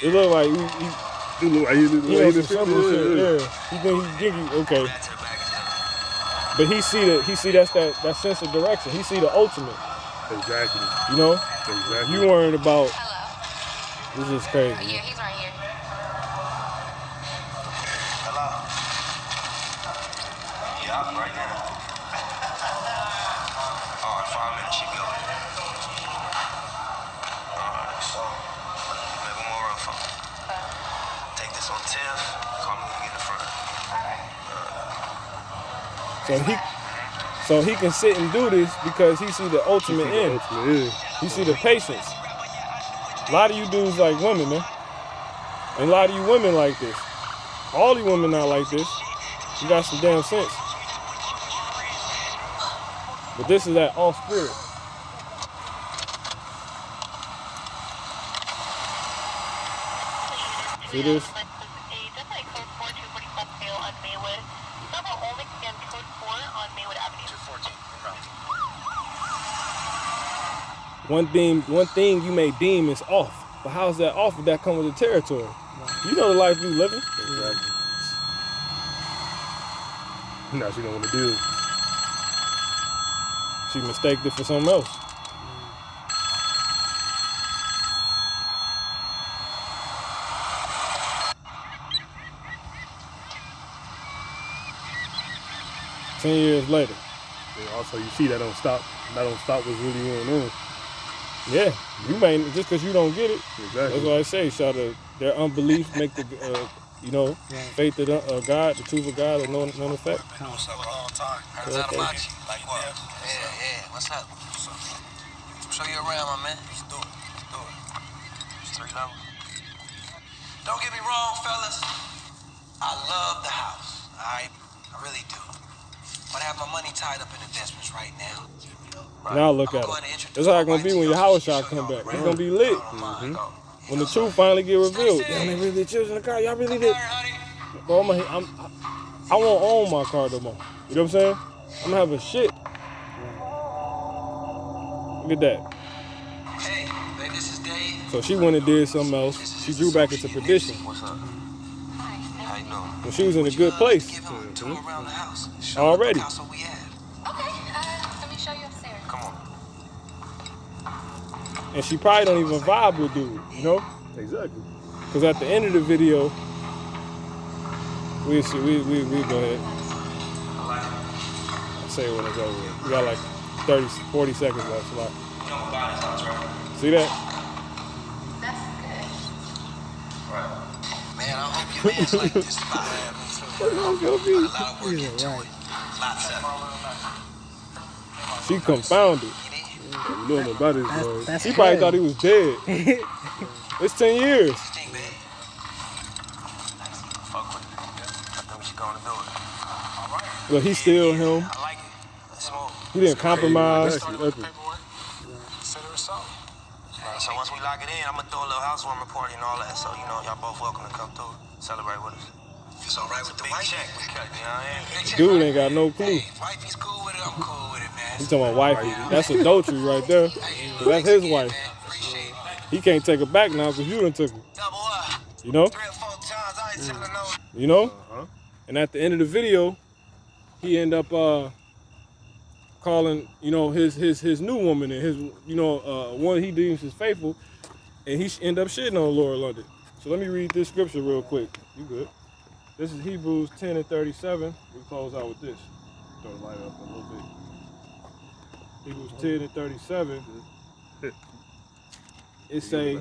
It look like he knows some simple shit. Yeah. He think he jiggy. Okay. But he see that sense of direction. He see the ultimate. Exactly. You know? Exactly. You worried about. Hello. This is crazy. Yeah, he's right here. Yeah, right now. All right, 5 minutes, she go. All right, so make one more run for me. Take this on 10th, call me when you get in the front. So he can sit and do this because he see the ultimate end. He see the patience. A lot of you dudes like women, man. And a lot of you women like this. All you women not like this. You got some damn sense. But this is that all spirit. See this? one thing you may deem is off. But how's that off if that comes with the territory? You know the life you living. Exactly. Now she don't want to deal. She mistaked it for something else. Ten years later. And also, you see that don't stop what's really going on. Yeah, you may just because you don't get it. Exactly. That's what I say. So their unbelief make the faith of God, the truth of God, of no effect. What's up, all time? Heard that about you. Like what? Yeah. What's up? Show you around, my man. Let's do it. It's 3 levels. Don't get me wrong, fellas. I love the house. I really do. But I have my money tied up in investments right now. Now look at it. That's how it's gonna be when your house shot come back. It's gonna be lit. When the truth finally get revealed. Damn, they really children in the car. Y'all really did. Bro, I won't own my car no more. You know what I'm saying? I'm gonna have a shit. Look at that. Hey, baby, this is Dave. So she went and did something else. She drew back into perdition. What's up? How you doing? When she was in a good place. Give him a tour around the house. Already. Let me show you upstairs. Come on. And she probably don't even vibe with dude, you know? Exactly. Because at the end of the video, we go ahead. I'll say it when it's over. We got like 30, 40 seconds left. So like, see that? That's good. Right. Man, I hope your man's like this spot. Put a lot of work into it. Lots of it. She confounded. You know nothing about his boy. She probably thought he was dead. It's 10 years. But he still him. I like it. Smooth. He didn't compromise. So once we lock it in, I'm gonna throw a little housewarming party and all that. So y'all both welcome to come through, celebrate with us. If it's all right with the wife, check we cut. You know what I mean? Dude ain't got no clue. Hey, if wifey's cool with it, I'm cool with it, man. He's talking about wifey. That's adultery right there. That's his wife. He can't take her back now because you done took her. You know? 3 or 4 times, I ain't telling no. You know? And at the end of the video, he end up calling, his new woman and his, one he deems as faithful, and he end up shitting on Laura London. So let me read this scripture real quick. You good? This is Hebrews 10 and 37. We close out with this. Throw the light up a little bit. Hebrews 10 and 37. It say,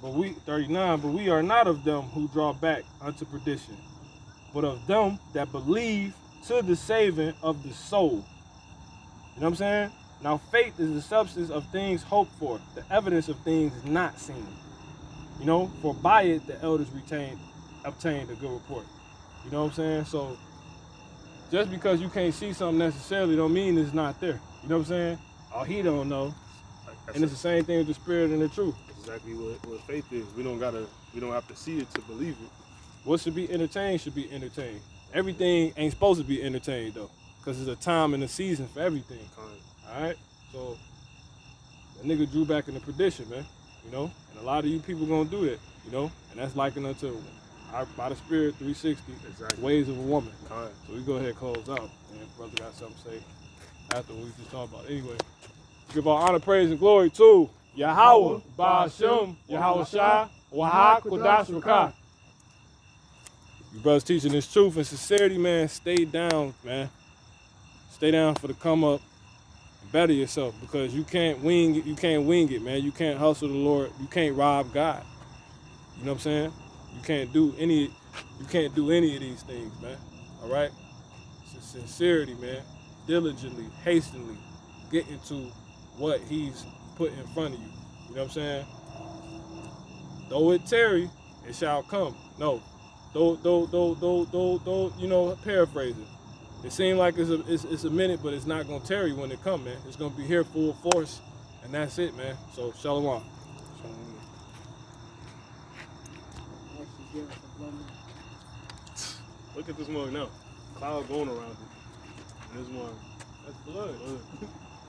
but we are not of them who draw back unto perdition, but of them that believe to the saving of the soul. You know what I'm saying? Now faith is the substance of things hoped for, the evidence of things not seen. For by it the elders obtained a good report. You know what I'm saying? So just because you can't see something necessarily don't mean it's not there. You know what I'm saying? Oh, he don't know. And it's the same thing with the spirit and the truth. That's exactly what faith is. We don't have to see it to believe it. What should be entertained should be entertained. Everything ain't supposed to be entertained though, because there's a time and a season for everything. All right, so the nigga drew back into perdition, man. And a lot of you people gonna do that, and that's likened unto by the Spirit 360 ways of a woman. So we go ahead and close out. And brother got something to say after what we just talked about. Anyway, give all honor, praise, and glory to Yahweh, Ba'ashem, Yahweh Shai, Wahak, Kodash, Rakah. You brothers teaching this truth and sincerity, man. Stay down, man. Stay down for the come up and better yourself, because you can't wing it. You can't wing it, man. You can't hustle the Lord. You can't rob God. You know what I'm saying? You can't do any of these things, man. All right? It's sincerity, man. Diligently, hastily get into what he's put in front of you. You know what I'm saying? Though it tarry, it shall come. No. Paraphrasing. It seems like it's a minute, but it's not gonna tarry when it come, man. It's gonna be here full force, and that's it, man. So shalom. Look at this mug now. Cloud going around it. And this one, that's blood.